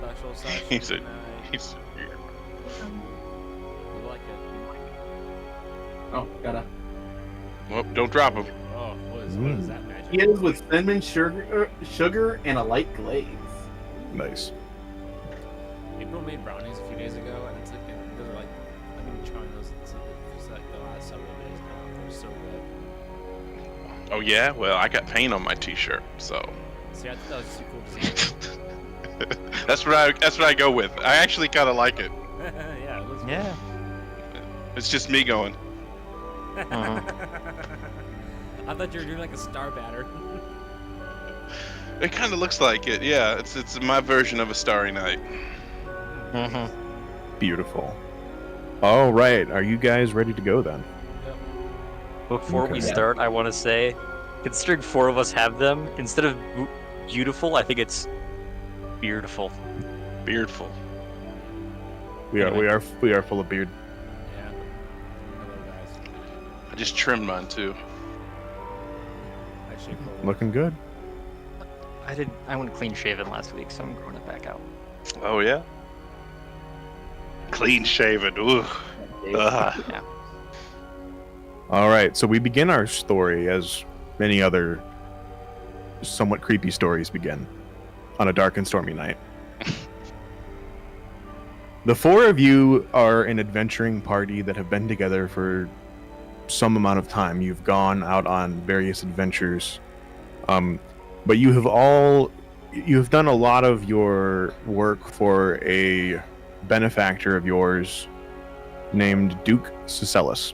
Special session He's a, tonight. he's weird. We like it. Oh, gotta. Well, don't drop him. Oh, what is that magic? He is with cinnamon sugar and a light glaze. Nice. April made brownies a few days ago, and it's like they're like I've been trying those for like the last several days now. They're so good. Oh yeah, well I got paint on my T-shirt, so See, I thought that was just a cool design. that's what I go with. I actually kind of like it. Yeah, it looks Yeah. It's just me going. Uh-huh. I thought you were doing like a star batter. It kind of looks like it. Yeah, it's my version of a Starry Night. Beautiful. All right, are you guys ready to go then? Before we Okay. start, I want to say, considering 4 of us have them, instead of beautiful, I think it's beautiful. Beardful. We are full of beard. Yeah. Hello, guys. I just trimmed mine too. I shaved a little. Looking good. I went clean shaven last week, so I'm growing it back out. Oh yeah. Clean shaven. Ooh. Ugh. Yeah. All right, so we begin our story as many other somewhat creepy stories begin on a dark and stormy night. The 4 of you are an adventuring party that have been together for some amount of time. You've gone out on various adventures, but you have done a lot of your work for a benefactor of yours named Duke Cecellus.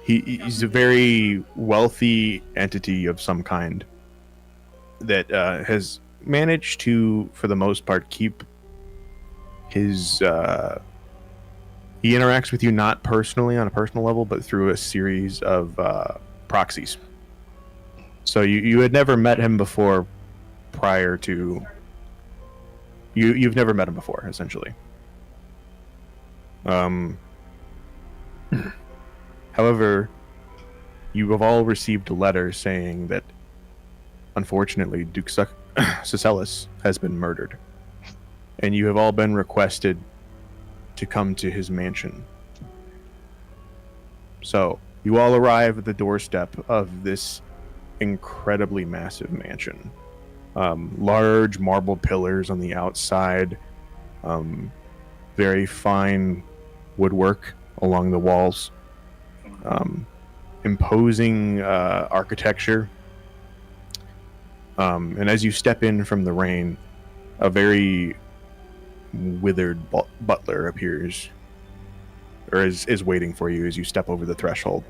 He's a very wealthy entity of some kind that has managed to, for the most part, keep his. He interacts with you not personally on a personal level, but through a series of proxies. So you had never met him before prior to. You've never met him before, essentially. However, you have all received a letter saying that, unfortunately, Duke Cecellus has been murdered, and you have all been requested to come to his mansion. So, you all arrive at the doorstep of this incredibly massive mansion. Large marble pillars on the outside, very fine woodwork along the walls, imposing architecture. And as you step in from the rain, a very withered butler appears, or is waiting for you as you step over the threshold,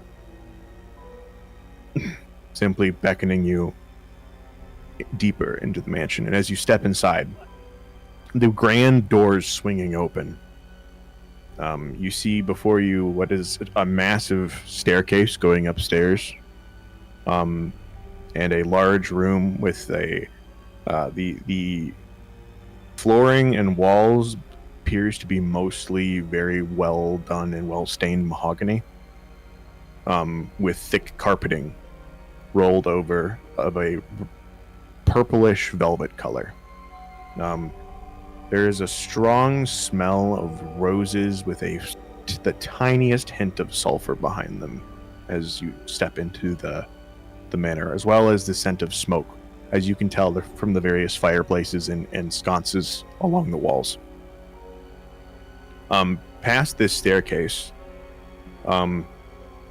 simply beckoning you deeper into the mansion. And as you step inside, the grand doors swinging open, you see before you what is a massive staircase going upstairs, and a large room with the flooring and walls appears to be mostly very well done and well stained mahogany, with thick carpeting rolled over of a purplish velvet color. There is a strong smell of roses with the tiniest hint of sulfur behind them as you step into the manor, as well as the scent of smoke, as you can tell from the various fireplaces and sconces along the walls. Past this staircase, on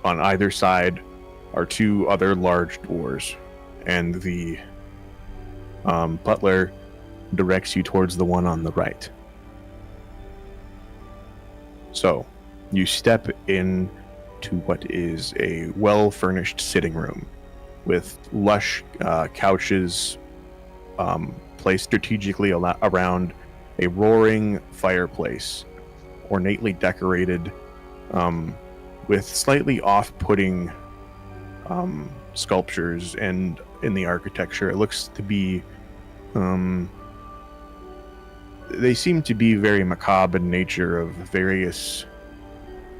either side are 2 other large doors, and the butler directs you towards the one on the right. So, you step in to what is a well-furnished sitting room with lush couches placed strategically around a roaring fireplace, ornately decorated with slightly off-putting sculptures, and in the architecture it looks to be they seem to be very macabre in nature, of various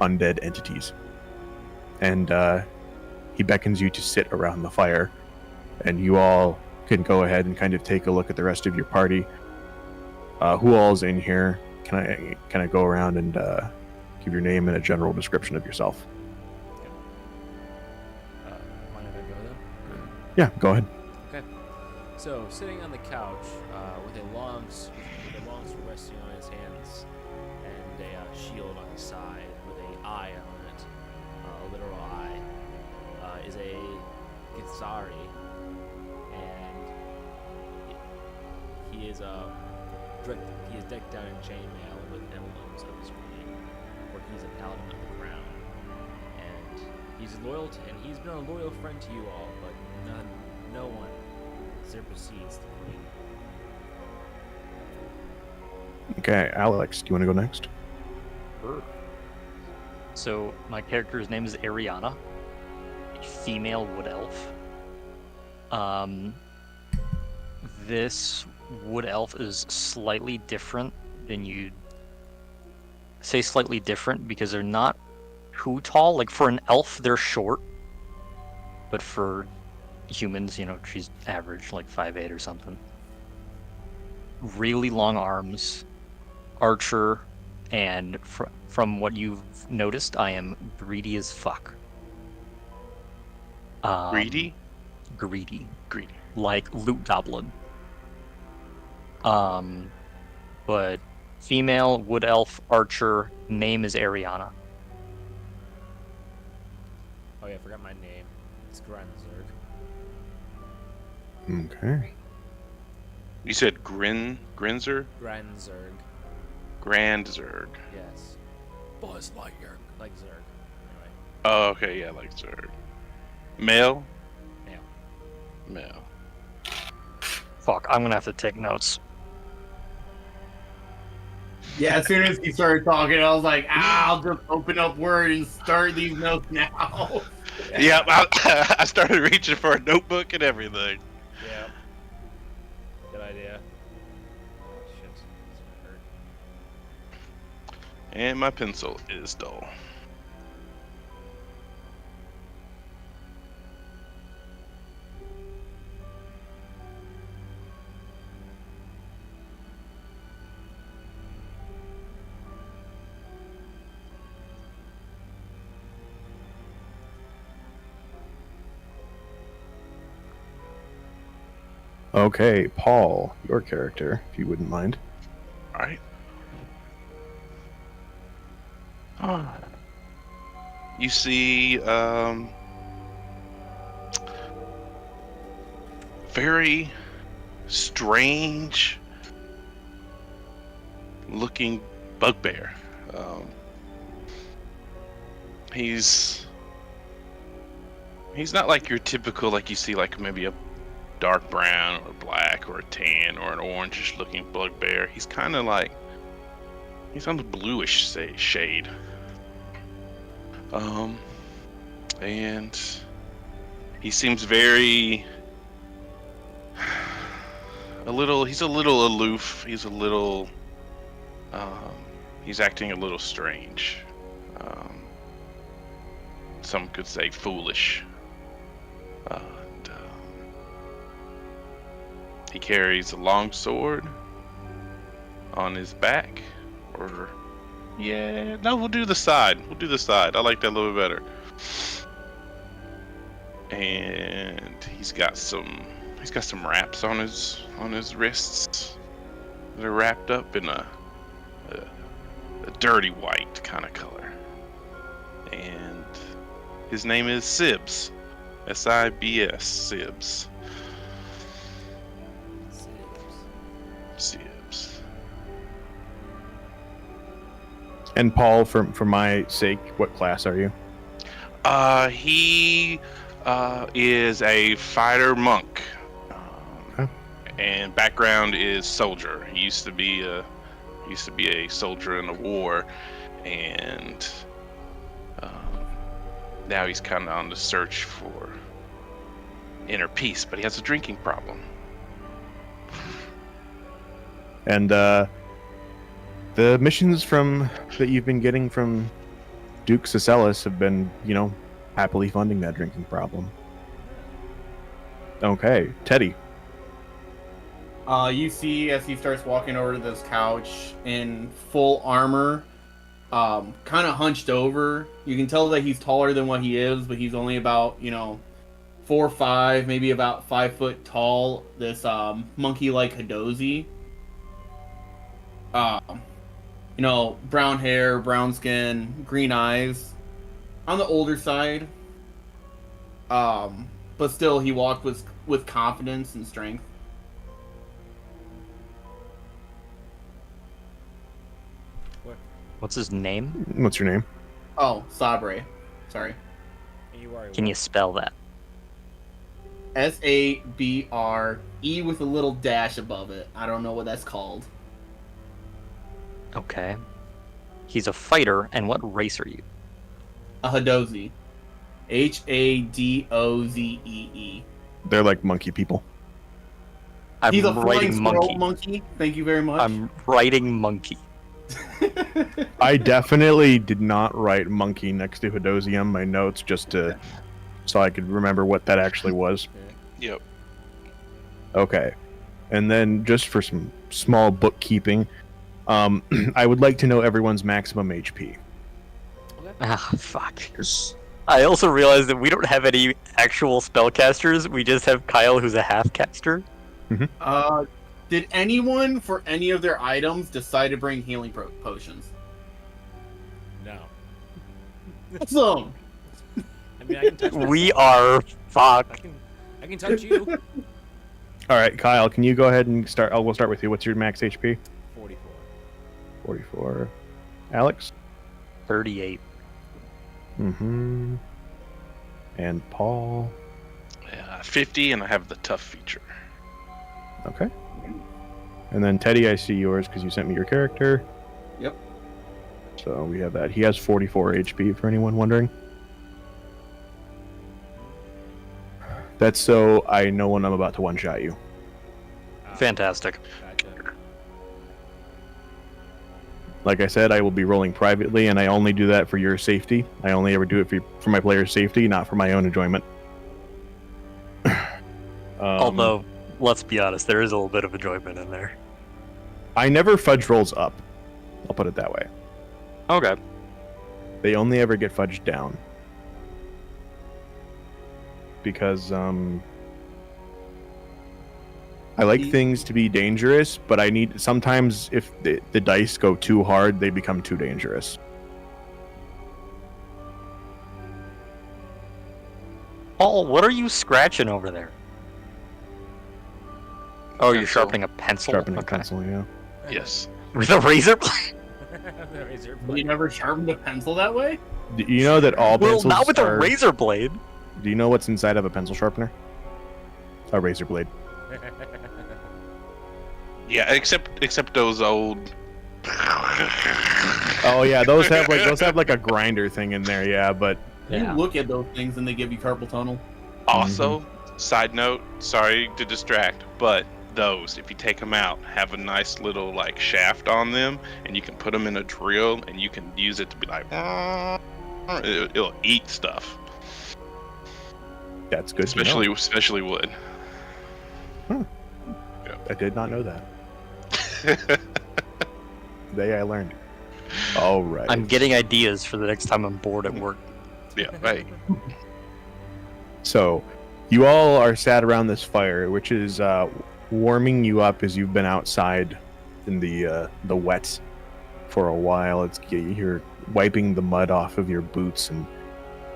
undead entities. And he beckons you to sit around the fire, and you all can go ahead and kind of take a look at the rest of your party. Who all's in here? Can I go around and give your name and a general description of yourself? Mind if I go then? Yeah, go ahead. Okay. So, sitting on the couch with a long sword resting on his hands and a shield on his side with an eye on it, a literal eye, is a Githzari, and he is decked out in chainmail with emblems of his rank, where he's a paladin of the crown, and he's he's been a loyal friend to you all, but no one supersedes the queen. Okay, Alex, do you want to go next? Sure. So my character's name is Ariana, a female wood elf. This wood elf is slightly different than you'd say. Slightly different because they're not too tall. Like for an elf, they're short, but for humans, she's average, like 5'8" or something. Really long arms, archer, and from what you've noticed, I am greedy as fuck. Greedy? Greedy. Greedy. Like loot goblin. But female wood elf archer, name is Ariana. Oh yeah, I forgot my name. It's Grenzerg. Okay. You said Grinzer? Grenzerg. Grandzerg. Yes. Buzz Lightyear. Like Zerg. Anyway. Oh, okay, yeah, like Zerg. Male? Male. Male. Fuck, I'm gonna have to take notes. Yeah, as soon as he started talking, I was like, I'll just open up Word and start these notes now. Yeah, I started reaching for a notebook and everything. Yeah. Good idea. Oh shit. This one hurt. And my pencil is dull. Okay, Paul, your character, if you wouldn't mind. Alright. You see, very strange looking bugbear. He's not like your typical, like you see like maybe a dark brown or black or a tan or an orangish looking bugbear. He's kind of like, he's on the bluish shade. And he seems very he's a little aloof. He's acting a little strange. Some could say foolish. He carries a long sword on his back, or yeah, no, we'll do the side. I like that a little bit better. And he's got some wraps on his wrists that are wrapped up in a dirty white kind of color. And his name is Sibs, S-I-B-S, Sibs. Sibs. And Paul, for my sake, what class are you? He is a fighter monk. Okay. And background is soldier. He used to be a soldier in the war, and now he's kind of on the search for inner peace, but he has a drinking problem. And the missions that you've been getting from Duke Cicelis have been, happily funding that drinking problem. Okay, Teddy. You see as he starts walking over to this couch in full armor, kind of hunched over. You can tell that he's taller than what he is, but he's only about 4'5", maybe about 5 foot tall. This monkey-like Hadozi. Brown hair, brown skin, green eyes. On the older side. But still, he walked with confidence and strength. What's his name? What's your name? Oh, Sabre. Sorry. You are. Can you spell that? Sabre with a little dash above it. I don't know what that's called. Okay. He's a fighter, and what race are you? A Hadozi. Hadozee. They're like monkey people. I'm He's a flying writing squirrel monkey. monkey. Thank you very much. I'm writing monkey. I definitely did not write monkey next to Hadozi on my notes so I could remember what that actually was. Yep. Okay. And then just for some small bookkeeping, I would like to know everyone's maximum HP. Ah, fuck. I also realized that we don't have any actual spellcasters. We just have Kyle, who's a half caster. Did anyone, for any of their items, decide to bring healing potions? No. Awesome! I mean, I can touch We myself. are fucked. I can touch you. All right, Kyle, can you go ahead and start? We'll start with you. What's your max HP? 44. 44. Alex? 38. Mm-hmm. And Paul? 50, and I have the tough feature. Okay. And then Teddy, I see yours because you sent me your character. Yep. So we have that. He has 44 HP for anyone wondering. That's so I know when I'm about to one-shot you. Fantastic. Gotcha. Like I said, I will be rolling privately, and I only do that for your safety. I only ever do it for my player's safety, not for my own enjoyment. Although, let's be honest, there is a little bit of enjoyment in there. I never fudge rolls up. I'll put it that way. Okay. They only ever get fudged down. Because, I like things to be dangerous, but I need... Sometimes, if the dice go too hard, they become too dangerous. Paul, what are you scratching over there? Oh, you're Pencil. sharpening a pencil? Sharpening a Okay. pencil, yeah. Yes. With a razor blade? The razor You blade. never sharpened a pencil that way? Do you know that all Well, pencils not with a are... razor blade. Do you know what's inside of a pencil sharpener? A razor blade. Yeah, except those old. Oh yeah, those have like a grinder thing in there, yeah, but Yeah. You look at those things and they give you carpal tunnel. Also, side note, sorry to distract, but those, if you take them out, have a nice little like shaft on them, and you can put them in a drill, and you can use it to be like, it'll eat stuff, that's good to know. especially wood. I did not know that. Today I learned. All right. I'm getting ideas for the next time I'm bored at work. Yeah, right. So, you all are sat around this fire, which is warming you up as you've been outside in the wet for a while. You're wiping the mud off of your boots and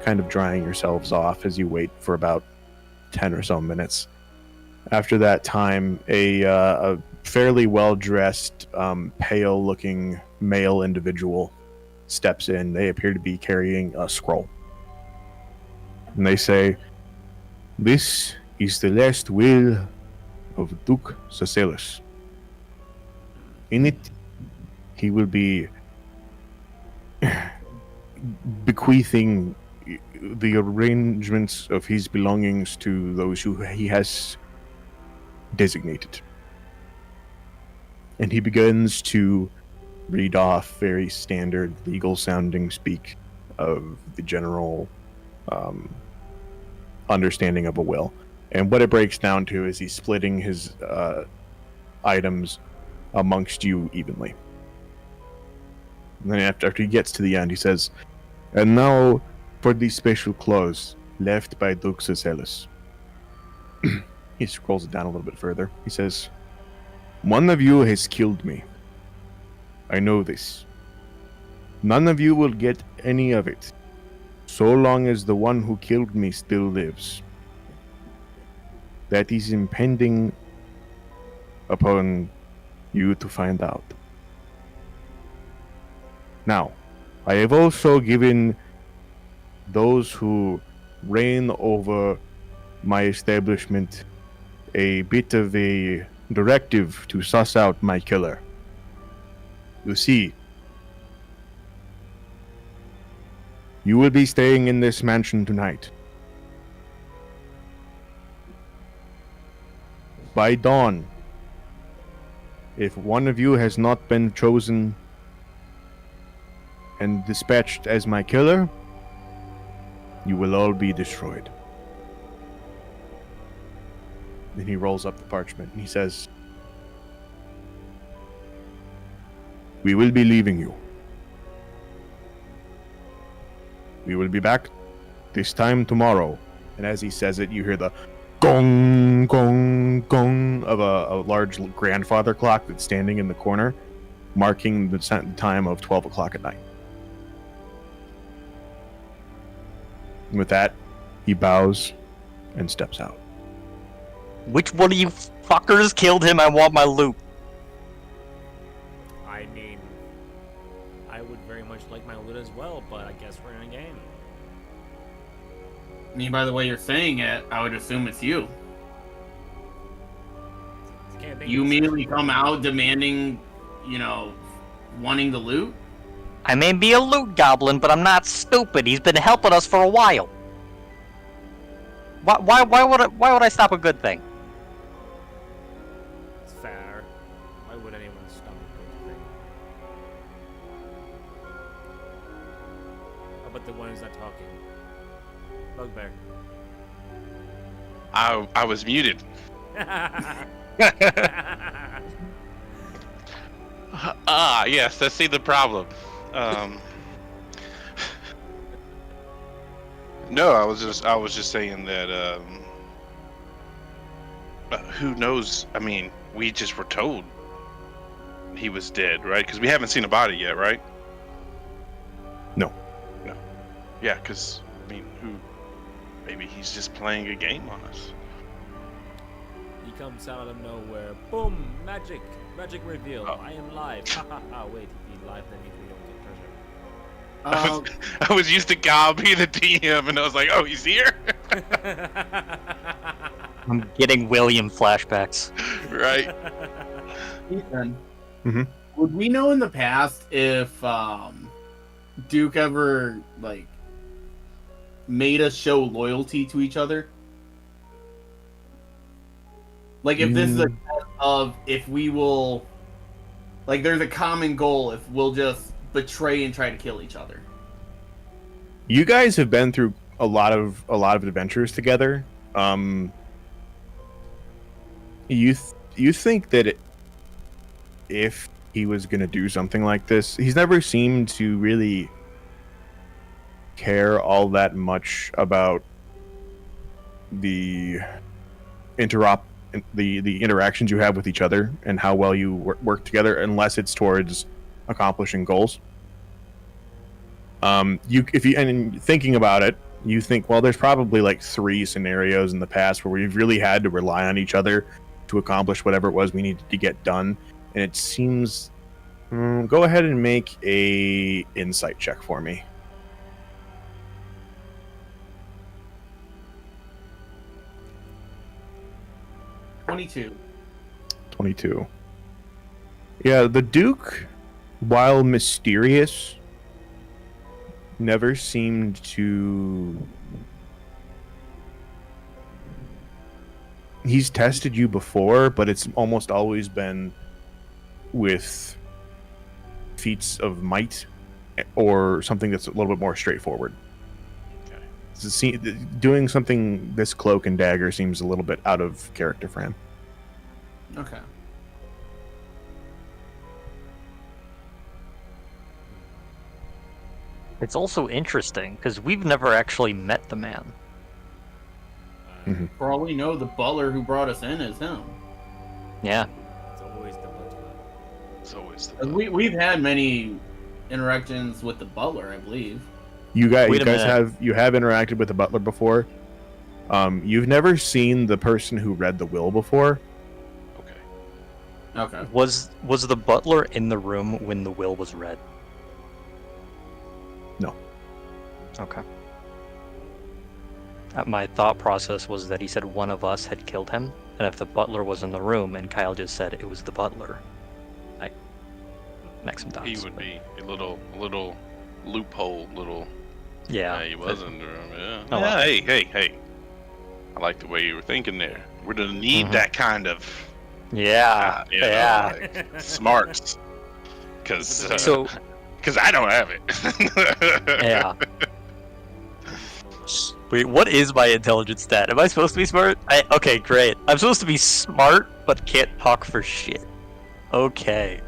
kind of drying yourselves off as you wait for about 10 or so minutes. After that time, a fairly well-dressed, pale-looking male individual steps in. They appear to be carrying a scroll. And they say, "This is the last will of Duke Caecilius. In it, he will be bequeathing the arrangements of his belongings to those who he has designated." And he begins to read off very standard legal sounding speak of the general understanding of a will. And what it breaks down to is he's splitting his items amongst you evenly. And then after he gets to the end, he says, "And now for the special clause left by Duxus Ellis." He scrolls it down a little bit further. He says, "One of you has killed me. I know this. None of you will get any of it, so long as the one who killed me still lives. That is impending upon you to find out. Now, I have also given those who reign over my establishment a bit of a directive to suss out my killer. You see, you will be staying in this mansion tonight. By dawn, if one of you has not been chosen and dispatched as my killer, you will all be destroyed." Then he rolls up the parchment and he says, "We will be leaving you. We will be back this time tomorrow." And as he says it, you hear the gong, gong, gong of a large grandfather clock that's standing in the corner, marking the time of 12 o'clock at night. And with that, he bows and steps out. Which one of you fuckers killed him? I want my loot. I mean, I would very much like my loot as well, but I guess we're in a game. I mean, by the way you're saying it, I would assume it's you. Can't think You of immediately come out demanding, wanting the loot? I may be a loot goblin, but I'm not stupid. He's been helping us for a while. Why would I stop a good thing? It's fair. Why would anyone stop a good thing? How about the one who's not talking? Bugbear. I was muted. Yes, I see the problem. No, I was just saying that. Who knows? I mean, we just were told he was dead, right? Because we haven't seen a body yet, right? No. Yeah, because I mean, maybe he's just playing a game on us. He comes out of nowhere. Boom! Magic reveal. Oh. I am live. Ha ha ha. Wait, if he's live, that means we don't get treasure. I was used to Gal being the DM, and I was like, oh, he's here? I'm getting William flashbacks. Right. Ethan, Mhm. would we know in the past if Duke ever made us show loyalty to each other? Like if this is a test of if we will, there's a common goal if we'll just betray and try to kill each other. You guys have been through a lot of adventures together. You think that if he was gonna do something like this, he's never seemed to really care all that much about the the interactions you have with each other and how well you work together, unless it's towards accomplishing goals. And thinking about it, you think, well, there's probably 3 scenarios in the past where we've really had to rely on each other to accomplish whatever it was we needed to get done. And it seems, go ahead and make a insight check for me. 22. Yeah, the Duke, while mysterious, never seemed to... He's tested you before, but it's almost always been with feats of might or something that's a little bit more straightforward. Doing something this cloak and dagger seems a little bit out of character for him. Okay. It's also interesting because we've never actually met the man. Mhm. For all we know, the butler who brought us in is him. Yeah. It's always the butler. It's always the 'Cause we've had many interactions with the butler, I believe. You guys, Wait a minute. have interacted with the butler before. You've never seen the person who read the will before. Okay. Okay. Was the butler in the room when the will was read? No. Okay. My thought process was that he said one of us had killed him, and if the butler was in the room and Kyle just said it was the butler, I connect some dots. He would be a little loophole, Yeah. he was in the room. Yeah. Oh, Yeah, well. hey. I like the way you were thinking there. We're gonna need Mhm. that kind of Yeah. you know, Yeah. like, smarts, because So I don't have it. yeah. Wait, what is my intelligence stat? Am I supposed to be smart? Okay, great. I'm supposed to be smart, but can't talk for shit. Okay.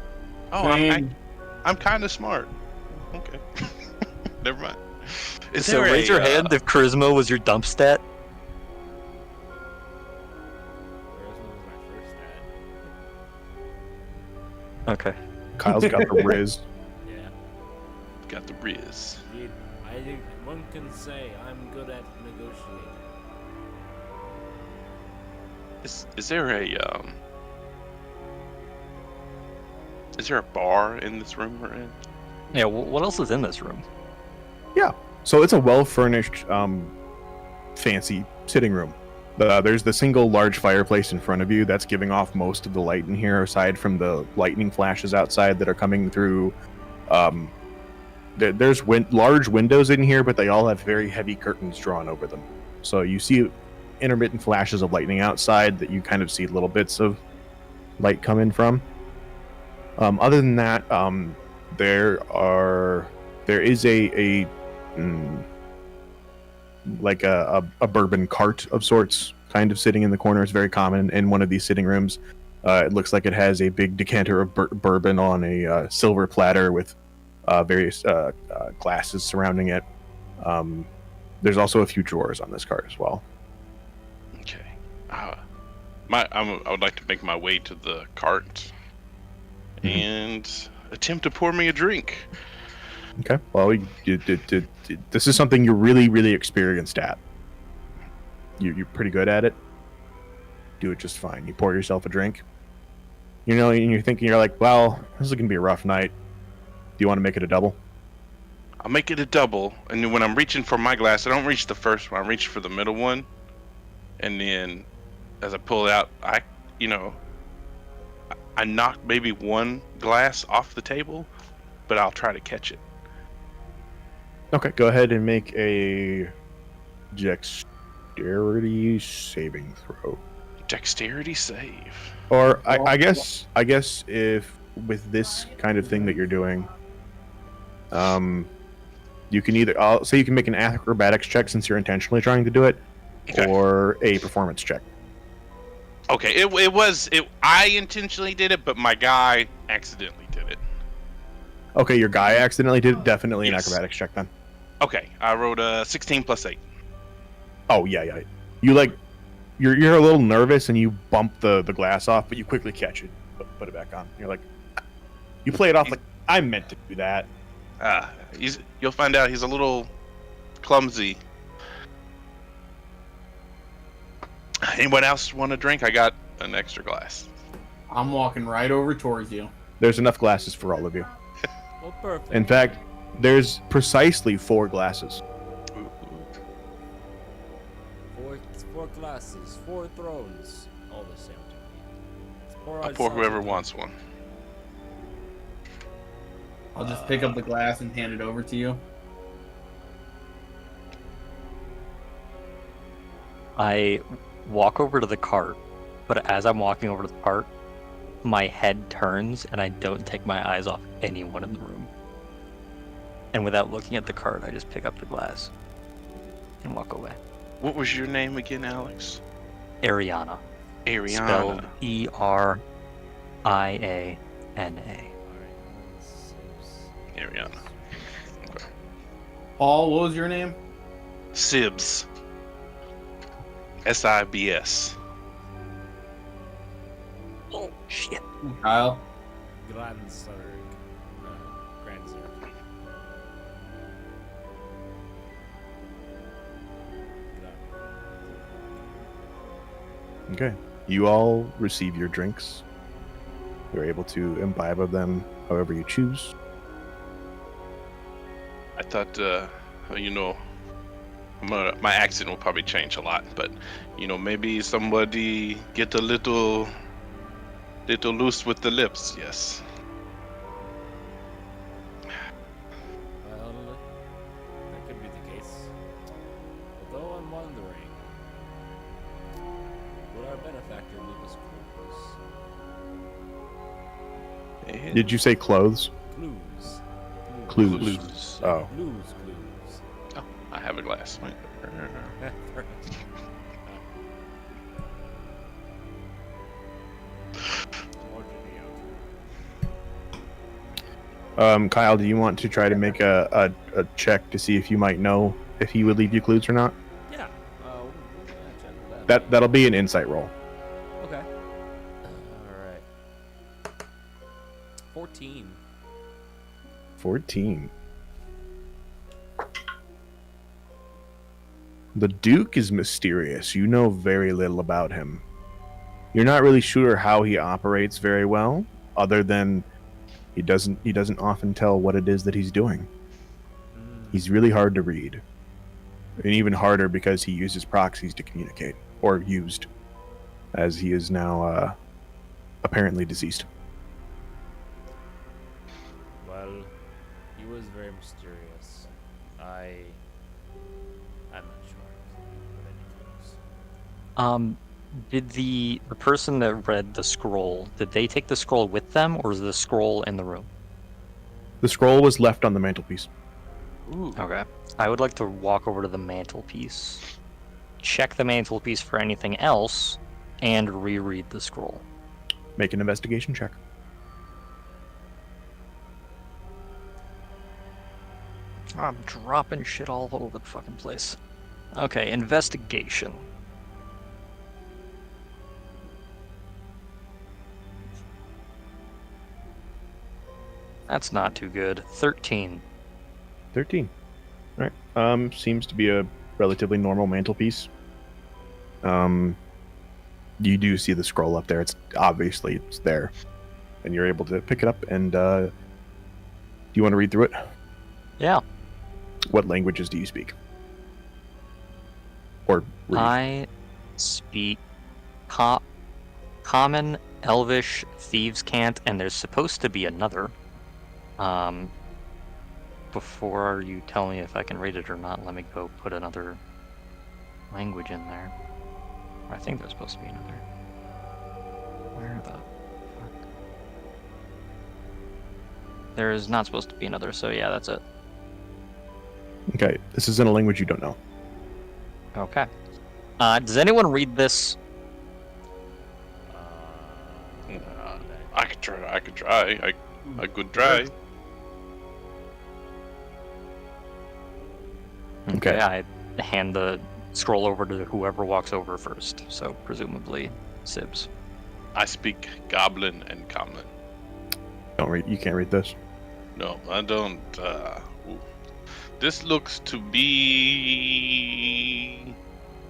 Oh, I'm kind of smart. Okay. Never mind. Is So there raise a, your hand if charisma was your dump stat. Charisma was my first stat. Okay. Kyle's got the riz. Yeah. Got the Riz. Indeed, one can say I'm good at negotiating. Is there a bar in this room we're in? Yeah, what else is in this room? So it's a well-furnished, fancy sitting room. There's the single large fireplace in front of you that's giving off most of the light in here, aside from the lightning flashes outside that are coming through. There's large windows in here, but they all have very heavy curtains drawn over them. So you see intermittent flashes of lightning outside that you kind of see little bits of light come in from. Other than that, there is like a bourbon cart of sorts kind of sitting in the corner. It's very common in one of these sitting rooms. It looks like it has a big decanter of bourbon on a silver platter with various glasses surrounding it. There's also a few drawers on this cart as well. Okay. I would like to make my way to the cart and attempt to pour me a drink. Okay. Well, this is something you're really, really experienced at. You're pretty good at it. Do it just fine. You pour yourself a drink. You know, and you're thinking, you're like, well, this is gonna be a rough night. Do you want to make it a double? I'll make it a double, and then when I'm reaching for my glass, I don't reach the first one. I reach for the middle one, and then as I pull it out, I knock maybe one glass off the table, but I'll try to catch it. Okay. Go ahead and make a dexterity saving throw. Dexterity save. Or I guess if with this kind of thing that you're doing, you can either I'll say you can make an acrobatics check since you're intentionally trying to do it, Okay. or a performance check. Okay, it was I intentionally did it, but my guy accidentally did it. Okay, your guy accidentally did it. Definitely an Yes. acrobatics check then. Okay, I rolled a 16 plus 8. Oh yeah. You you're a little nervous and you bump the glass off, but you quickly catch it, put it back on. You're like, you play it off like I meant to do that. You'll find out he's a little clumsy. Anyone else want a drink? I got an extra glass. I'm walking right over towards you. There's enough glasses for all of you. Well, perfect. In fact, there's precisely 4 glasses. Four glasses, 4 thrones, all the same to me. I'll pour whoever wants one. I'll just pick up the glass and hand it over to you. I walk over to the cart, but as I'm walking over to the cart, my head turns and I don't take my eyes off anyone in the room. And without looking at the cart, I just pick up the glass and walk away. What was your name again, Alex? Ariana. Ariana. Spelled Eriana. Ariana. Okay. Paul, what was your name? Sibs. SIBS. Oh shit. Kyle. Grandson. Grandson. Okay. You all receive your drinks. You're able to imbibe of them however you choose. I thought, my accent will probably change a lot, but maybe somebody get a little loose with the lips. Yes. Well, that could be the case. Although I'm wondering, would our benefactor leave us clues? Did you say clothes? Clues. Clues. Oh. Clues. Oh, I have a glass. Wait. Kyle, do you want to try to make a check to see if you might know if he would leave you clues or not? Yeah. Check that. That'll be an insight roll. Okay. All right. 14. 14. The Duke is mysterious. You know very little about him. You're not really sure how he operates very well, other than he doesn't often tell what it is that he's doing. He's really hard to read. And even harder because he uses proxies to communicate. Or used. As he is now apparently deceased. Well, he was very mysterious. I'm not sure. But any clues? Did the person that read the scroll, did they take the scroll with them, or is the scroll in the room? The scroll was left on the mantelpiece. Ooh. Okay. I would like to walk over to the mantelpiece, check the mantelpiece for anything else, and reread the scroll. Make an investigation check. I'm dropping shit all over the fucking place. Okay, investigation. That's not too good. 13. 13. All right. Seems to be a relatively normal mantelpiece. You do see the scroll up there. It's there, and you're able to pick it up. And do you want to read through it? Yeah. What languages do you speak? Or read? I speak Common, Elvish, Thieves' Cant, and there's supposed to be another. Before you tell me if I can read it or not, let me go put another language in there. I think there's supposed to be another. Where the fuck? There is not supposed to be another, so yeah, that's it. Okay. This is in a language you don't know. Okay. Does anyone read this? I could try. I could try. Okay. I hand the scroll over to whoever walks over first, so presumably Sibs. I speak Goblin and Common. Don't read. You can't read this. No, I don't. This looks to be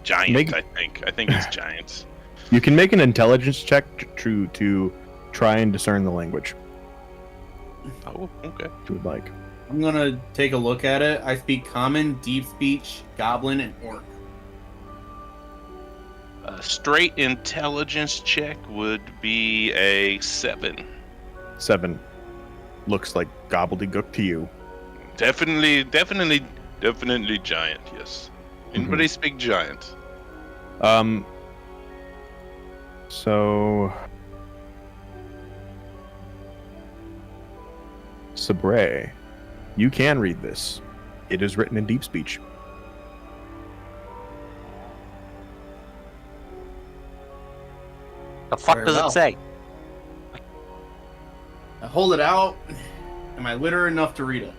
giant. I think it's giant. You can make an intelligence check to try and discern the language. Oh, okay. If you would like. I'm gonna take a look at it. I speak Common, Deep Speech, Goblin, and Orc. A straight intelligence check would be a 7. 7. Looks like gobbledygook to you. Definitely giant. Yes. Anybody speak giant? So Sabre, you can read this. It is written in deep speech. The fuck Very does well. it say? I hold it out. Am I literate enough to read it?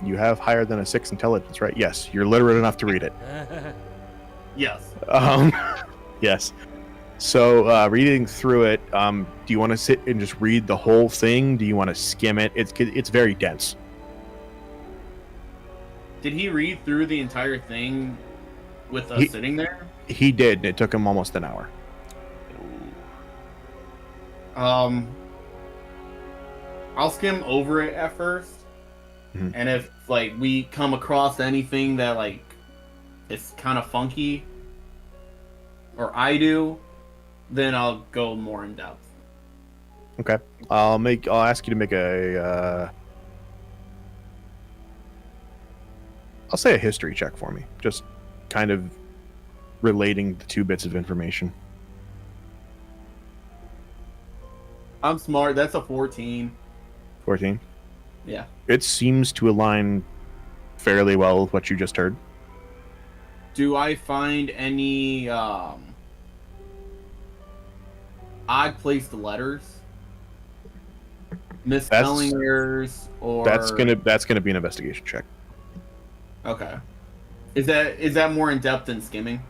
You have higher than a 6 intelligence, right? Yes, you're literate enough to read it. Yes. Yes. So, reading through it, do you want to sit and just read the whole thing? Do you want to skim it? It's very dense. Did he read through the entire thing with us sitting there? He did. It took him almost an hour. I'll skim over it at 1st, Mhm. and if like we come across anything that like is kind of funky, or I do, then I'll go more in depth. Okay. I'll ask you to make I'll say a history check for me. Just kind of relating the 2 bits of information. I'm smart. That's a 14. 14. Yeah. It seems to align fairly well with what you just heard. Do I find any odd placed letters, misspelling errors, or That's gonna be an investigation check. Okay. Is that more in depth than skimming?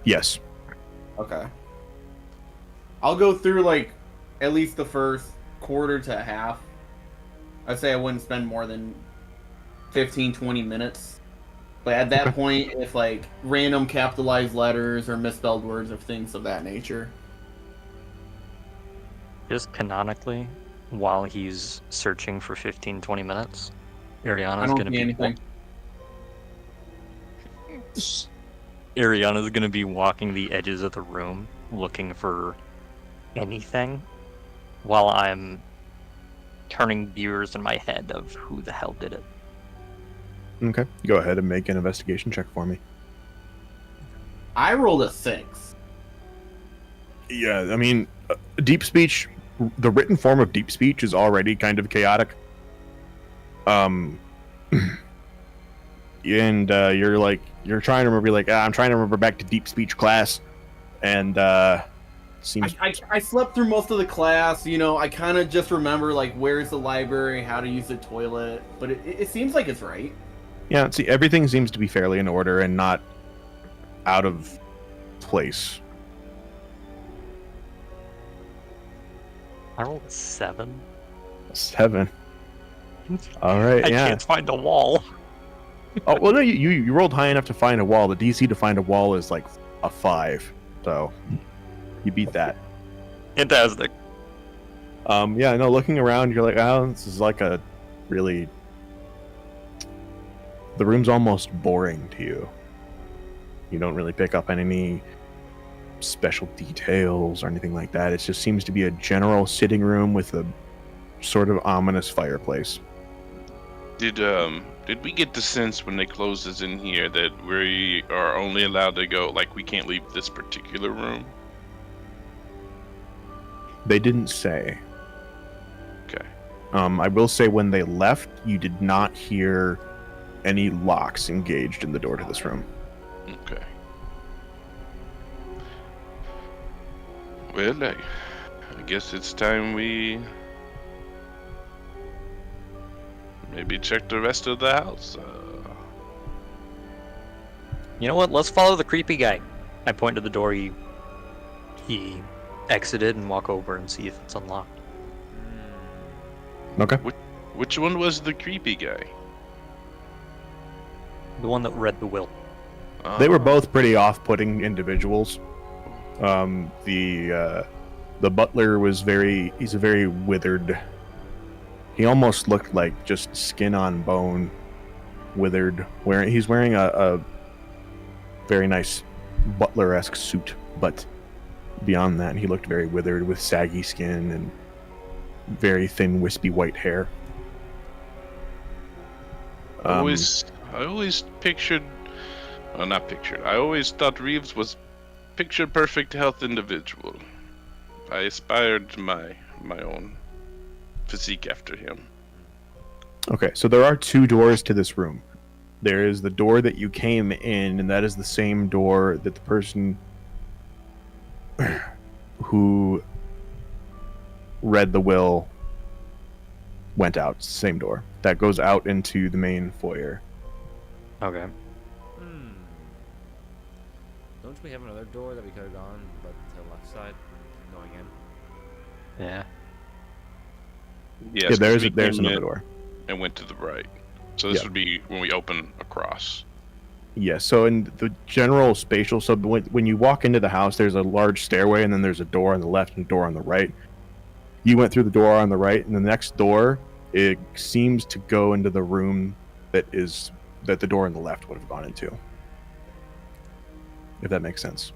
Yes. Okay. I'll go through like at least the first quarter to half. I'd say I wouldn't spend more than 15, 20 minutes. But at that point, if like random capitalized letters or misspelled words or things of that nature. Just canonically, while he's searching for 15, 20 minutes, I Ariana's don't gonna see be anything. Ariana's gonna be walking the edges of the room looking for anything while I'm turning gears in my head of who the hell did it. Okay. Go ahead and make an investigation check for me. I rolled a 6. Yeah, I mean, deep speech, the written form of deep speech is already kind of chaotic. And you're trying to remember, I'm trying to remember back to deep speech class, and seems I slept through most of the class, I kind of just remember like where's the library, how to use the toilet, but it seems like it's right. yeah. See, everything seems to be fairly in order and not out of place. I rolled a 7. 7. All right. I Yeah. can't find a wall. Oh well, no. You rolled high enough to find a wall. The DC to find a wall is like a 5, so you beat that. Fantastic. Yeah, no, looking around, you're like, oh, this is like a really... The room's almost boring to you. You don't really pick up on any special details or anything like that. It just seems to be a general sitting room with a sort of ominous fireplace. Did we get the sense when they closed us in here that we are only allowed to go, like we can't leave this particular room? They didn't say. Okay. I will say when they left, you did not hear any locks engaged in the door to this room. Okay. Well, I guess it's time we maybe check the rest of the house. You know what? Let's follow the creepy guy. I point to the door he exited and walk over and see if it's unlocked. Okay. Which one was the creepy guy? The one that read the will. They were both pretty off-putting individuals. The butler was he's a very withered. He almost looked like just skin on bone, withered. He's wearing a very nice butler-esque suit, but beyond that, he looked very withered with saggy skin and very thin, wispy white hair. I always pictured, I always thought Reeves was picture perfect health individual. I aspired to my own physique after him. Okay, so there are 2 doors to this room. There is the door that you came in, and that is the same door that the person who read the will went out. Same door that goes out into the main foyer. Okay. Don't we have another door that we could have gone, but to the left side, going in? Yeah. Yes, Yeah, 'cause there's we there's came another in door. and went to the right. So this Yeah. would be when we open across. Yeah, so in the general spatial, so when you walk into the house, there's a large stairway, and then there's a door on the left and a door on the right. You went through the door on the right, and the next door, it seems to go into the room that the door on the left would have gone into. If that makes sense.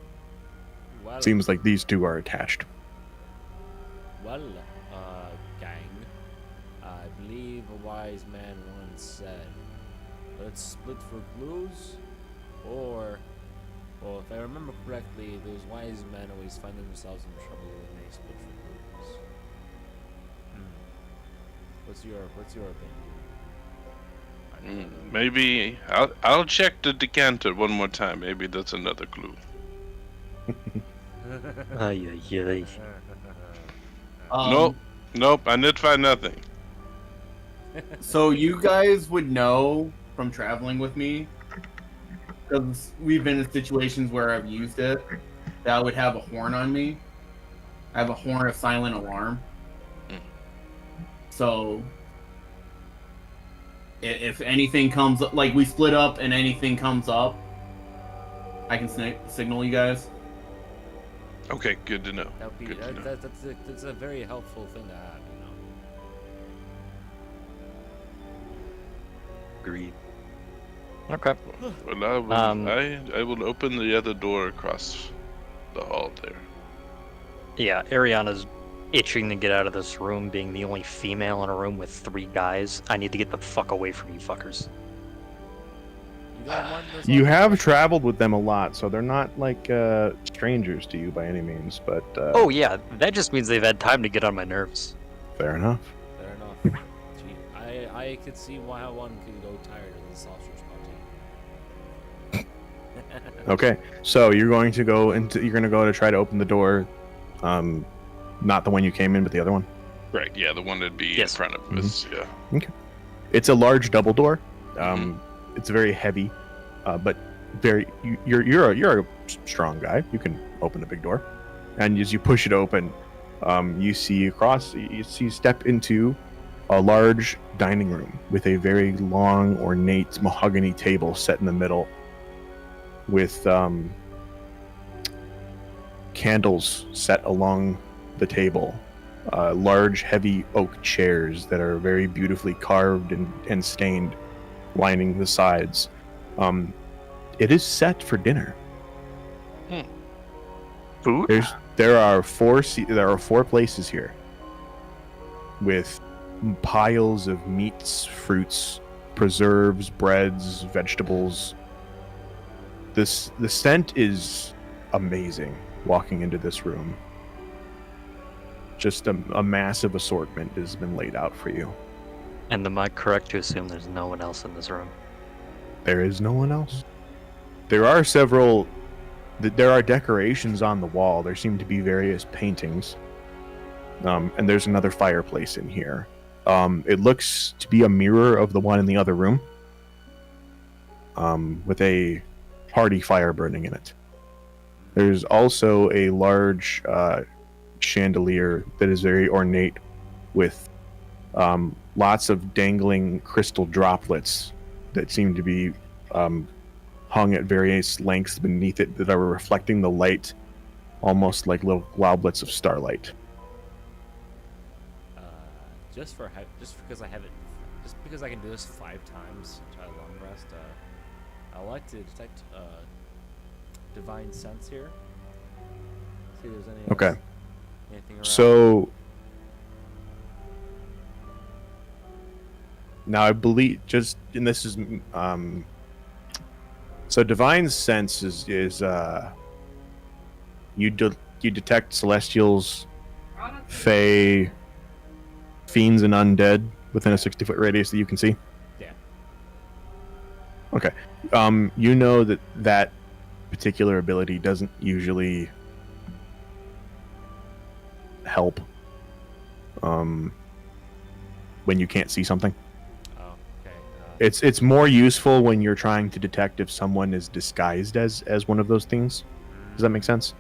Well, Seems like these two are attached. well, gang, I believe a wise man once said, let's split for clues, or, well, if I remember correctly, those wise men always find themselves in trouble when they split for clues. What's your opinion? I don't know. Maybe I'll check the decanter one more time. Maybe that's another clue. Ay, ay, ay. Nope. I did find nothing. So you guys would know from traveling with me, because we've been in situations where I've used it, that I would have a horn on me. I have a horn of silent alarm. So if anything comes up, like we split up and anything comes up, I can signal you guys. Okay, good to know. That would be Good to know. that's a very helpful thing to have, you know. Agreed. Okay. Well, I will open the other door across the hall there. Yeah, Ariana's itching to get out of this room, being the only female in a room with 3 guys. I need to get the fuck away from you fuckers. You got more than this You one? have traveled with them a lot, so they're not like strangers to you by any means. But Oh yeah, that just means they've had time to get on my nerves. fair enough. Fair enough. Gee, I could see why one could go tired of the sausage party. Okay, so you're going to go to try to open the door, not the one you came in, but the other one. Right, yeah, the one that'd be Yes. in front of us, yeah. It's a large double door. It's very heavy, but you're a strong guy. You can open a big door, and as you push it open, you step into a large dining room with a very long, ornate mahogany table set in the middle, with candles set along the table, large, heavy oak chairs that are very beautifully carved and stained, lining the sides. It is set for dinner. Food? There are four places here with piles of meats, fruits, preserves, breads, vegetables. The scent is amazing walking into this room. Just a massive assortment has been laid out for you. And am I correct to assume there's no one else in this room? There is no one else. There are decorations on the wall. There seem to be various paintings. And there's another fireplace in here. It looks to be a mirror of the one in the other room, with a hearty fire burning in it. There's also a large chandelier that is very ornate, with lots of dangling crystal droplets that seem to be hung at various lengths beneath it that are reflecting the light, almost like little globlets of starlight. Just because I can do this 5 times, try a long rest. I like to detect divine sense here. See if there's anything around. So now I believe so divine sense is you detect celestials, fae, fiends, and undead within a 60-foot radius that you can see. Yeah. Okay. You know that particular ability doesn't usually help with when you can't see something. Oh, okay. It's more useful when you're trying to detect if someone is disguised as one of those things. Does that make sense?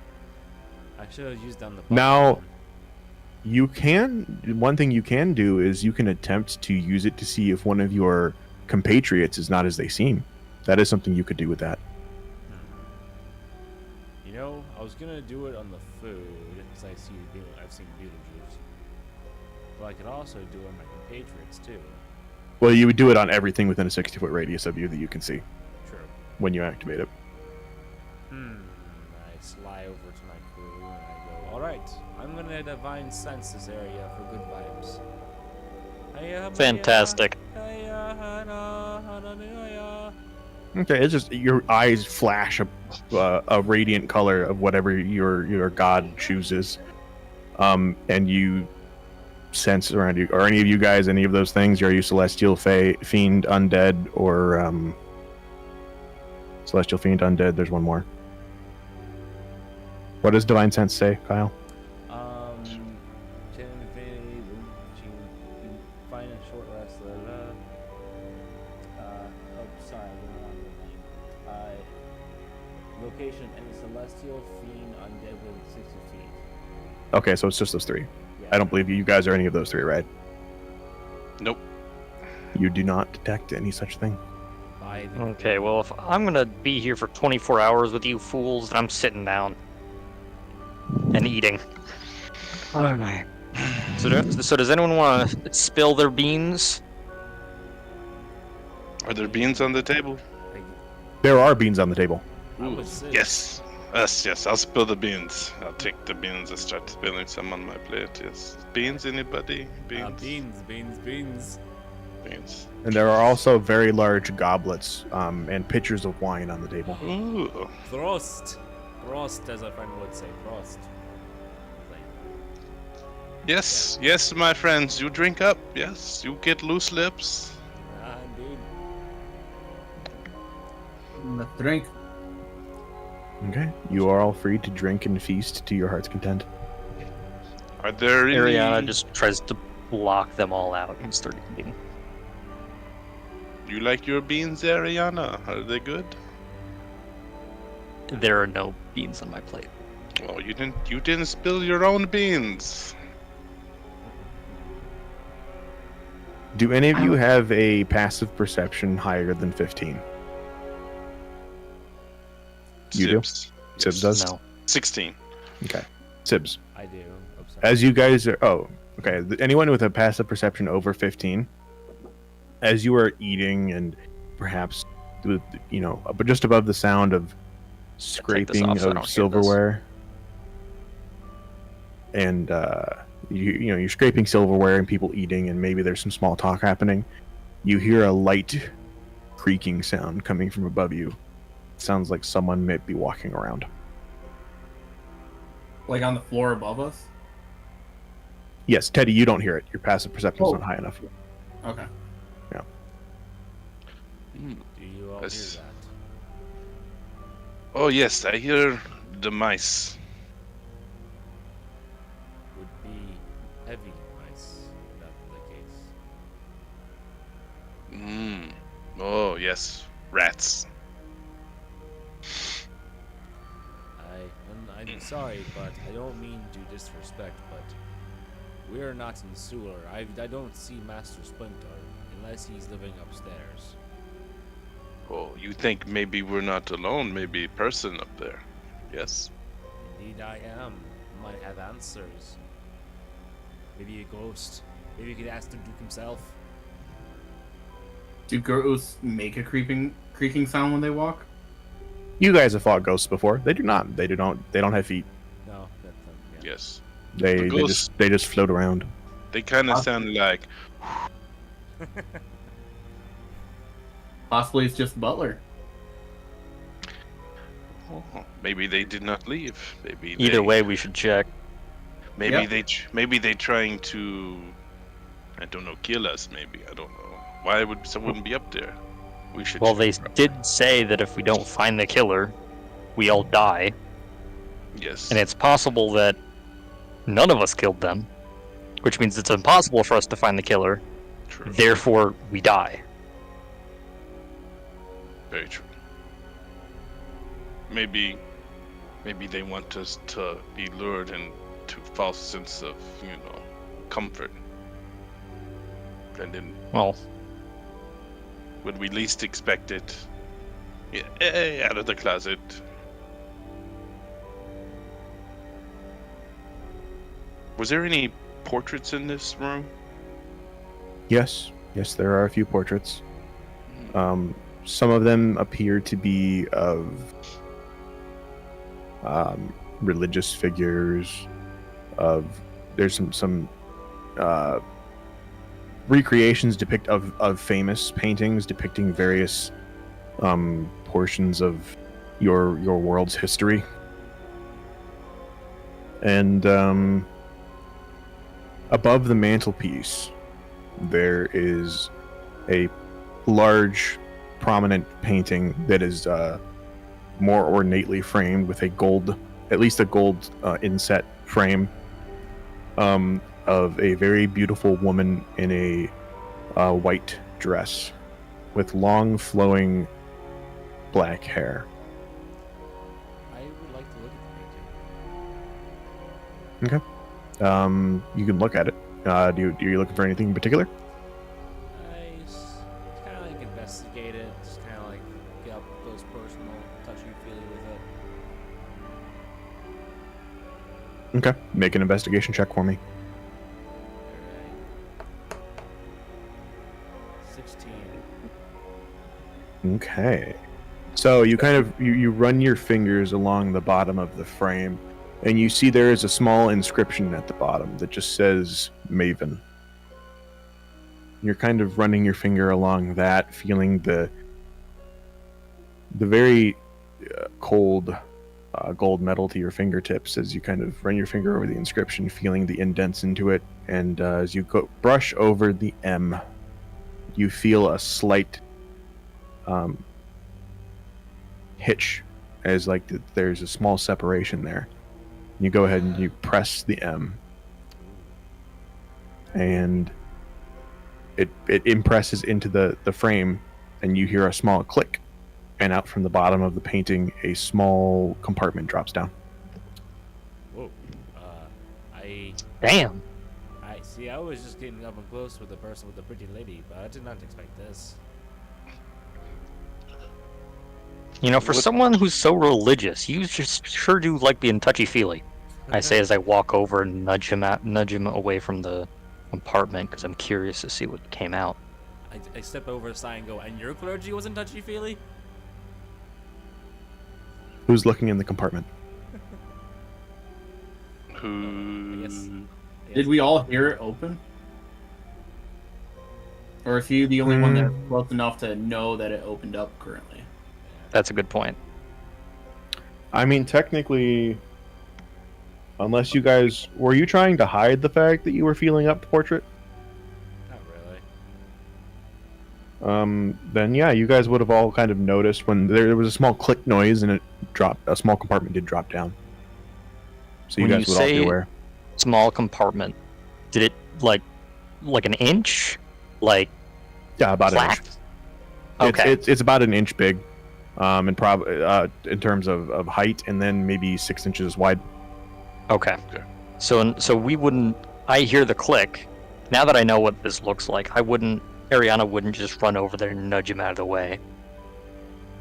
I should have used down the. Now- button. You can. One thing you can do is you can attempt to use it to see if one of your compatriots is not as they seem. That is something you could do with that. You know, I was gonna do it on the food because I've seen Beetlejuice, but I could also do it on my compatriots too. Well, you would do it on everything within a 60-foot radius of you that you can see True. when you activate it. I slide over to my crew and I go, alright, I'm gonna divine sense this area for good vibes. Fantastic. Okay, it's just your eyes flash a radiant color of whatever your god chooses, and you sense around you. Are any of you guys any of those things? Are you celestial, fiend, undead, or celestial, fiend, undead? There's one more. What does divine sense say, Kyle? Can invade, find a short rest. Sorry, I went on the lane. Location of any celestial, fiend, undead within 60 feet. Okay, so it's just those three. Yeah. I don't believe you guys are any of those three, right? Nope. You do not detect any such thing. By the Okay, well, if I'm gonna be here for 24 hours with you fools, then I'm sitting down and eating. Okay. So does anyone want to spill their beans? Are there beans on the table? There are beans on the table. I would say- Yes. Yes, I'll spill the beans. I'll take the beans and start spilling some on my plate. Yes. Beans, anybody? Beans? Beans. Beans. And there are also very large goblets and pitchers of wine on the table. Ooh. Prost, as a friend would say. Prost. Yes, my friends, you drink up. Yes, you get loose lips. Indeed. Let's drink. Okay. You are all free to drink and feast to your heart's content. Are there any... Ariana just tries to block them all out and start eating. You like your beans, Ariana? Are they good? There are no beans on my plate. Oh, you didn't spill your own beans. Do any of you have a passive perception higher than 15? You do? Sibs. Sibs does? No. 16. Okay. Sibs. I do. Oh, sorry. As you guys are... Oh, okay. Anyone with a passive perception over 15, as you are eating and perhaps, but just above the sound of scraping off so I don't hear of this. silverware, and you're scraping silverware and people eating, and maybe there's some small talk happening. You hear a light creaking sound coming from above you. Sounds like someone might be walking around. Like on the floor above us? Yes, Teddy, you don't hear it. Your passive perception is not high enough. Okay. Do you all Yes. hear that? Oh yes, I hear the mice. Would be heavy mice, if that the case. Oh yes, rats. I'm sorry, but I don't mean to disrespect, but we're not in the sewer. I don't see Master Splinter unless he's living upstairs. Oh, you think maybe we're not alone? Maybe a person up there? Yes. Indeed, I am. Might have answers. Maybe a ghost. Maybe you could ask the Duke himself. Do ghosts make a creaking sound when they walk? You guys have fought ghosts before. They do not. They don't have feet. No, that's yeah. Yes. They The ghosts- they just float around. They kind of Huh? sound like. Possibly it's just Butler. Oh, maybe they did not leave. Maybe Either they, way, we should check. Maybe Yep. maybe they trying to, I don't know, kill us. Maybe I don't know. Why would someone be up there? We should. Well, check. they did say that if we don't find the killer, we all die. Yes. And it's possible that none of us killed them, which means it's impossible for us to find the killer. True. Therefore, we die. Very true. Maybe they want us to be lured into false sense of, comfort. And then Well, when we least expect it, out of the closet. Was there any portraits in this room? Yes, there are a few portraits. Some of them appear to be of religious figures. There's some recreations of famous paintings depicting various portions of your world's history. And above the mantelpiece, there is a large, prominent painting that is more ornately framed with at least a gold inset frame of a very beautiful woman in a white dress with long, flowing black hair. I would like to look at the painting. Okay. You can look at it. Are you looking for anything in particular? Kind of like investigate it, just kind of like get up close, personal, touchy-feely with it. Okay. Make an investigation check for me. Alright. 16. Okay. So you kind of you run your fingers along the bottom of the frame, and you see there is a small inscription at the bottom that just says Maven. You're kind of running your finger along that, feeling the very cold gold metal to your fingertips as you kind of run your finger over the inscription, feeling the indents into it. And as you brush over the M, you feel a slight hitch, as like there's a small separation there. You go ahead and you press the M, and it impresses into the frame, and you hear a small click, and out from the bottom of the painting, a small compartment drops down. Whoa. damn. I see. I was just getting up and close with the person with the pretty lady, but I did not expect this. For someone who's so religious, you just sure do like being touchy-feely. I say as I walk over and nudge him away from the compartment because I'm curious to see what came out. I step over the side and go, and your clergy wasn't touchy-feely? Who's looking in the compartment? Who? Yes. Did we all hear it open? Or is he the only one that's close enough to know that it opened up currently? That's a good point. I mean, technically, unless you guys were you trying to hide the fact that you were feeling up the portrait? Not really. Then yeah, you guys would have all kind of noticed when there was a small click noise and it dropped. A small compartment did drop down. So you When guys you would all be say- aware. Small compartment. Did it like an inch? Like Yeah, about an flat? inch. Okay. It's about an inch big, and probably in terms of height, and then maybe 6 inches wide. Okay. Okay. So we wouldn't. I hear the click. Now that I know what this looks like, Ariana wouldn't just run over there and nudge him out of the way.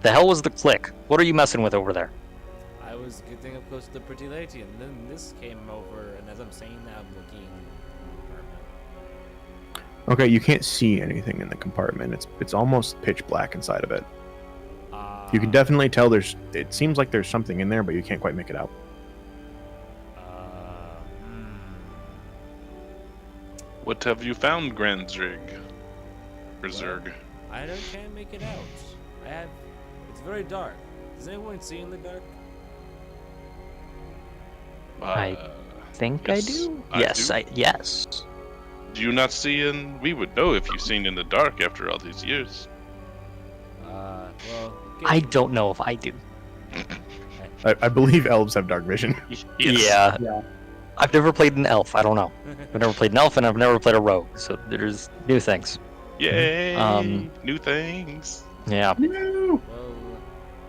The hell was the click? What are you messing with over there? I was getting up close to the pretty lady, and then this came over, and as I'm saying that, I'm looking in the compartment. Okay, you can't see anything in the compartment. It's almost pitch black inside of it. You can definitely tell it seems like there's something in there, but you can't quite make it out. What have you found, Granzrig? Or Zerg? can't make it out. It's very dark. Does anyone see in the dark? I think I yes, do. I Yes, do. yes. Do you not see in? We would know if you've seen in the dark after all these years. Well, I don't know if I do. I believe elves have dark vision. Yes. Yeah. Yeah. I've never played an elf. I don't know. I've never played an elf, and I've never played a rogue. So there's new things. Yay! New things. Yeah. No. Well,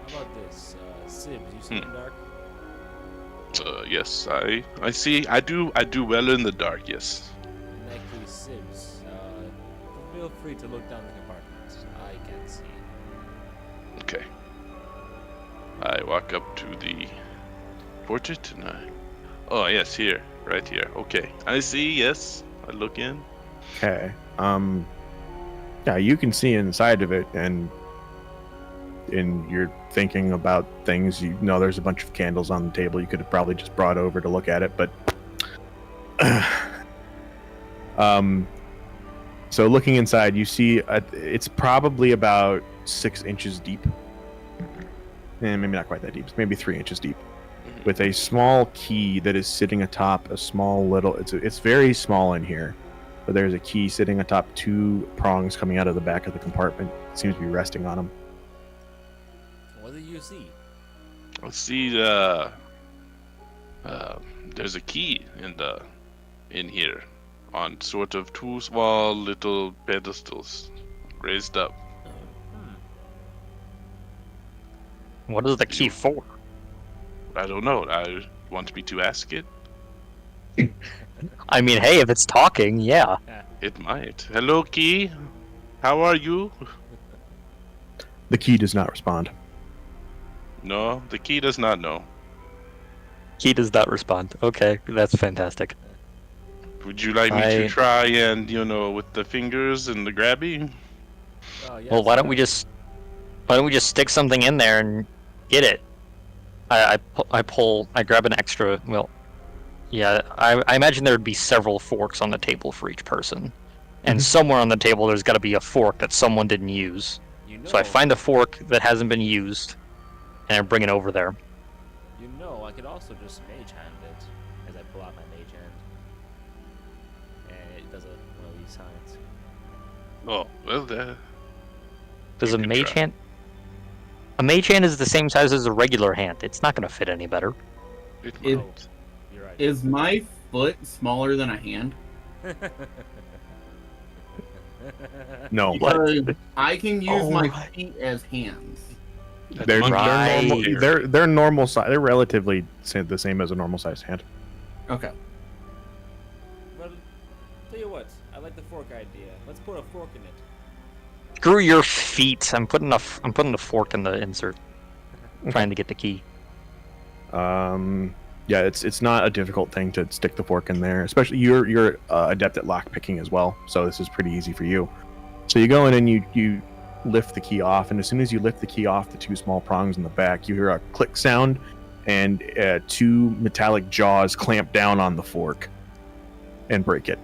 how about this? Sib, you see in the dark? Yes, I see. I do well in the dark. Yes. In that case, Sibs, feel free to look down the compartment. I can't see. Okay. I walk up to the portrait and oh yes, here, right here. Okay, I see. Yes, I look in. Okay. Yeah, you can see inside of it, and you're thinking about things. You know, there's a bunch of candles on the table. You could have probably just brought over to look at it, but so looking inside, you see it's probably about 6 inches deep, and maybe not quite that deep. It's maybe 3 inches deep, with a small key that is sitting atop a small little. It's very small in here. But there's a key sitting atop 2 prongs coming out of the back of the compartment. It seems to be resting on them. What do you see? I see there's a key in here on sort of 2 small little pedestals raised up. What is the key for? I don't know. I want me to ask it. I mean, hey, if it's talking, yeah. It might. Hello, key. How are you? The key does not respond. No, the key does not know. Key does not respond. Okay, that's fantastic. Would you like me to try and, with the fingers and the grabby? Oh, yes. Well, why don't we just stick something in there and get it? I grab an extra. Well, yeah, I imagine there would be several forks on the table for each person, and somewhere on the table there's got to be a fork that someone didn't use. So I find a fork that hasn't been used, and I bring it over there. I could also just mage hand it as I pull out my mage hand, and it does one of these signs. Oh, well, Does you a can mage try. hand? A mage hand is the same size as a regular hand. It's not going to fit any better. It It- might. You're right. Is my foot smaller than a hand? No, Because I can use Oh, my right. feet as hands. they're Right. normal. They're normal size. They're relatively the same as a normal sized hand. Okay. Well, tell you what, I like the fork idea. Let's put a fork in it. Screw your feet. I'm putting the fork in the insert. Trying to get the key. Yeah, it's not a difficult thing to stick the fork in there. Especially you're adept at lock picking as well, so this is pretty easy for you. So you go in and you lift the key off, and as soon as you lift the key off the 2 small prongs in the back, you hear a click sound, and 2 metallic jaws clamp down on the fork and break it.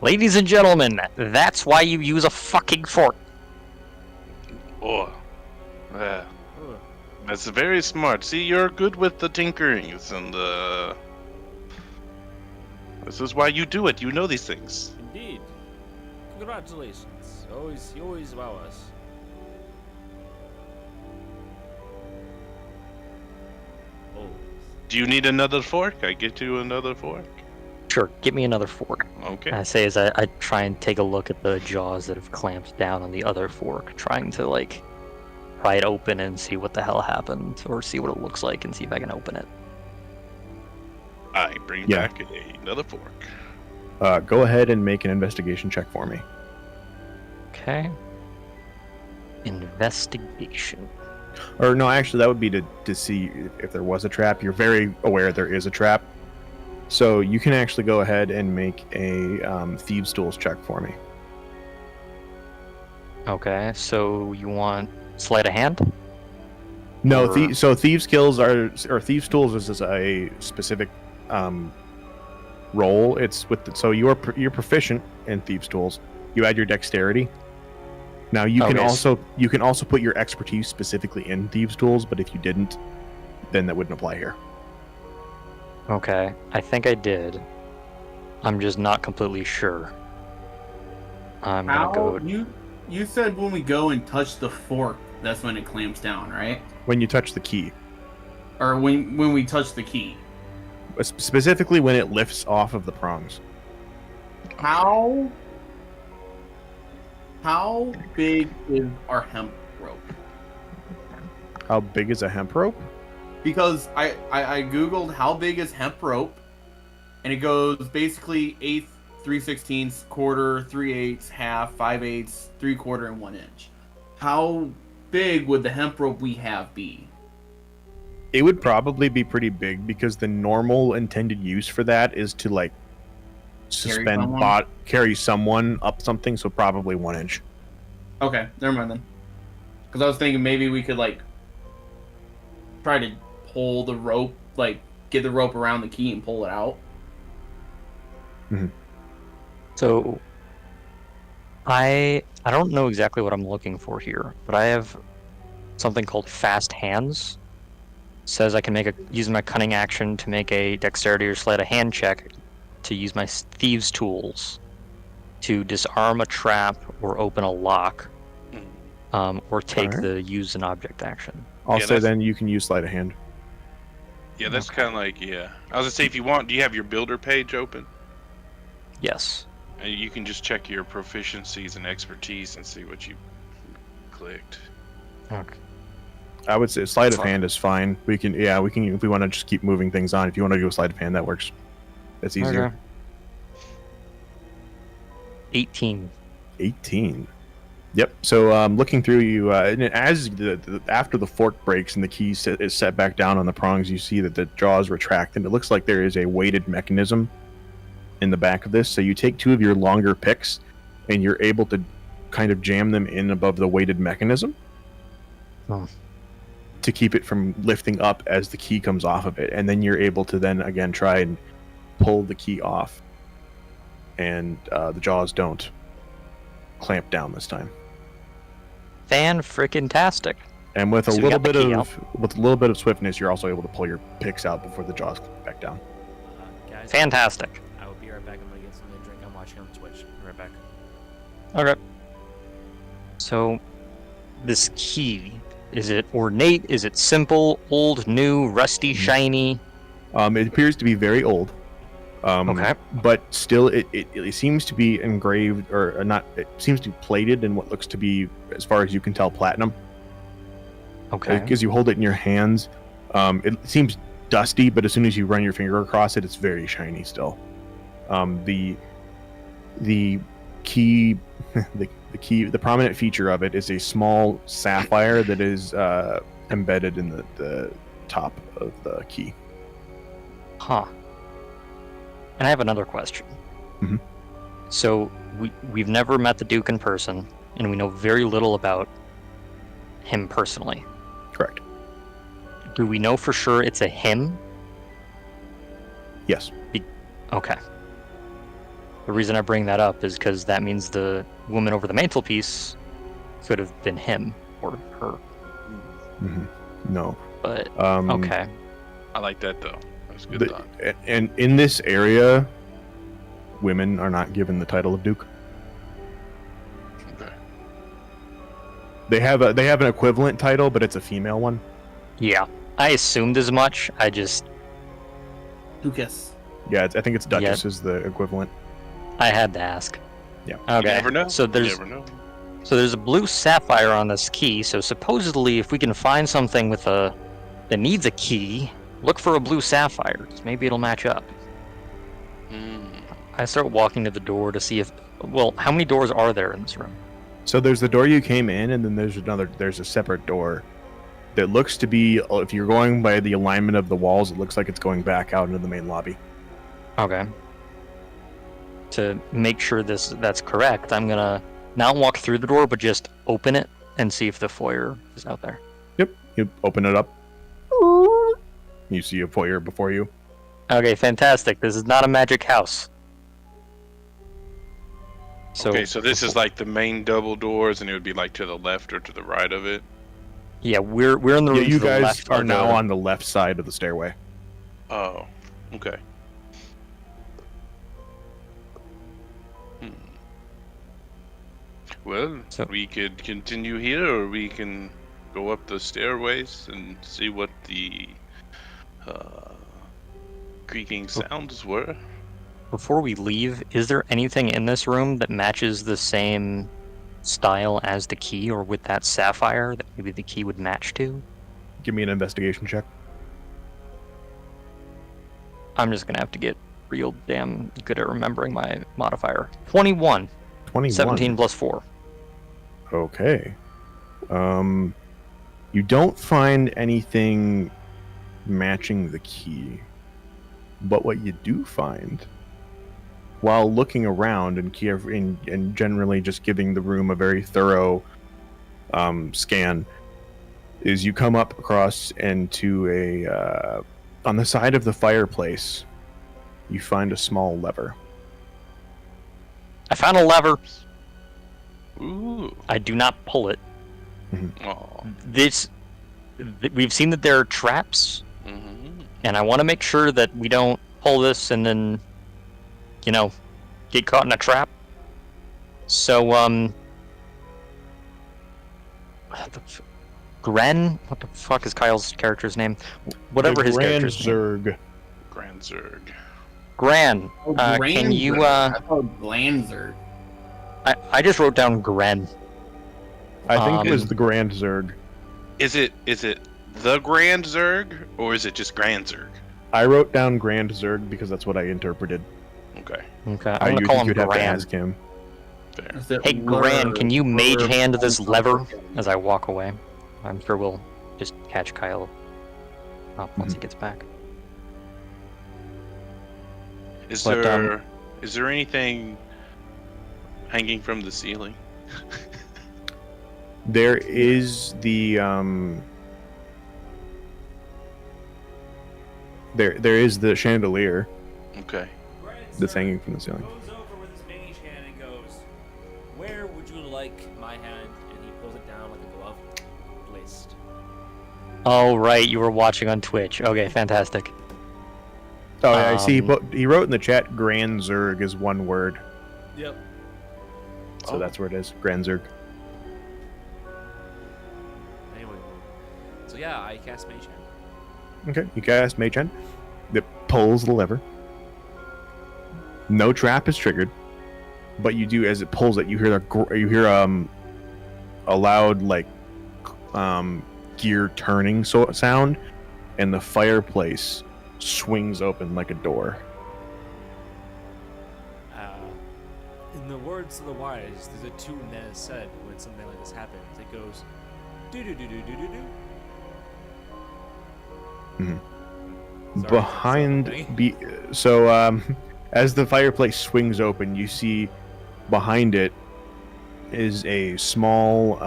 Ladies and gentlemen, that's why you use a fucking fork. Oh, Ugh. that's very smart. See, you're good with the tinkerings and the. This is why you do it. You know these things. Indeed. Congratulations. You always wow us. Oh. Do you need another fork? I get you another fork. Sure, get me another fork. Okay. I say as I try and take a look at the jaws that have clamped down on the other fork, trying to pry it open and see what the hell happened, or see what it looks like and see if I can open it. I bring Yeah. back another fork. Go ahead and make an investigation check for me. Okay. Investigation. Or no, actually, that would be to see if there was a trap. You're very aware there is a trap, so you can actually go ahead and make a thieves' tools check for me. Okay, so you want sleight of hand? No, Or- so thieves' skills or thieves' tools is a specific roll. It's so you're proficient in thieves' tools. You add your dexterity. Now you can Okay, also put your expertise specifically in thieves' tools, but if you didn't, then that wouldn't apply here. Okay, I think I did. I'm just not completely sure. I'm How gonna go. you said when we go and touch the fork, that's when it clamps down, right? When you touch the key, Or when we touch the key. specifically when it lifts off of the prongs. How big is our hemp rope? How big is a hemp rope? Because I googled how big is hemp rope, and it goes basically eighth, 3/16, quarter, 3/8, half, 5/8, 3/4, and 1 inch. How big would the hemp rope we have be? It would probably be pretty big because the normal intended use for that is to like carry someone up something, so probably 1 inch. Okay, never mind then. Because I was thinking maybe we could like try to pull the rope, like get the rope around the key and pull it out. So I don't know exactly what I'm looking for here, but I have something called fast hands. It says I can use my cunning action to make a dexterity or sleight of hand check to use my thieves tools to disarm a trap or open a lock, or take the use an object action. Also, then you can use sleight of hand. Yeah, that's kind of like, I was gonna say, if you want, do you have your builder page open? Yes. And you can just check your proficiencies and expertise and see what you clicked. Okay. I would say sleight of hand is fine. We can if we want to just keep moving things on. If you want to do a sleight of hand, that works. That's easier. Okay. 18. 18. Yep. So looking through you, and as after the fork breaks and the key is set back down on the prongs, you see that the jaws retract, and it looks like there is a weighted mechanism in the back of this. So you take two of your longer picks, and you're able to kind of jam them in above the weighted mechanism to keep it from lifting up as the key comes off of it, and then you're able to then again try and pull the key off, and the jaws don't clamp down this time. Fan-frickin-tastic. And with a So we little got the bit key of out. swiftness, you're also able to pull your picks out before the jaws clamp back down. Guys, Fantastic. I will be right back. I'm gonna get something to drink. I'm watching on Twitch. Be right back. Okay. So, this key, is it ornate? Is it simple? Old, new, rusty, shiny? It appears to be very old. Okay. But still, it seems to be engraved, or not. It seems to be plated in what looks to be, as far as you can tell, platinum. Okay. Because you hold it in your hands, it seems dusty, but as soon as you run your finger across it, it's very shiny still. The key, the prominent feature of it is a small sapphire that is embedded in the top of the key. Huh. And I have another question. Mhm. So, we've never met the Duke in person, and we know very little about him personally. Correct. Do we know for sure it's a him? Yes. Okay. The reason I bring that up is because that means the woman over the mantelpiece could have been him or her. Mm-hmm. No. But, Um, okay. I like that though. That's a good thought. And in this area, women are not given the title of Duke. Okay. They have an equivalent title, but it's a female one. Yeah. I assumed as much. I just... Lucas. Yeah, I think it's Duchess is the equivalent. I had to ask. Yeah. Okay. You never know. So You there's never know. a blue sapphire on this key. So supposedly, if we can find something with that needs a key, look for a blue sapphire. Maybe it'll match up. I start walking to the door to see if... Well, how many doors are there in this room? So there's the door you came in, and then there's a separate door that looks to be, if you're going by the alignment of the walls, it looks like it's going back out into the main lobby. Okay. To make sure that's correct, I'm gonna not walk through the door, but just open it and see if the foyer is out there. Yep. You open it up. You see a foyer before you. Okay, fantastic. This is not a magic house. Okay, so this is like the main double doors, and it would be like to the left or to the right of it. Yeah, we're in the room. Yeah, you to the guys left are of now the- on the left side of the stairway. Oh, okay. Well, So- we could continue here, or we can go up the stairways and see what the creaking sounds were. Before we leave, is there anything in this room that matches the same style as the key, or with that sapphire that maybe the key would match to? Give me an investigation check. I'm just gonna have to get real damn good at remembering my modifier. 21. 21. 17 plus 4. Okay. You don't find anything matching the key. But what you do find, while looking around and generally just giving the room a very thorough scan, is you come up across into a on the side of the fireplace, you find a small lever. I found a lever. Ooh. I do not pull it. Oh. We've seen that there are traps, Mm-hmm. and I want to make sure that we don't pull this and then, get caught in a trap. So, Gren? What the fuck is Kyle's character's name? Whatever his character's name. Zerg. Grand Zerg. Gran. Oh, Can you, Glanzer. I thought Glanzer. I just wrote down Gren. I think it was the Grand Zerg. Is it the Grand Zerg or is it just Grand Zerg? I wrote down Grand Zerg because that's what I interpreted. Okay. Okay, I I'm gonna call him you'd have to Gran. ask him. Fair. Is it Hey, Gran, Lur- can you mage Lur- hand this lever as I walk away? I'm sure we'll just catch Kyle up once he gets back. Is But, there anything hanging from the ceiling? There is the there is the chandelier Okay. that's hanging from the ceiling. Goes over with his mage hand and goes, "Where would you like my hand?" And he pulls it down like a glove list. Oh, right, you were watching on Twitch. Okay, fantastic. Oh, yeah, I see. Um, He wrote in the chat, Grand Zerg is one word, Yep. so that's where it is. Grand Zerg. Anyway, so yeah, I cast mage hand. Okay, you cast Mage Hand. It pulls the lever. No trap is triggered, but you do, as it pulls it, you hear a loud gear turning sound, and the fireplace swings open like a door. In the words of the wise, there's a tune that is said when something like this happens. It goes, do do do do do do do. As the fireplace swings open, you see behind it is a small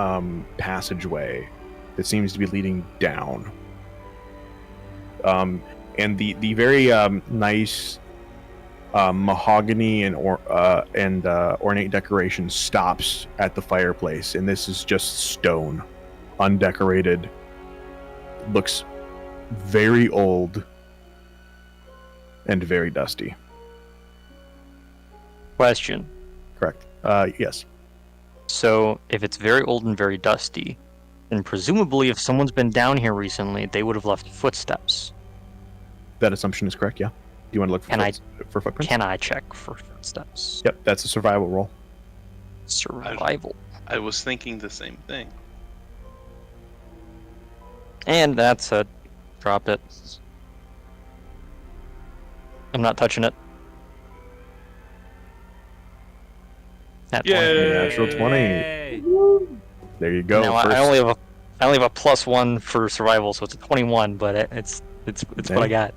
passageway that seems to be leading down. And the very nice mahogany and ornate decoration stops at the fireplace, and this is just stone, undecorated. Looks very old and very dusty. Question. Correct. Yes. So, if it's very old and very dusty, then presumably if someone's been down here recently, they would have left footsteps. That assumption is correct, yeah. Do you want to look for footprints? Can I check for footsteps? Yep, that's a survival roll. Survival. I was thinking the same thing. And that's a drop it. I'm not touching it. That Natural 20. Yay! There you go. Now, I First- only have a +1 for survival, so it's a 21. But it's what I got.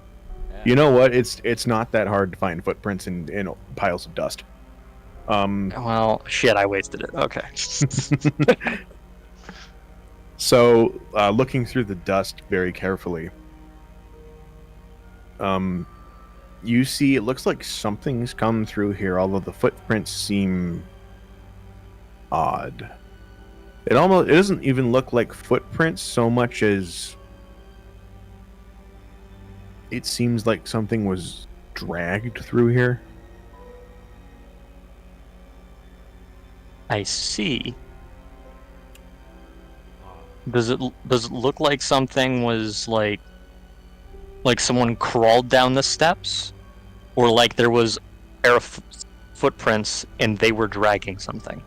You know what? It's not that hard to find footprints in piles of dust. Well, shit, I wasted it. Okay. So, looking through the dust very carefully, you see it looks like something's come through here, although the footprints seem odd. It doesn't even look like footprints so much as it seems like something was dragged through here. I see. Does it look like something was like like someone crawled down the steps, or like there was pair of footprints and they were dragging something.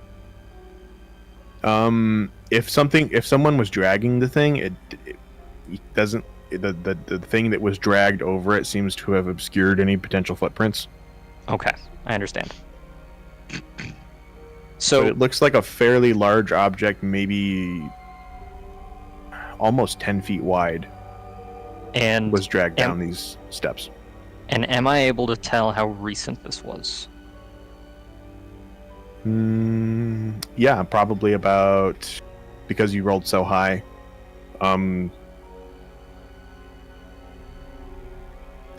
If someone was dragging the thing, it doesn't. The thing that was dragged over it seems to have obscured any potential footprints. Okay, I understand. So So it looks like a fairly large object, maybe almost 10 feet wide, and was dragged down these steps. am I able to tell how recent this was? Yeah, probably about, because you rolled so high.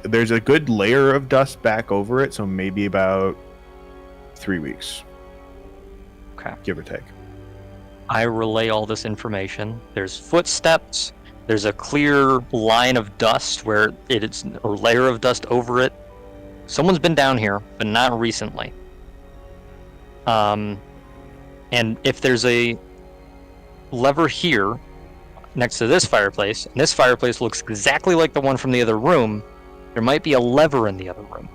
There's a good layer of dust back over it, so maybe about 3 weeks. Okay. Give or take. I relay all this information. There's footsteps. There's a clear line of dust where it's a layer of dust over it. Someone's been down here, but not recently. And if there's a lever here next to this fireplace, and this fireplace looks exactly like the one from the other room, there might be a lever in the other room.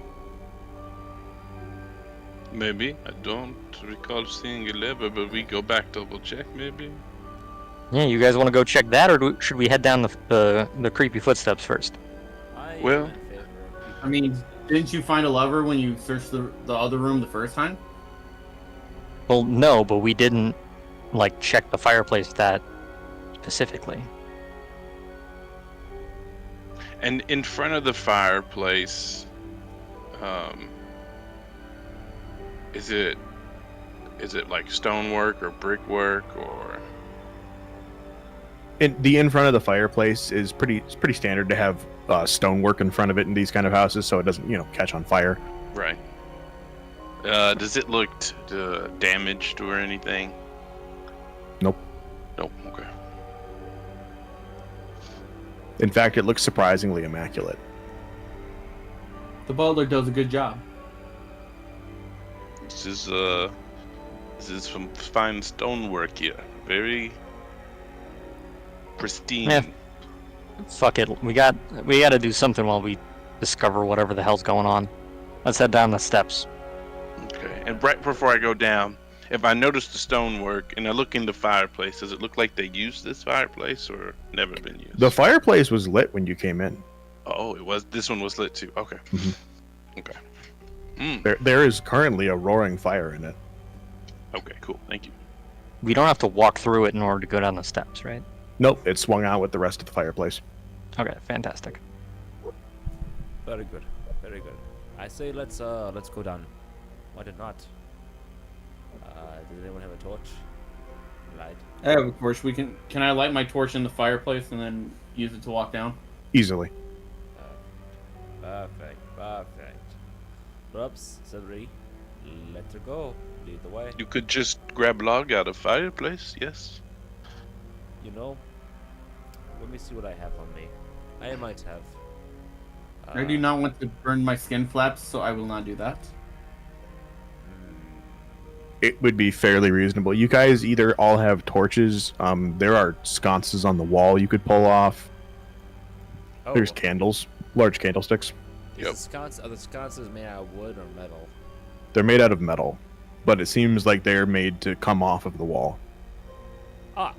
Maybe. I don't recall seeing a lever, but we go back double check maybe. Yeah, you guys want to go check that, or should we head down the creepy footsteps first? I Well- am in favor of I mean, didn't you find a lever when you searched the other room the first time? Well, no, but we didn't like check the fireplace that specifically. And in front of the fireplace, is it like stonework or brickwork or? In front of the fireplace is pretty standard to have stonework in front of it in these kind of houses, so it doesn't catch on fire. Right. Does it look damaged or anything? Nope. Nope. Okay. In fact, it looks surprisingly immaculate. The butler does a good job. This is some fine stonework here. Very pristine. Yeah. Fuck it. We got to do something while we discover whatever the hell's going on. Let's head down the steps. Okay. And right before I go down, if I notice the stonework and I look in the fireplace, does it look like they used this fireplace or never been used? The fireplace was lit when you came in. Oh, it was. This one was lit too. Okay. Mhm. Okay. Mm. There is currently a roaring fire in it. Okay. Cool. Thank you. We don't have to walk through it in order to go down the steps, right? Nope, it swung out with the rest of the fireplace. Okay, fantastic. Very good. Very good. I say let's go down. Why did not? Does anyone have a torch? Light. I have a torch. Can I light my torch in the fireplace and then use it to walk down? Easily. Perfect. Perfect. Props, Cedric. Let her go. Lead the way. You could just grab log out of fireplace. Yes. You know, let me see what I have on me. I might have. I do not want to burn my skin flaps, so I will not do that. It would be fairly reasonable. You guys either all have torches. There are sconces on the wall you could pull off. Oh, There's candles, large candlesticks. Yep. Are the sconces made out of wood or metal? They're made out of metal, but it seems like they're made to come off of the wall. Ah,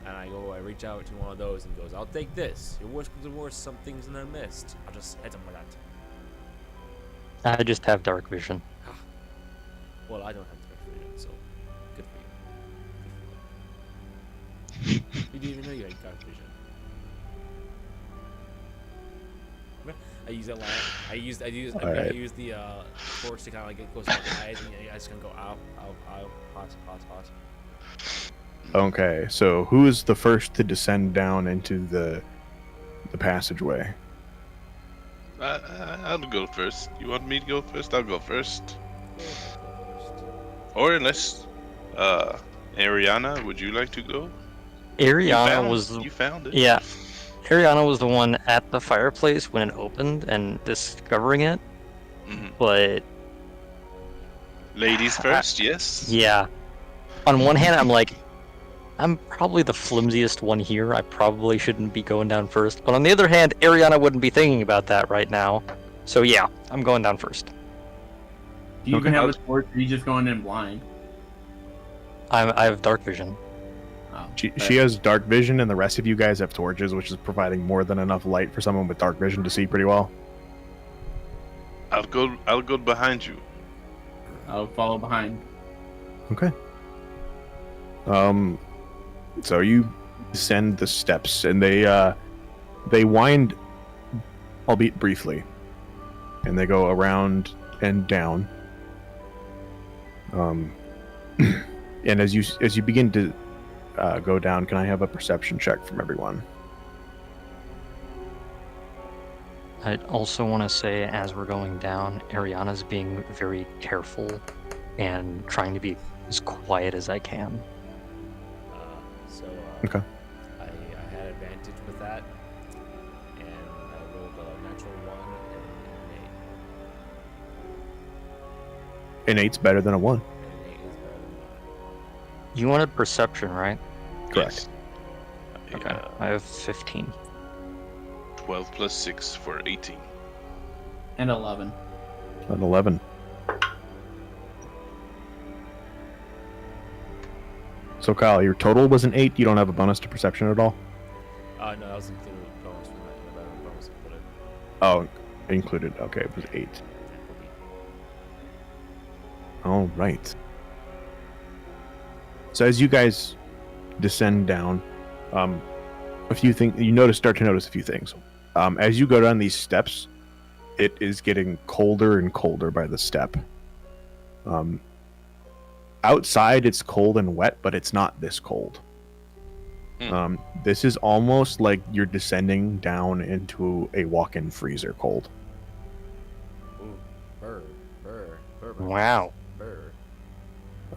and I reach out to one of those and goes, I'll take this. Your worst comes to worst, some things in there missed. I'll just hit them with that. I just have dark vision. Well, I don't have direct vision, so good for you. Good for you. You didn't even know you had dark vision. I use that line. I use the torch to kind of like get close to my eyes, and I just gonna go ow, hot. Okay, so who is the first to descend down into the passageway? I'll go first. You want me to go first? I'll go first. Go first. Or unless, Ariana, would you like to go? Ariana You found it. Yeah. Ariana was the one at the fireplace when it opened and discovering it, Mhm. but Ladies first, yes. yeah. On one hand, I'm like, I'm probably the flimsiest one here. I probably shouldn't be going down first. But on the other hand, Ariana wouldn't be thinking about that right now. So yeah, I'm going down first. Do you even Okay. have a torch, or are you just going in blind? I have dark vision. Oh, She has dark vision, and the rest of you guys have torches, which is providing more than enough light for someone with dark vision to see pretty well. I'll go behind you. I'll follow behind. Okay. So you descend the steps, and they wind, albeit briefly, and they go around and down. And as you begin to go down, can I have a perception check from everyone? I'd also want to say, as we're going down, Ariana's being very careful and trying to be as quiet as I can. Okay. I had advantage with that, and I rolled a natural 1 and an 8. An 8's better than a 1. And an 8 is better than 1. You wanted perception, right? Correct. Yes. Okay. I have 15. 12 plus 6 for 18. And 11. An 11. So Kyle, your total was an 8. You don't have a bonus to perception at all? No, that was included with bonus from that bonus included. Oh, included. Okay, it was 8. All right. So as you guys descend down, a few things start to notice a few things. As you go down these steps, it is getting colder and colder by the step. Outside, it's cold and wet, but it's not this cold. This is almost like you're descending down into a walk-in freezer cold. Ooh, burr. Wow. Burr.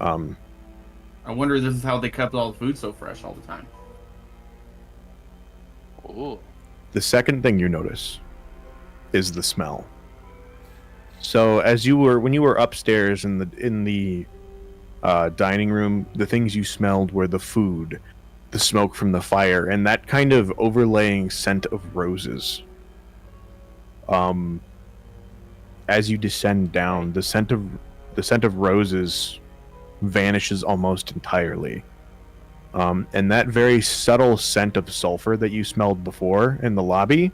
I wonder if this is how they kept all the food so fresh all the time. Ooh. The second thing you notice is the smell. So when you were upstairs in the dining room, the things you smelled were the food, the smoke from the fire, and that kind of overlaying scent of roses. As you descend down, the scent of roses vanishes almost entirely. And that very subtle scent of sulfur that you smelled before in the lobby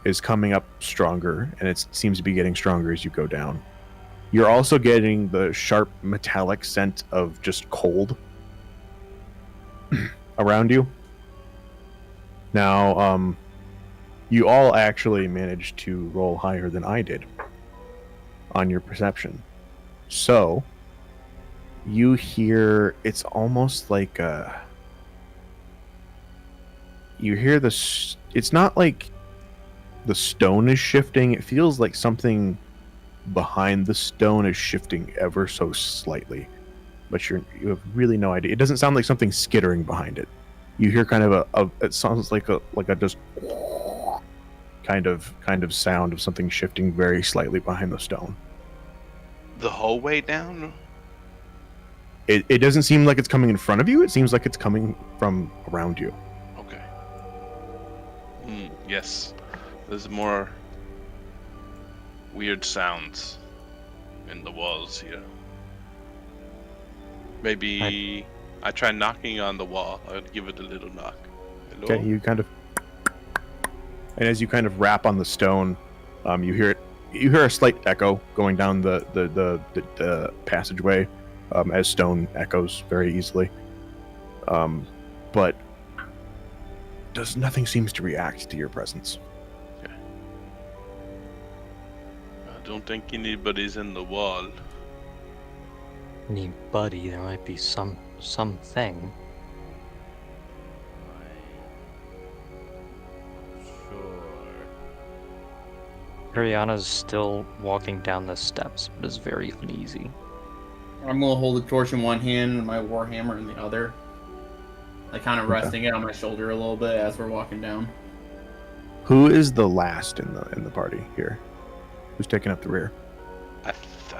is coming up stronger, and it seems to be getting stronger as you go down. You're also getting the sharp metallic scent of just cold around you. Now, you all actually managed to roll higher than I did on your perception. So, you hear, it's almost like you hear it's not like the stone is shifting. It feels like something behind the stone is shifting ever so slightly, but you have really no idea. It doesn't sound like something skittering behind it. You hear kind of it sounds like a just kind of sound of something shifting very slightly behind the stone. The whole way down? It doesn't seem like it's coming in front of you. It seems like it's coming from around you. Okay. Yes. There's more weird sounds in the walls here. Maybe I try knocking on the wall. I'll give it a little knock. Hello? Okay, and as you kind of rap on the stone, you hear a slight echo going down the passageway, as stone echoes very easily. But nothing seems to react to your presence. Okay. I don't think anybody's in the wall. Anybody, there might be something. Sure. Ariana's still walking down the steps, but is very uneasy. I'm gonna hold the torch in one hand and my warhammer in the other. Like kind of resting it on my shoulder a little bit as we're walking down. Who is the last in the party here? Who's taking up the rear? I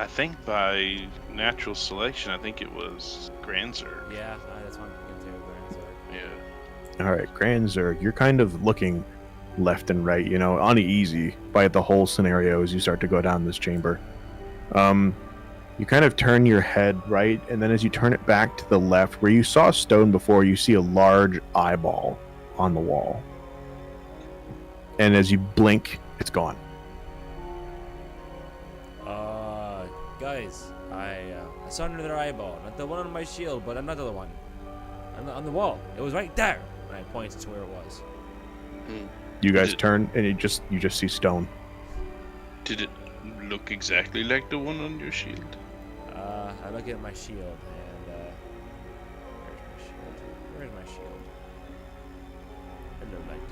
think by natural selection, I think it was Granzer. Yeah, that's what I'm thinking too, Granzer. All right, Grand Zerg, you're kind of looking left and right, uneasy by the whole scenario as you start to go down this chamber. You kind of turn your head right, and then as you turn it back to the left, where you saw stone before, you see a large eyeball on the wall. And as you blink, it's gone. Guys, I saw another eyeball. Not the one on my shield, but another one. On the wall. It was right there. And I pointed to where it was. You guys turn, and you just see stone. Did it look exactly like the one on your shield? I look at my shield, and where's my shield? Hello, light.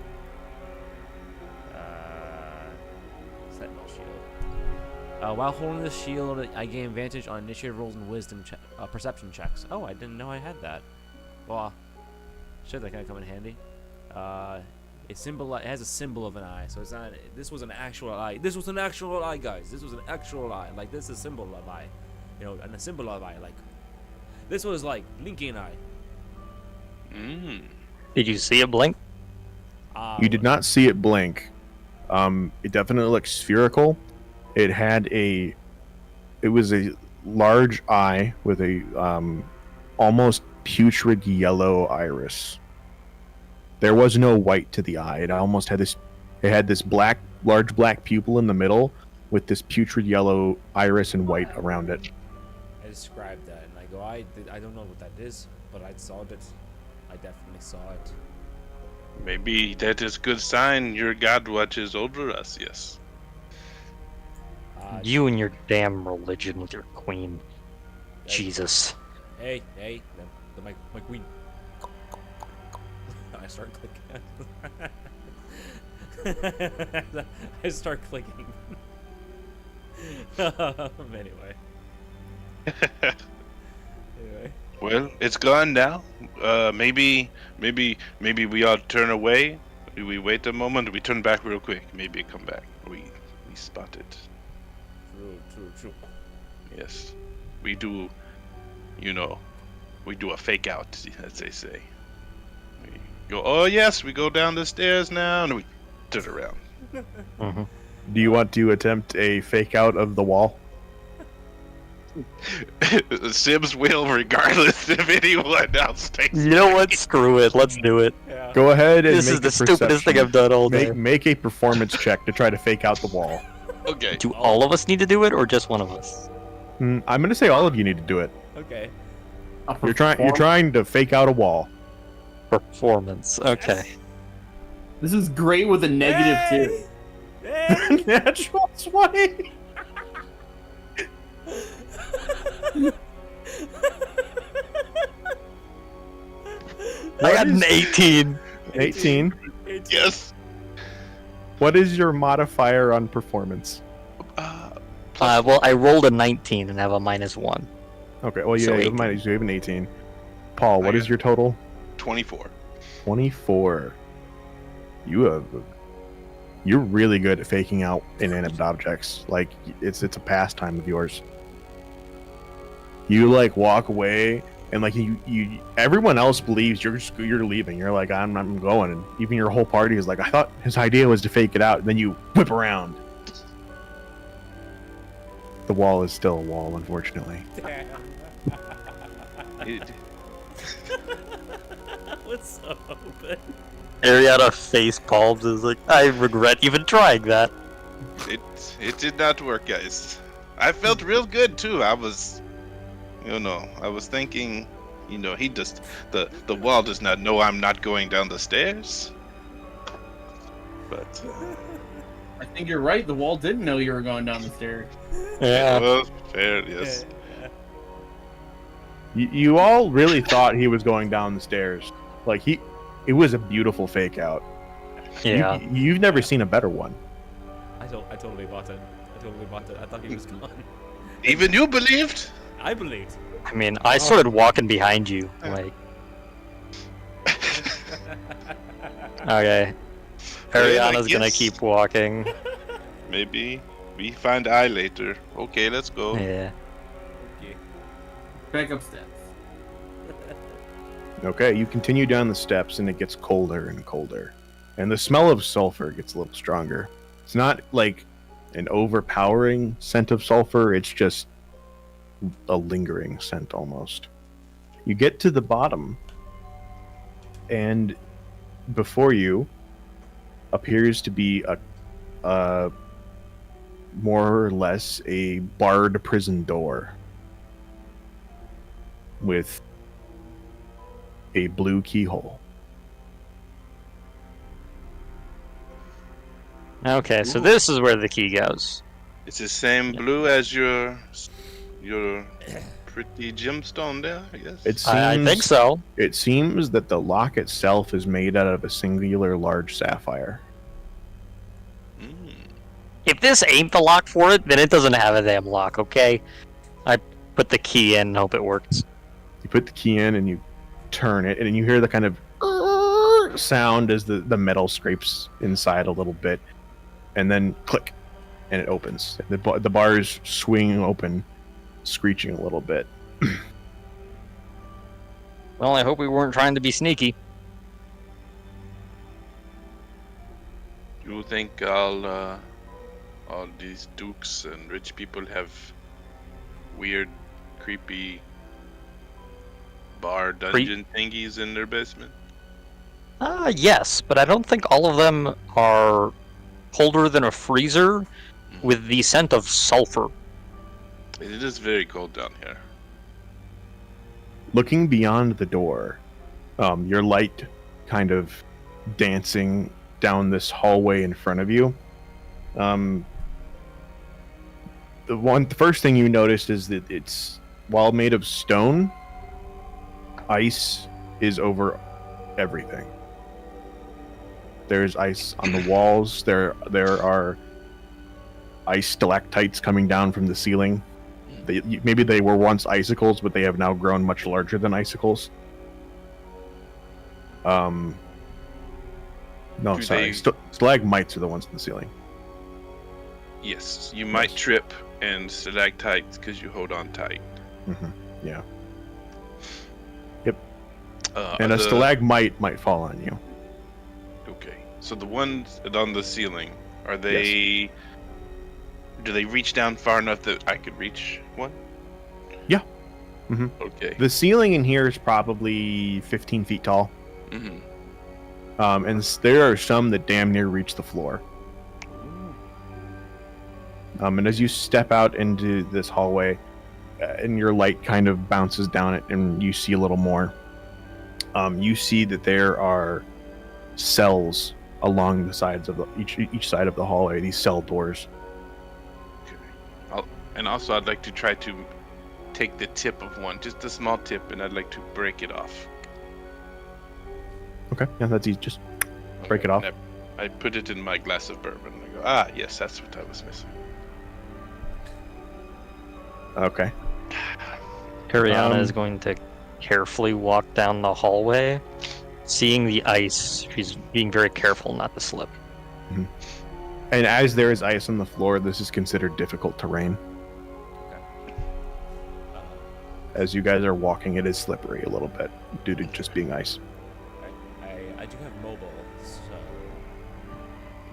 Sentinel shield. While holding the shield, I gain advantage on initiative rolls and wisdom perception checks. Oh, I didn't know I had that. Well, should that kind of come in handy? It has a symbol of an eye, so it's not. This was an actual eye. This was an actual eye, guys. This was an actual eye. Like, this is a symbol of eye. And a symbol of eye. Like, this was like blinking eye. Did you see it blink? You did not see it blink. It definitely looked spherical. It was a large eye with a almost putrid yellow iris. There was no white to the eye. It almost had this large black pupil in the middle with this putrid yellow iris and white around it. I described that, and I go, I don't know what that is, but I saw it. I definitely saw it. Maybe that is good sign your god watches over us, yes. You and your damn religion with your queen. Hey. Jesus. Hey, my queen. I start clicking. I start clicking. Anyway. Well, it's gone now. Maybe we ought to turn away. We wait a moment. We turn back real quick. Maybe it come back. We spot it. True. Yes, we do. We do a fake out, as they say. We go. Oh yes, we go down the stairs now, and we turn around. Mm-hmm. Do you want to attempt a fake out of the wall? Sims will, regardless if anyone else takes. You know what? Screw it. Let's do it. Yeah. Go ahead and This make is the a stupidest thing perception. I've done all day. Make a performance check to try to fake out the wall. Okay. Do all of us need to do it, or just one of us? I'm going to say all of you need to do it. Okay. You're trying to fake out a wall. Performance. Okay. This is great with a negative too. Hey! Natural 20. I got an 18. 18. Yes. What is your modifier on performance? Well, I rolled a 19 and have a -1. Okay, well, So you 18. have an 18. Paul, what is your total? 24. 24. You're really good at faking out inanimate objects. Like, it's a pastime of yours. You like walk away, and like you everyone else believes you're leaving. You're like, I'm going, and even your whole party is like, I thought his idea was to fake it out, and then you whip around. The wall is still a wall, unfortunately. What's so open? Ariana face palms is like, I regret even trying that. It did not work, guys. I felt real good too. I was thinking, he just the wall does not know I'm not going down the stairs. But I think you're right. The wall didn't know you were going down the stairs. Yeah. well, fair, yes. You all really thought he was going down the stairs. Like it was a beautiful fake out. Yeah. You've never seen a better one. I totally bought it. I thought he was gone. Even you believed? I believed. I mean, I started walking behind you. Like, okay. Ariana's gonna guess. keep walking. Maybe we find eye later. Okay, let's go. Yeah. Okay. Back up steps. Okay, you continue down the steps and it gets colder and colder. And the smell of sulfur gets a little stronger. It's not like an overpowering scent of sulfur, it's just a lingering scent almost. You get to the bottom, and before you appears to be a more or less a barred prison door with a blue keyhole. Okay, so Ooh. this is where the key goes. It's the same blue as your pretty gemstone there, yes? It seems, I think so. It seems that the lock itself is made out of a singular large sapphire. Mm. If this ain't the lock for it, then it doesn't have a damn lock, okay? I put the key in and hope it works. You put the key in and you turn it, and you hear the kind of sound as the metal scrapes inside a little bit, and then click, and it opens. The bars swing open, screeching a little bit. Well, I hope we weren't trying to be sneaky. You think all these dukes and rich people have weird, creepy bar dungeon thingies in their basement? Yes, but I don't think all of them are colder than a freezer with the scent of sulfur. It is very cold down here. Looking beyond the door, your light kind of dancing down this hallway in front of you. The first thing you notice is that it's, while made of stone, ice is over everything. There's ice on the walls. There are ice stalactites coming down from the ceiling. Maybe they were once icicles, but they have now grown much larger than icicles. No, sorry. Stalagmites are the ones in the ceiling. Yes, you might trip and stalactites because you hold on tight. Mm-hmm. Yeah. Yep. Uh, And a the- stalagmite might fall on you. Okay, so the ones on the ceiling, are they? Do they reach down far enough that I could reach one? Yeah. Mhm. Okay. The ceiling in here is probably 15 feet tall. Mm-hmm. And there are some that damn near reach the floor. And as you step out into this hallway, and your light kind of bounces down it, and you see a little more, you see that there are cells along the sides of each side of the hallway. These cell doors. And also, I'd like to try to take the tip of one, just a small tip, and I'd like to break it off. Okay, yeah, that's easy. Just break it off. And I put it in my glass of bourbon. I go, ah, yes, that's what I was missing. Okay. Ariana is going to carefully walk down the hallway, seeing the ice. She's being very careful not to slip. Mm-hmm. And as there is ice on the floor, this is considered difficult terrain. As you guys are walking, it is slippery a little bit due to just being ice. I do have mobile, so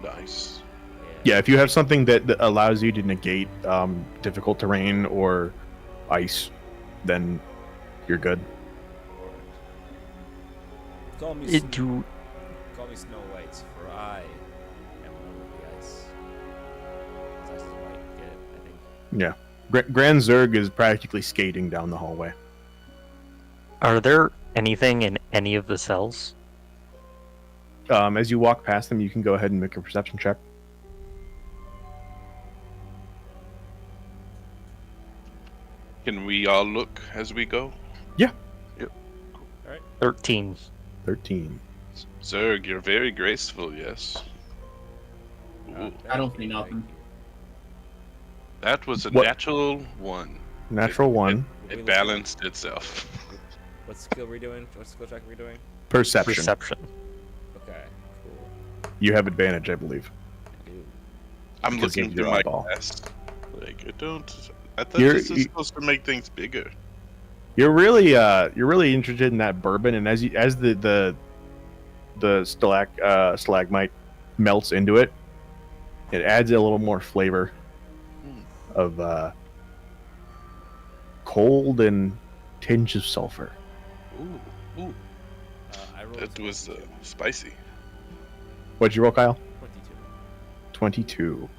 Nice. Yeah, if you have something that allows you to negate difficult terrain or ice, then you're good. Call me, call me Snow White, for I am one with the ice. It's ice is white, get it, I think. Yeah. Grand Zerg is practically skating down the hallway. Are there anything in any of the cells? As you walk past them, you can go ahead and make a perception check. Can we all look as we go? Yeah. Yep. 13. 13. Zerg, you're very graceful, yes. Ooh, I don't see nothing. that was a What- natural one. Natural one. It balanced itself. What skill are we doing? What skill check are we doing? Perception. Perception. Okay, cool. You have advantage, I believe. I do. I'm Because looking of your through my eyeball. glass. Like, I thought You're- this is supposed to make things bigger. You're really interested in that bourbon, and as the stalagmite melts into it, it adds a little more flavor of cold and tinge of sulfur. Ooh. I rolled That was 22. spicy. What'd you roll, Kyle? 22. 22.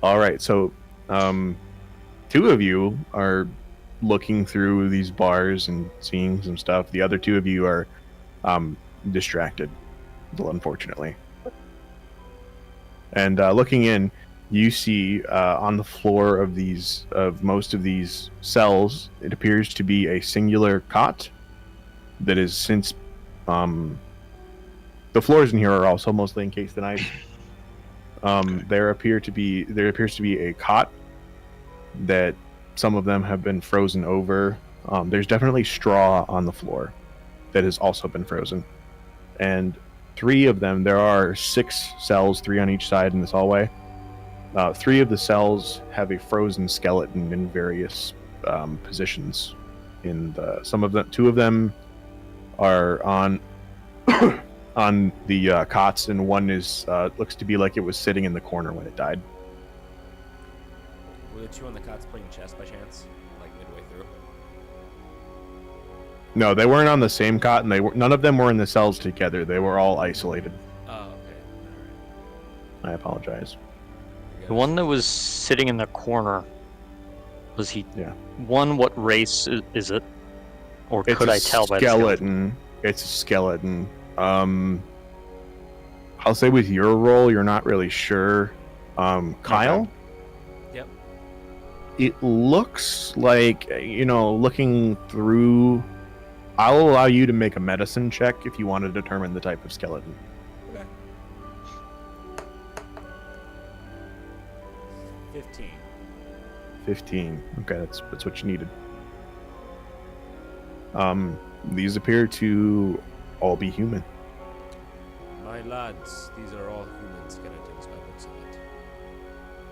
All right, so two of you are looking through these bars and seeing some stuff. The other two of you are distracted, unfortunately. And looking in, you see on the floor of most of these cells, it appears to be a singular cot that is since the floors in here are also mostly encased in ice. There appears to be a cot that some of them have been frozen over. There's definitely straw on the floor that has also been frozen. And three of them, there are 6 cells, 3 on each side in this hallway. 3 of the cells have a frozen skeleton in various positions. Some of them, 2 of them are on on the cots, and one is looks to be like it was sitting in the corner when it died. Were the 2 on the cots playing chess by chance? Like midway through? No, they weren't on the same cot, and none of them were in the cells together. They were all isolated. Oh, okay. I apologize. Alright. The one that was sitting in the corner, was he? Yeah. One, what race is it? Or It's could a I tell by the skeleton? skeleton. It's a skeleton. I'll say with your role, you're not really sure. Kyle? Okay. Yep. It looks like, looking through, I'll allow you to make a medicine check if you want to determine the type of skeleton. Okay. 15. 15. Okay, that's what you needed. These appear to all be human. My lads, these are all human skeletons by looks of it.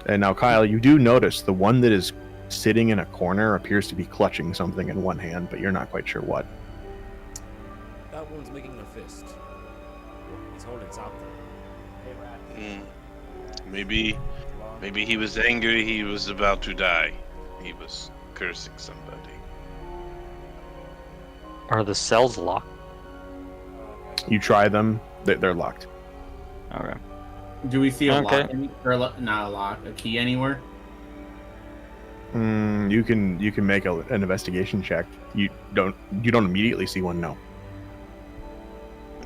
And now, Kyle, you do notice the one that is sitting in a corner appears to be clutching something in one hand, but you're not quite sure what. That one's making a fist. He's holding something. Hey, rat. Maybe he was angry. He was about to die. He was cursing somebody. Are the cells locked? You try them, they're locked. Okay. Do we see a Okay. lock? Not a lock, a key anywhere? You can make an investigation check. You don't immediately see one. No.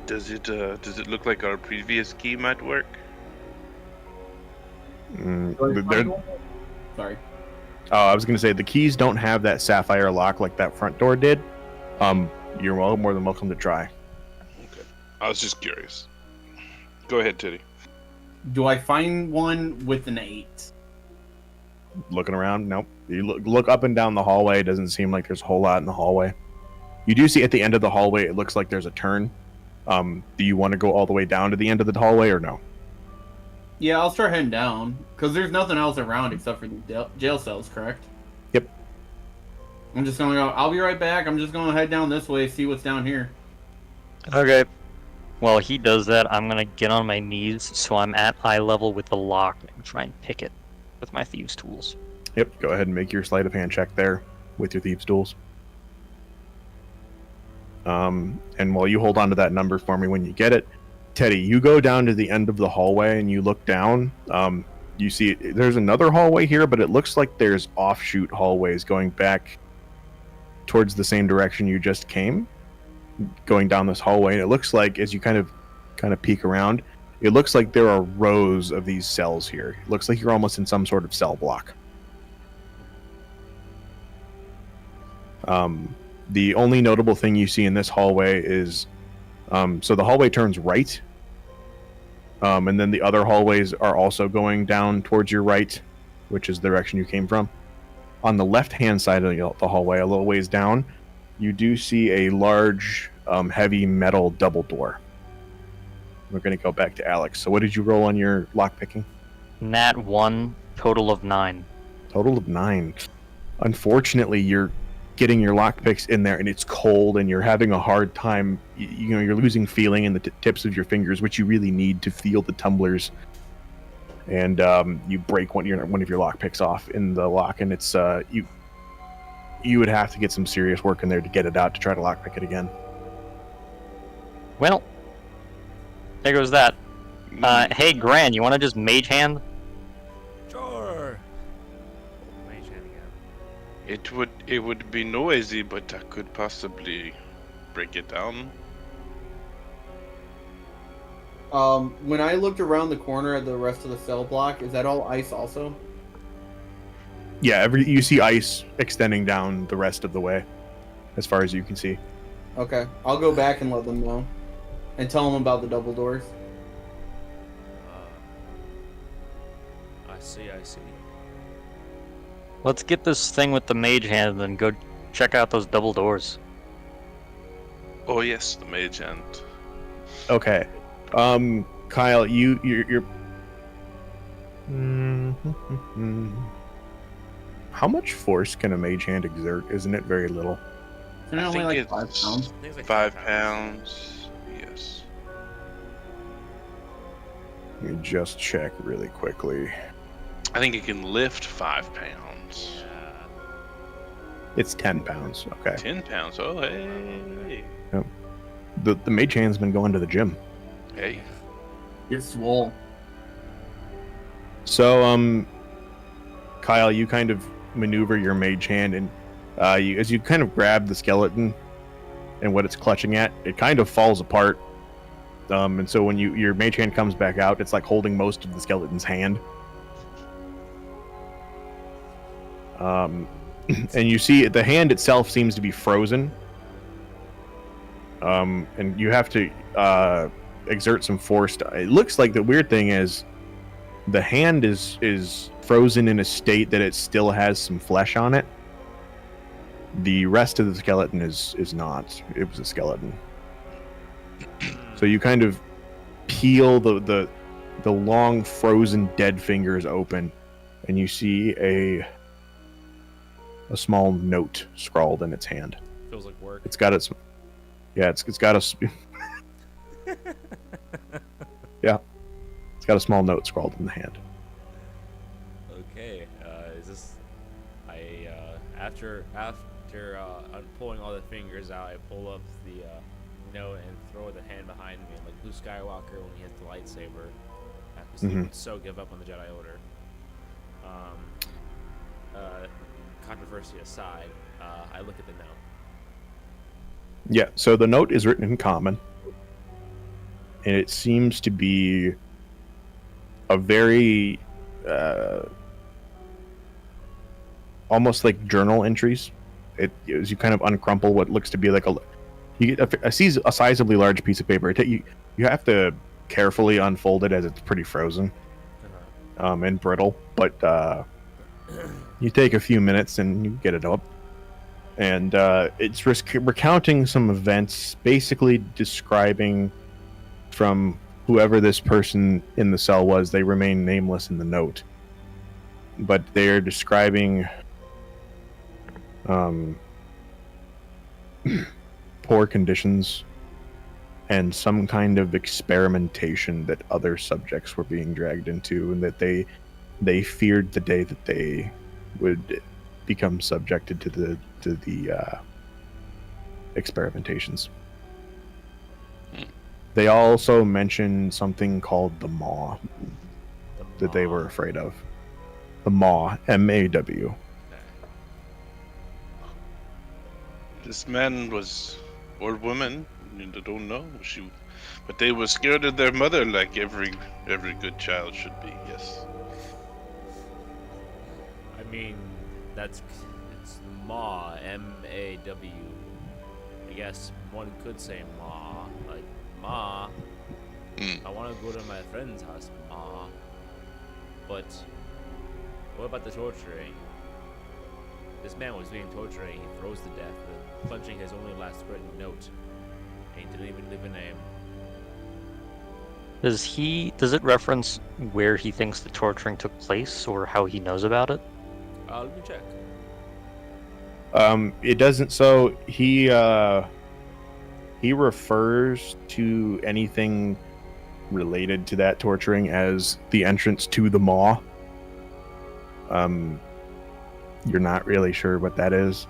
Does it look like our previous key might work? Sorry. I was gonna say the keys don't have that sapphire lock like that front door did. You're more than welcome to try. Okay. I was just curious. Go ahead, Teddy. Do I find one with an 8? Looking around, nope. You look up and down the hallway. It doesn't seem like there's a whole lot in the hallway. You do see at the end of the hallway, it looks like there's a turn. Do you want to go all the way down to the end of the hallway or no? Yeah, I'll start heading down, because there's nothing else around except for the jail cells, correct? Yep. I'm just gonna go, I'll be right back, I'm just gonna head down this way, see what's down here. Okay. While he does that, I'm gonna get on my knees so I'm at eye level with the lock and try and pick it with my thieves' tools. Yep. Go ahead and make your sleight of hand check there with your thieves' tools. And while you hold on to that number for me when you get it, Teddy, you go down to the end of the hallway and you look down. You see there's another hallway here, but it looks like there's offshoot hallways going back towards the same direction you just came, going down this hallway. And it looks like, as you kind of peek around, it looks like there are rows of these cells here. It looks like you're almost in some sort of cell block. The only notable thing you see in this hallway is, so the hallway turns right, and then the other hallways are also going down towards your right, which is the direction you came from. On the left-hand side of the hallway, a little ways down, you do see a large, heavy metal double door. We're going to go back to Alex. So what did you roll on your lockpicking? Nat 1, total of 9. Total of 9. Unfortunately, your getting your lockpicks in there, and it's cold, and you're having a hard time. You know, you're losing feeling in the tips of your fingers, which you really need to feel the tumblers. And you break one of your lockpicks off in the lock, and it's you would have to get some serious work in there to get it out to try to lockpick it again. Well, there goes that. Hey, Gran, you want to just mage hand? Sure. Mage hand again. It would be noisy, but I could possibly break it down. When I looked around the corner at the rest of the cell block, is that all ice also? Yeah, you see ice extending down the rest of the way, as far as you can see. Okay, I'll go back and let them know, and tell them about the double doors. I see. Let's get this thing with the mage hand and then go check out those double doors. Oh yes, the mage hand. Okay, Kyle, you're. How much force can a mage hand exert? Isn't it very little? Isn't it I only think like it's 5 pounds? I think it's like 5 pounds. Yes. Let me just check really quickly. I think it can lift 5 pounds. Yeah. It's 10 pounds. Okay. 10 pounds. Oh hey. The mage hand's been going to the gym. Hey. Get swole. So, Kyle, you kind of maneuver your mage hand, and as you kind of grab the skeleton and what it's clutching at, it kind of falls apart. And so when your mage hand comes back out, it's like holding most of the skeleton's hand. And you see the hand itself seems to be frozen. And you have to exert some force. It looks like the weird thing is the hand is frozen in a state that it still has some flesh on it. The rest of the skeleton is not. It was a skeleton. So you kind of peel the long frozen dead fingers open, and you see a small note scrawled in its hand. Feels like work. It's got its got a yeah. It's got a small note scrawled in the hand. Okay. Is this? After pulling all the fingers out, I pull up the note and throw the hand behind me, like Luke Skywalker when he has the lightsaber. After he would so give up on the Jedi Order. Controversy aside, I look at the note. Yeah, so the note is written in common, and it seems to be a very almost like journal entries. As you kind of uncrumple what looks to be like you get a sizably large piece of paper. You have to carefully unfold it as it's pretty frozen and brittle, but you take a few minutes and you get it up. And it's recounting some events, basically describing from whoever this person in the cell was. They remain nameless in the note, but they are describing poor conditions and some kind of experimentation that other subjects were being dragged into, and that they feared the day that they would become subjected to the experimentations. They also mentioned something called the Maw that they were afraid of. The Maw, M-A-W. This man or woman, I don't know. But they were scared of their mother, like every good child should be. Yes. I mean, it's Maw, M-A-W. I guess one could say Ma, like Ma. I want to go to my friend's house, Ma. But what about the torturing? This man was being tortured. He froze to death, punching his only last written note. And he didn't even leave a name. Does it reference where he thinks the torturing took place or how he knows about it? Let me check. It doesn't. So he refers to anything related to that torturing as the entrance to the maw. You're not really sure what that is.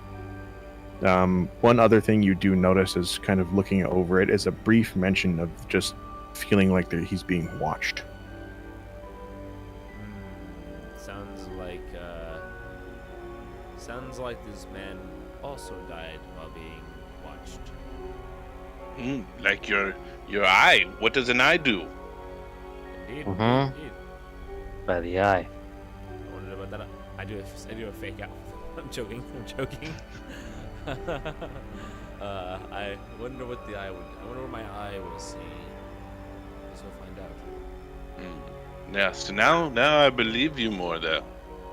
One other thing you do notice is kind of looking over it is a brief mention of just feeling like he's being watched. Sounds like this man also died while being watched. Like your eye. What does an eye do? Indeed. Mhm. Indeed. By the eye. I wondered about that. I do a fake out. I'm joking. I wonder what the eye would. I wonder what my eye will see. Guess we'll find out. Yeah, so now I believe you more though.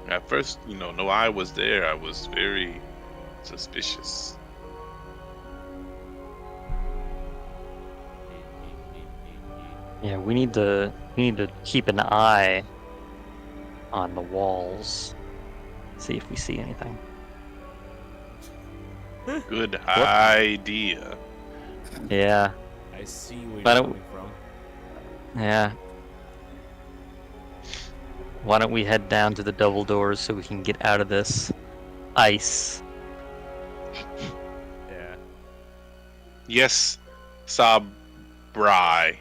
At first, no eye was there. I was very suspicious. Yeah, we need to keep an eye on the walls. See if we see anything. Good idea. Yeah, I see where Why you're don't- coming from. yeah. Why don't we head down to the double doors so we can get out of this ice? Yeah. Yes, Sabrai.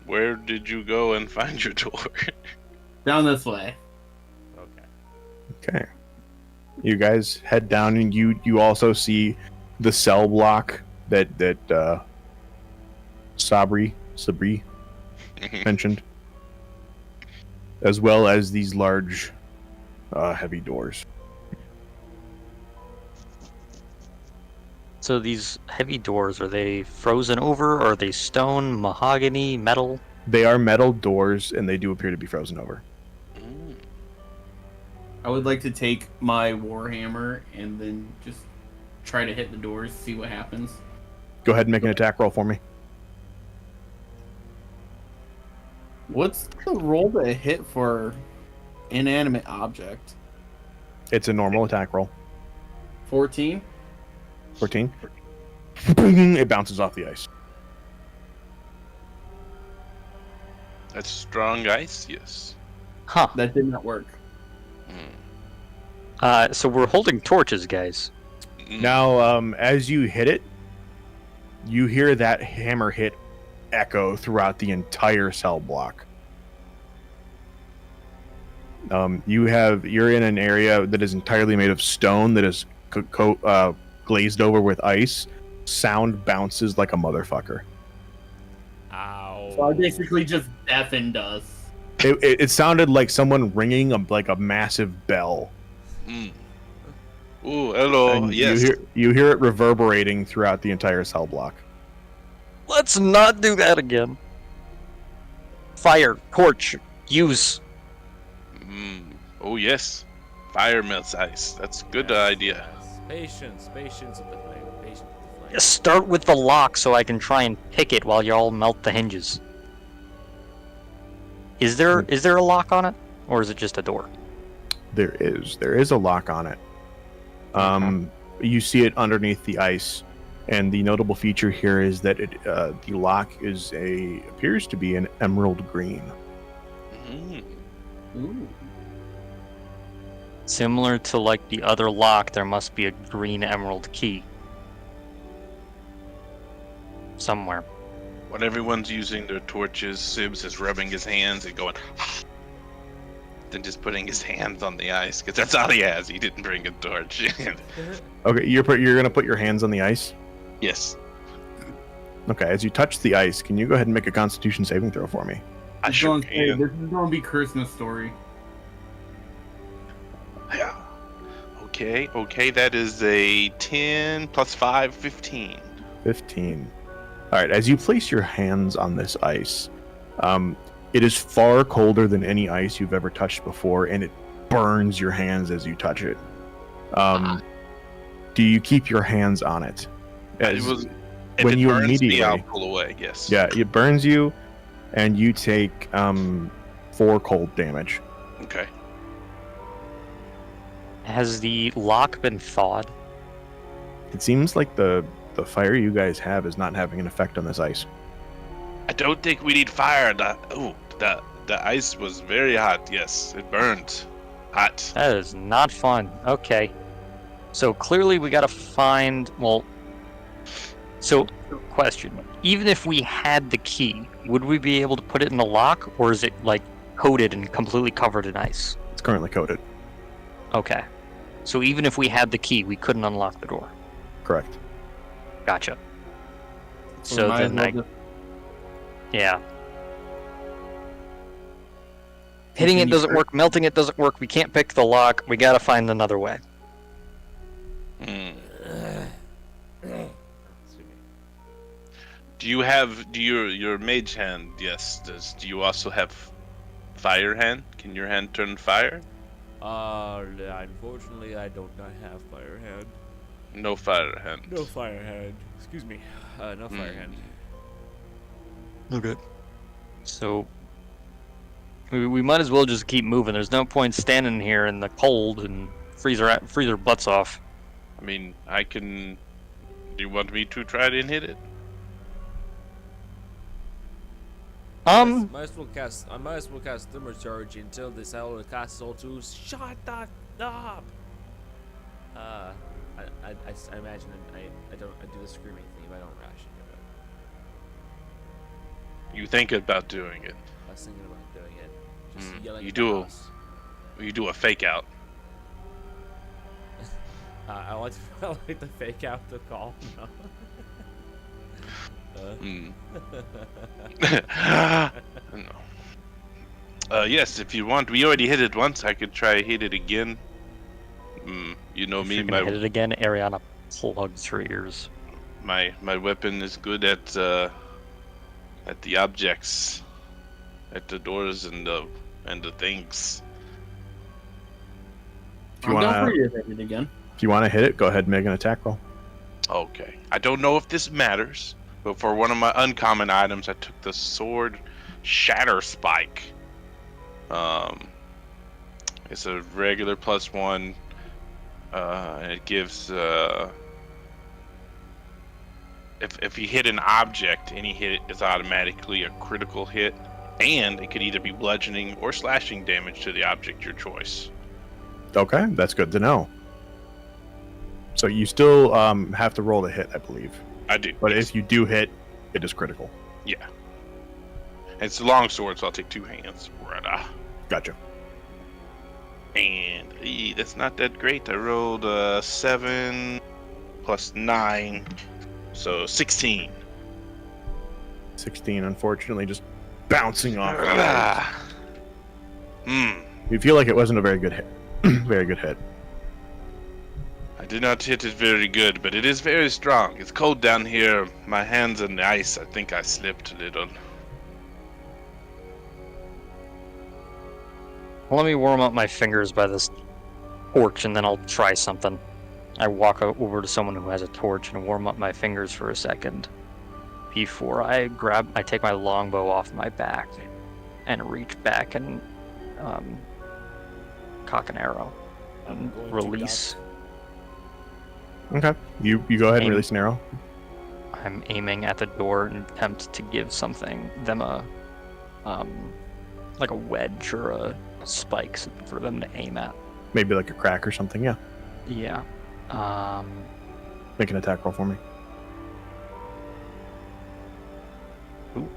Where did you go and find your door? Down this way. Okay. Okay. You guys head down, and you also see the cell block that Sabri mentioned, as well as these large, heavy doors. So these heavy doors, are they frozen over? Or are they stone, mahogany, metal? They are metal doors, and they do appear to be frozen over. I would like to take my warhammer and then just try to hit the doors, see what happens. Go ahead and make an attack roll for me. What's the roll to hit for inanimate object? It's a normal attack roll. 14? 14. It bounces off the ice. That's strong ice, yes. Huh. That did not work. So we're holding torches, guys. Now, as you hit it, you hear that hammer hit echo throughout the entire cell block. You're in an area that is entirely made of stone that is glazed over with ice. Sound bounces like a motherfucker. Ow. So I basically just deafened us. It sounded like someone ringing like a massive bell. Ooh, hello. And Yes. you hear it reverberating throughout the entire cell block. Let's not do that again. Fire, torch, use. Oh yes. Fire melts ice. That's a good idea. Yes. Patience with the flame. Patience with the flame. Start with the lock so I can try and pick it while y'all melt the hinges. Is there a lock on it, or is it just a door? There is a lock on it. You see it underneath the ice, and the notable feature here is that the lock appears to be an emerald green. Ooh. Similar to like the other lock, there must be a green emerald key somewhere. When everyone's using their torches, Sibs is rubbing his hands and going, then just putting his hands on the ice, because that's all he has. He didn't bring a torch. Okay, you're gonna put your hands on the ice. Yes. Okay, as you touch the ice, can you go ahead and make a Constitution saving throw for me? I This sure is can. going to be Christmas story. Yeah. Okay, that is a 10 plus 5, 15. 15. All right, as you place your hands on this ice, it is far colder than any ice you've ever touched before, and it burns your hands as you touch it. Do you keep your hands on it? If when it you burns me, immediately- I'll pull away, yes. Yeah, it burns you, and you take 4 cold damage. Okay. Has the lock been thawed? It seems like the fire you guys have is not having an effect on this ice. I don't think we need fire. The ice was very hot. Yes, it burned. Hot. That is not fun. Okay. So clearly we gotta find, well, so question. Even if we had the key, would we be able to put it in the lock, or is it like coated and completely covered in ice? It's currently coated. Okay. So even if we had the key, we couldn't unlock the door. Correct. Gotcha. We So might as then well I, just yeah. Hitting it continue doesn't search. work, melting it doesn't work, we can't pick the lock, we gotta find another way. Hmm. Excuse me. Do you have your mage hand? Yes. Do you also have fire hand? Can your hand turn fire? Unfortunately, I do not have fire hand. No fire hand. No fire hand. Excuse me. No fire hand. Okay. So we might as well just keep moving. There's no point standing here in the cold and freeze our butts off. I mean, I can. Do you want me to try and hit it? I might as well cast thermal charge until this hell castle to shut that up. I imagine I do the screaming thing, but I don't actually do it. You think about doing it. I was thinking about doing it. Just yelling You at do the a- house. You do a fake out. I want to fake out the call. No. No. Yes, if you want. We already hit it once. I could try hit it again. You know If me. you're gonna hit it again, Ariana plugs her ears. My weapon is good at the objects, at the doors and the things. If you I'm down wanna for you to hit it again. if you wanna hit it, go ahead and make an attack roll. Okay. I don't know if this matters, but for one of my uncommon items, I took the sword shatter spike. It's a regular +1. It gives if you hit an object, any hit is automatically a critical hit, and it could either be bludgeoning or slashing damage to the object your choice. Okay, that's good to know. So you still have to roll to hit, I believe. I do. But yes. if you do hit, it is critical. Yeah. It's a long sword, so I'll take 2 hands. Right. Gotcha. And that's not that great. I rolled 7 plus 9, so 16. 16, unfortunately, just bouncing off. Hmm. You feel like it wasn't a very good hit. Very good hit. I did not hit it very good, but it is very strong. It's cold down here. My hands in the ice. I think I slipped a little. Let me warm up my fingers by this torch, and then I'll try something. I walk over to someone who has a torch and warm up my fingers for a second before I take my longbow off my back and reach back and cock an arrow and going to release. Okay. You go ahead and Aim. release an arrow. I'm aiming at the door and attempt to give them a like a wedge or a spike for them to aim at. Maybe like a crack or something, yeah. Yeah. Make an attack roll for me. Ooh.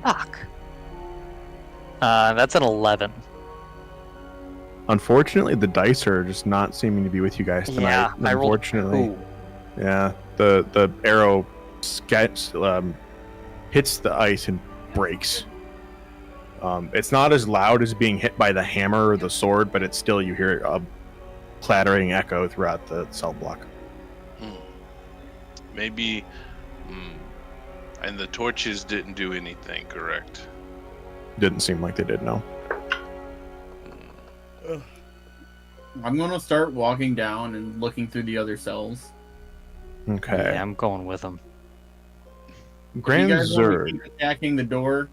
Fuck. That's an 11. Unfortunately, the dice are just not seeming to be with you guys tonight. Yeah, I rolled. Unfortunately, Ooh. yeah. The arrow hits the ice and breaks. It's not as loud as being hit by the hammer or the sword, but it's still, you hear a clattering echo throughout the cell block. Maybe. And the torches didn't do anything, correct? Didn't seem like they did, no. I'm gonna start walking down and looking through the other cells. Okay. Yeah, I'm going with them. Grand you guys want me to Zerd. keep attacking the door.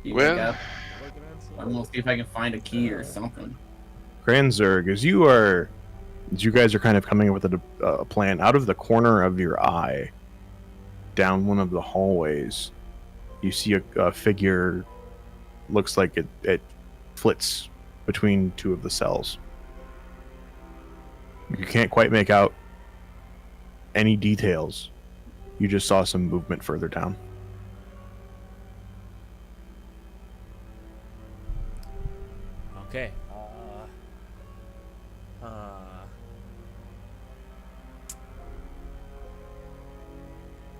Well- I'm gonna see if I can find a key or something. Grand Zerg, as you guys are kind of coming up with a plan, out of the corner of your eye, down one of the hallways, you see a figure. Looks like it flits between two of the cells. You can't quite make out any details. You just saw some movement further down. Okay.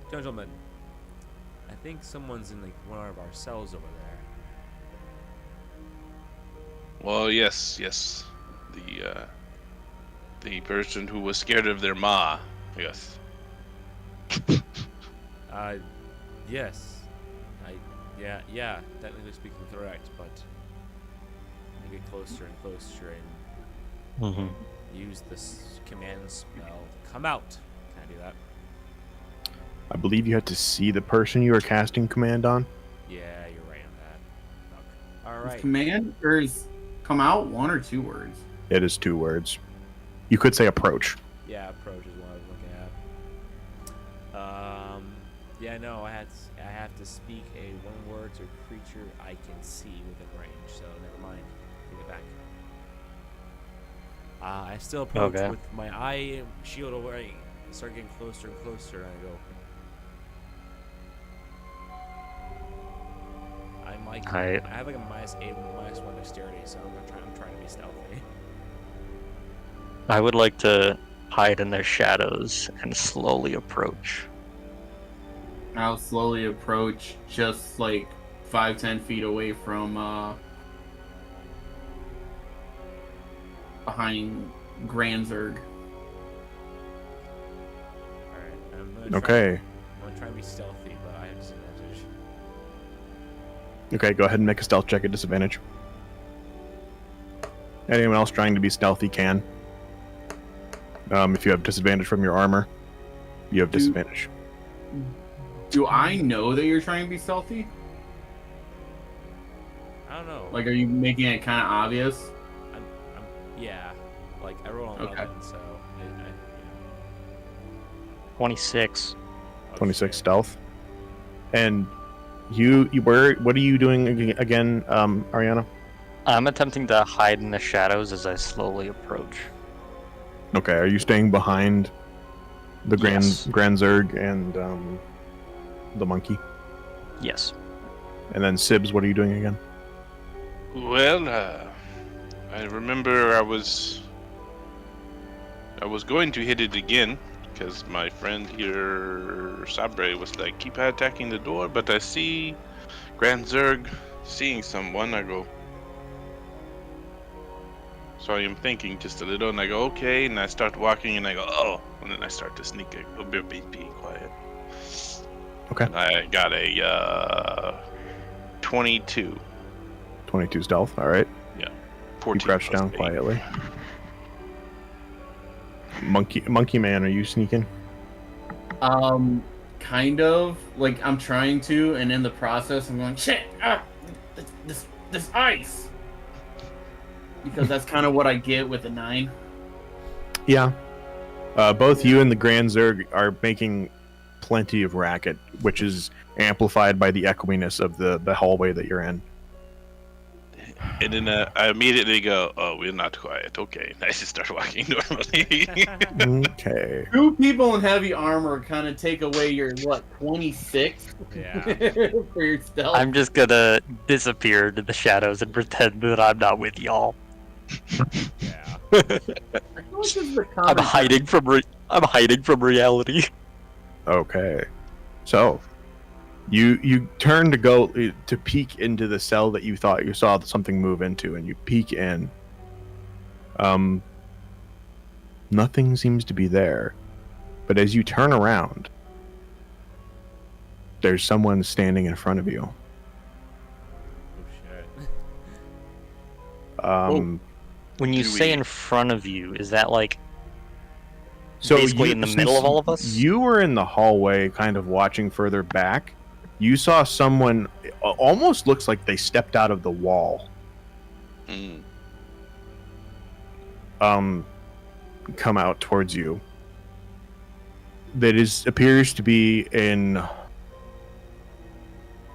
Gentlemen, I think someone's in one of our cells over there. Well, yes. The person who was scared of their ma. Yes. Yes. Yeah, technically speaking correct, but I get closer and closer and use this command spell. Come out. Can I do that? I believe you had to see the person you were casting command on. Yeah, you're right on that. Fuck. All Is right. command or is come out 1 or 2 words? It is 2 words. You could say approach. Yeah, approach is what I was looking at. Yeah, no, I have to speak a 1 word to a creature I can see within range. So never mind. Take it back. I still approach Okay. with my eye shield away. I start getting closer and closer, and I go. I have like a -8, -1 dexterity, so I'm trying to be stealthy. I would like to hide in their shadows and slowly approach. I'll slowly approach, just like 5-10 feet away from behind Grand Zerg. Alright, I'm gonna try and be stealthy, but I have disadvantage. Okay, go ahead and make a stealth check at disadvantage. Anyone else trying to be stealthy can. If you have disadvantage from your armor, you have disadvantage. Do I know that you're trying to be stealthy? I don't know. Like, are you making it kind of obvious? Yeah. Like, I rolled on 11, so... 26. 26 stealth. And what are you doing again, Ariana? I'm attempting to hide in the shadows as I slowly approach. Okay, are you staying behind the Grand Yes. Zerg and the monkey? Yes. And then Sibs, what are you doing again? Well, I remember I was going to hit it again because my friend here, Sabre, was like, keep attacking the door, but I see Grand Zerg seeing someone. I go, so I am thinking just a little, and I go, okay, and I start walking, and I go, oh, and then I start to sneak a bit, be quiet. Okay. And I got a 22. 22 stealth, alright. Yeah. You 14 crouch plus down 8. quietly. Monkey man, are you sneaking? Kind of. Like, I'm trying to, and in the process, I'm going, shit! This ice! Because that's kind of what I get with a 9. Yeah. Both you and the Grand Zerg are making plenty of racket, which is amplified by the echoiness of the hallway that you're in. And then I immediately go, oh, we're not quiet. Okay, I just start walking normally. Okay. 2 people in heavy armor kind of take away your, 26? Yeah. For your stealth. I'm just gonna disappear into the shadows and pretend that I'm not with y'all. Yeah. I feel like this is the I'm hiding from reality. Okay. So, you turn to go to peek into the cell that you thought you saw something move into, and you peek in. Nothing seems to be there. But as you turn around, there's someone standing in front of you. Oh shit. When you Do say we- in front of you, is that like So basically in the middle of all of us? You were in the hallway, kind of watching further back. You saw someone. Almost looks like they stepped out of the wall Mm. come out towards you. That appears to be an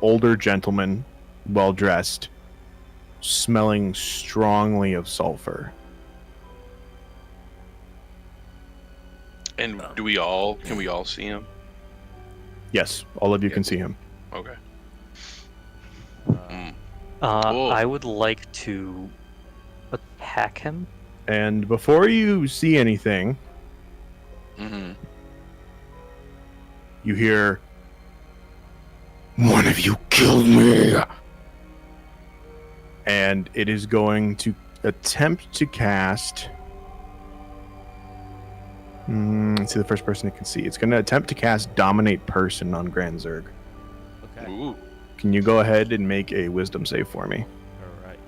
older gentleman, well dressed, smelling strongly of sulfur. And can we all see him? Yes, all of you can see him. Okay. I would like to attack him. And before you see anything, Mm-hmm. you hear, "One of you killed me!" And it is going to attempt to cast... let's see the first person it can see. It's going to attempt to cast Dominate Person on Grand Zerg. Okay. Ooh. Can you go ahead and make a wisdom save for me? All right.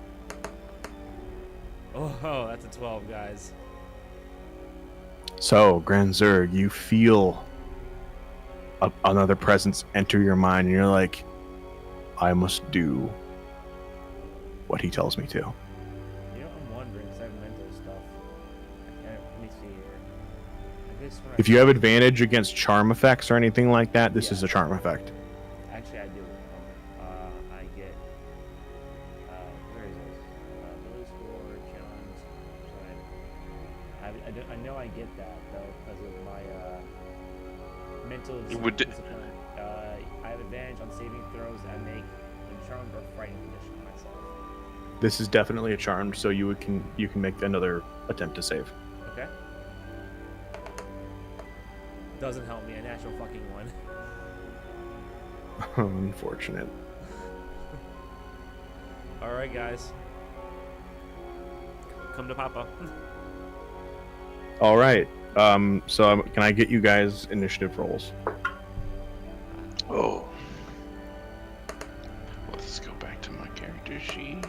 Oh, that's a 12, guys. So, Grand Zerg, you feel another presence enter your mind, and you're like, I must do what he tells me to. You know, I'm wondering, because I have mental stuff. Let me see here. I guess when If you have advantage against charm effects or anything like that, this is a charm effect. Actually, I do. I get. Where is this? Ability score, challenge. I know I get that, though, because of my mental discipline. I have advantage on saving throws I make when charmed or frightened condition myself. This is definitely a charmed, so you can make another attempt to save. Okay. Doesn't help me. A natural fucking one. Unfortunate. All right, guys. Come to Papa. All right. So can I get you guys initiative rolls? Oh. Let's go back to my character sheet.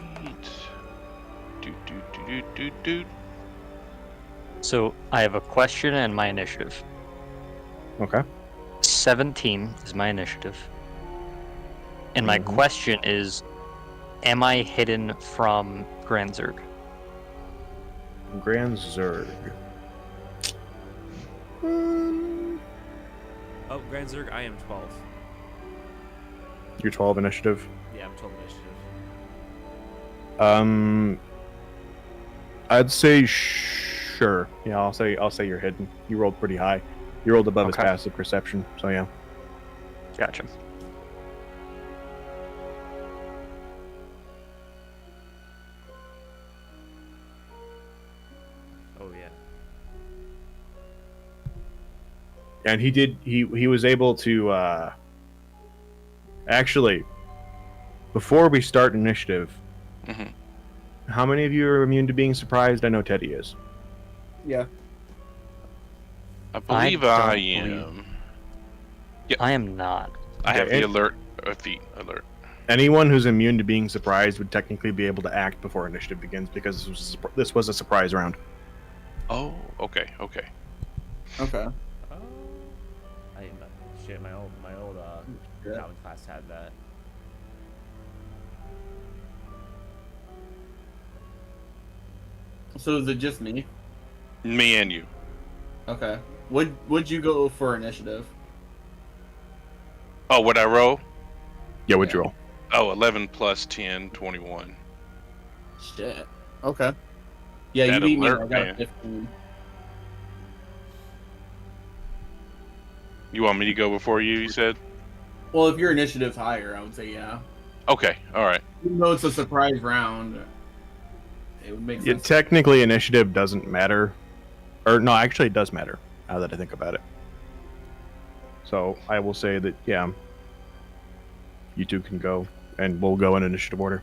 Do. So I have a question and my initiative. Okay. 17 is my initiative. And my Mhm. question is, am I hidden from Grand Zerg? Grand Zerg. Oh, Grand Zerg, I am 12. You're 12 initiative. Yeah, I'm 12 initiative. I'd say sure. Yeah, I'll say you're hidden. You rolled pretty high. You rolled above his Okay. passive perception, so yeah. Gotcha. Oh, yeah. And he was able to actually, before we start initiative, Mhm. how many of you are immune to being surprised? I know Teddy is. Yeah. I believe don't I believe- am. I am not. I have Okay, the alert feat alert. Anyone who's immune to being surprised would technically be able to act before initiative begins because this was a surprise round. Oh, okay. Okay. Oh. Shit, my old Yeah. Calvin class had that. So is it just me? Me and you. Okay. Would you go for initiative? Oh, what I roll? Yeah, what'd you roll? Oh, 11 plus 10, 21. Shit. Okay. Yeah, you That beat me. I alert, got a man. 15. You want me to go before you said? Well, if your initiative's higher, I would say yeah. Okay, alright. Even though it's a surprise round, it would make Yeah, sense. technically, initiative doesn't matter. Or, no, actually, it does matter, now that I think about it. So, I will say that, yeah, you two can go, and we'll go in initiative order.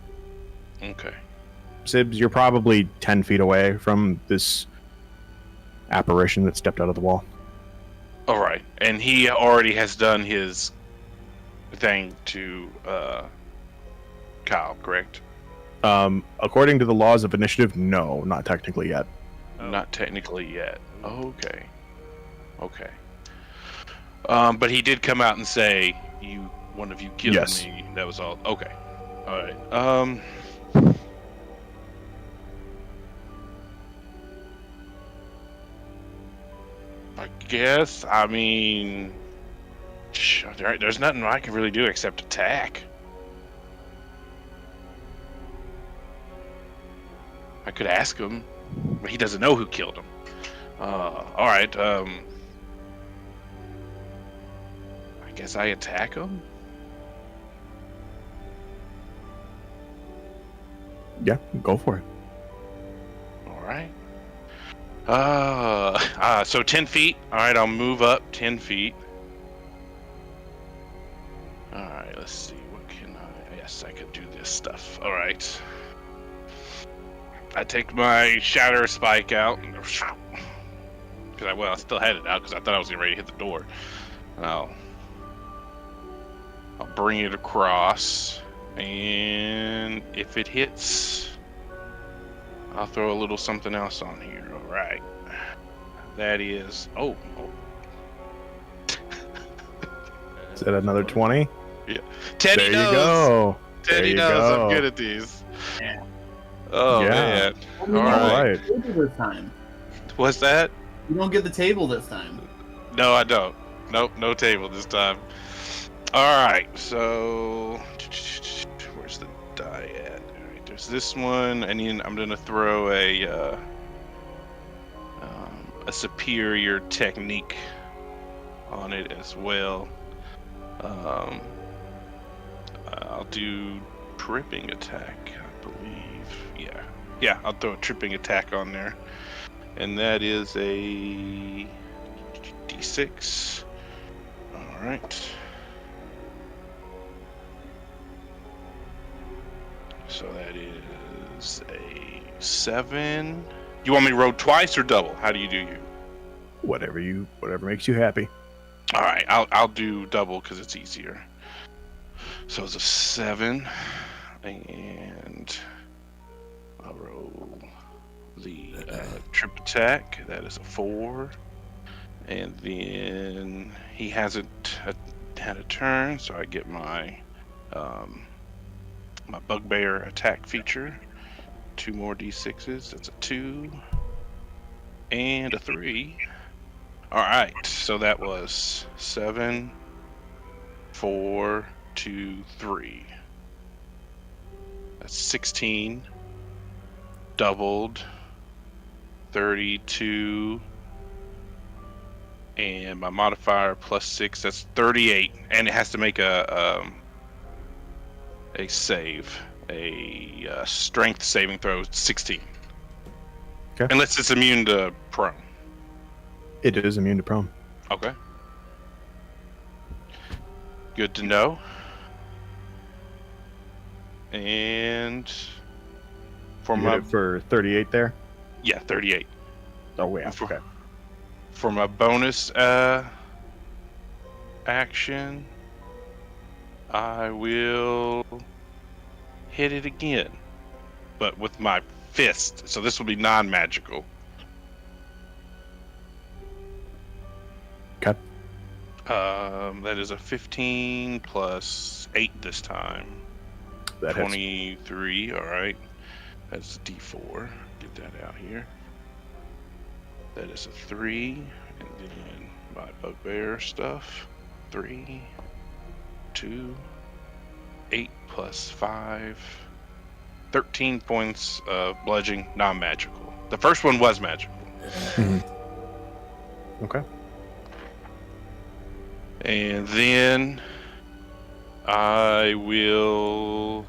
Okay. Sibs, you're probably 10 feet away from this apparition that stepped out of the wall. Alright. And he already has done his thing to Kyle, correct? According to the laws of initiative, no, not technically yet. Oh. Not technically yet. Okay. Okay. But he did come out and say, one of you killed Yes. me. That was all. Okay. Alright. I guess. I mean, there's nothing I can really do except attack. I could ask him, but he doesn't know who killed him. All right. I guess I attack him. Yeah, go for it. All right. So 10 feet. All right, I'll move up 10 feet. All right, let's see. What can I? Yes, I could do this stuff. All right. I take my shatter spike out. Because I still had it out because I thought I was getting ready to hit the door. I'll bring it across. And if it hits, I'll throw a little something else on here. All right. That is... Oh. Is that another 20? Yeah. Teddy there knows. You go. Teddy there you knows go. I'm good at these. Yeah. Oh, Yeah. man. You All don't right. get the table this time. What's that? You don't get the table this time. No, I don't. Nope, no table this time. All right, so where's the die at? All right, there's this one, and then I'm gonna throw a superior technique on it as well. I'll do tripping attack, I believe. Yeah, I'll throw a tripping attack on there, and that is a D6. All right. So that is a 7. You want me to roll twice or double? How do you do you? Whatever makes you happy. All right, I'll do double because it's easier. So it's a 7, and I'll roll the trip attack. That is a 4, and then he hasn't had a turn, so I get my my bugbear attack feature. 2 more d6s. That's a 2 and a 3. All right, so that was 7, 4, 2, 3. That's 16 doubled, 32, and my modifier plus 6. That's 38, and it has to make a save, a strength saving throw. 16. Okay. Unless it's immune to prone. It is immune to prone. Okay. Good to know. And for You my hit it for 38 there. 38. Oh yeah. For- Okay. For my bonus action, I will hit it again, but with my fist. So this will be non-magical. Okay. That is a 15 plus 8 this time. That hits. 23. All right. That's a D4. Get that out here. That is a 3, and then my bugbear stuff. 3, 2, 8 plus 5. 13 points of bludgeoning, non-magical. The first one was magical. Okay. And then I will...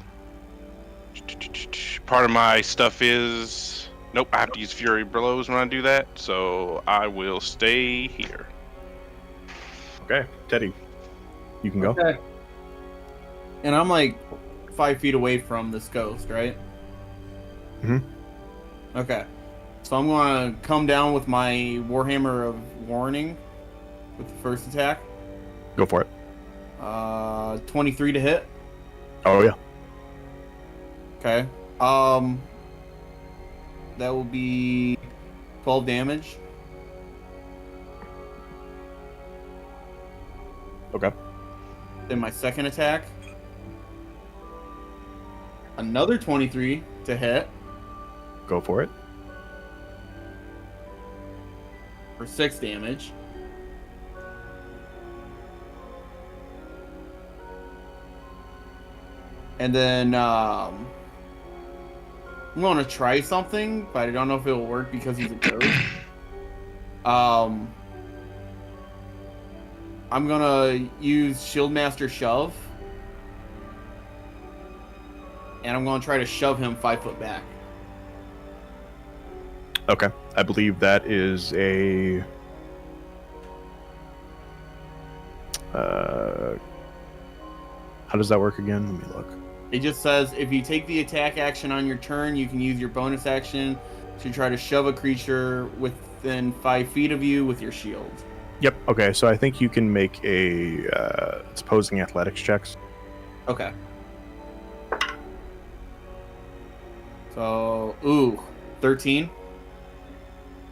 Part of my stuff is... Nope, I have to use Fury Blows when I do that, so I will stay here. Okay. Teddy, you can go. Okay. And I'm like 5 feet away from this ghost, right? Mhm. Okay. So I'm going to come down with my Warhammer of Warning with the first attack. Go for it. 23 to hit. Oh yeah. Okay. That will be 12 damage. Okay. Then my second attack. Another 23 to hit Go for it. for 6 damage. And then I'm going to try something, but I don't know if it'll work because he's a ghost. I'm going to use Shieldmaster Shove. And I'm going to try to shove him 5 foot back. Okay. I believe that is a... how does that work again? Let me look. It just says, if you take the attack action on your turn, you can use your bonus action to try to shove a creature within 5 feet of you with your shield. Yep. Okay, so I think you can make a... it's opposing athletics checks. Okay. So, ooh, 13.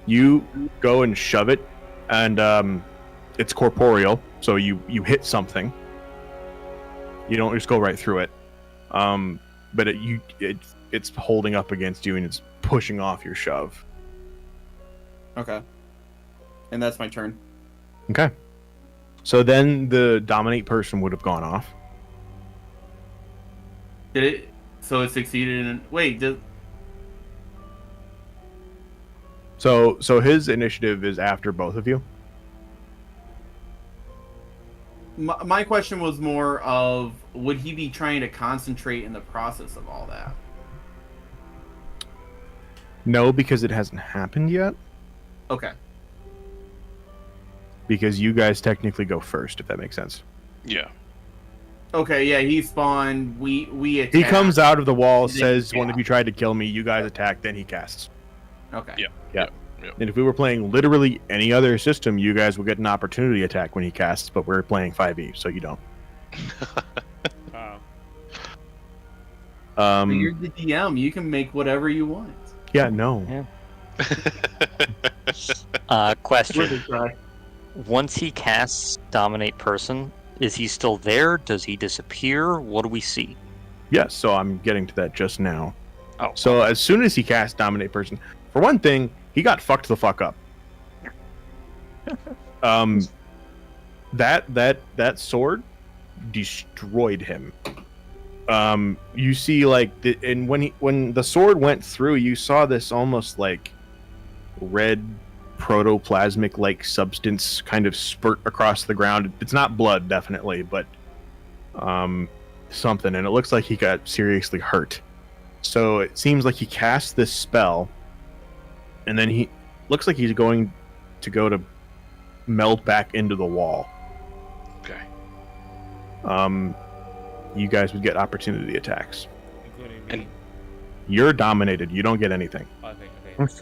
You go and shove it, and it's corporeal, so you hit something. You don't just go right through it, but it's holding up against you and it's pushing off your shove. Okay. And that's my turn. Okay. So then the dominate person would have gone off. Did it? So it succeeded in... Wait, So his initiative is after both of you. My question was more of, would he be trying to concentrate in the process of all that? No, because it hasn't happened yet. Okay. Because you guys technically go first, if that makes sense. Yeah. Okay, yeah, he spawned. We attack. He comes out of the wall, Then- says, "One yeah. of you tried to kill me. You guys attack." Then he casts. Okay. Yeah. Yeah. Yep. And if we were playing literally any other system, you guys would get an opportunity attack when he casts, but we're playing 5e, so you don't. Oh. But you're the DM. You can make whatever you want. Yeah, no. Yeah. Question. Worth a try. Once he casts Dominate Person, is he still there? Does he disappear? What do we see? Yes, so I'm getting to that just now. Oh, So as soon as he cast Dominate Person, for one thing, he got fucked the fuck up. That sword destroyed him. You see, like, and when the sword went through, you saw this almost like red protoplasmic like substance kind of spurt across the ground. It's not blood, definitely, but something, and it looks like he got seriously hurt. So it seems like he cast this spell, and then he looks like he's going to meld back into the wall. Okay. You guys would get opportunity attacks. Including me. And- You're dominated. You don't get anything. Okay. Okay.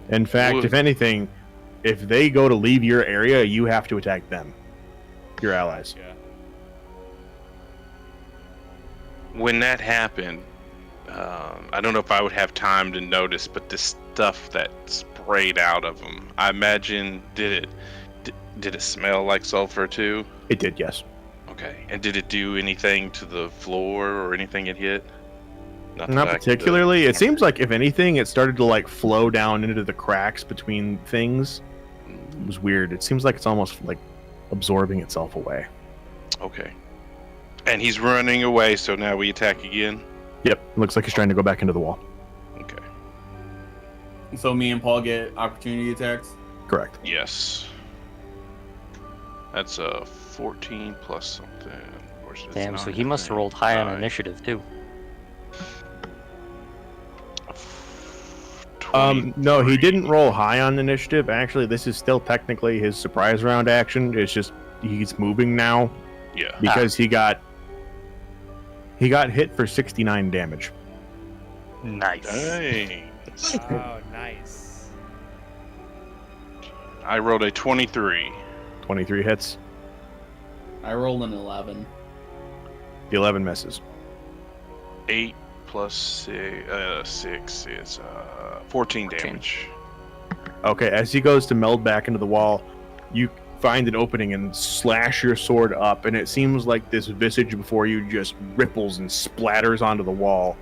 In fact, Ooh. if anything, if they go to leave your area, you have to attack them. Your allies. Yeah. When that happened, I don't know if I would have time to notice, but the stuff that sprayed out of them, I imagine, did it smell like sulfur too? It did, yes. Okay. And did it do anything to the floor or anything it hit? Not back to the- particularly. It seems like, if anything, it started to like flow down into the cracks between things. It was weird. It seems like it's almost like absorbing itself away. Okay. And he's running away, so now we attack again? Yep. Looks like he's trying to go back into the wall. Okay. So me and Paul get opportunity attacks. Correct. Yes. That's a 14 plus something. Or is it damn, so not he must have anything? rolled high on 9. initiative, too. No, he 23. didn't roll high on initiative. Actually, this is still technically his surprise round action. It's just he's moving now Yeah. because he got hit for 69 damage. Nice. Dang. Oh, nice. I rolled a 23. 23 hits. I rolled an 11. The 11 misses. 8 plus 6 is 14 damage. Okay, as he goes to meld back into the wall, you find an opening and slash your sword up, and it seems like this visage before you just ripples and splatters onto the wall.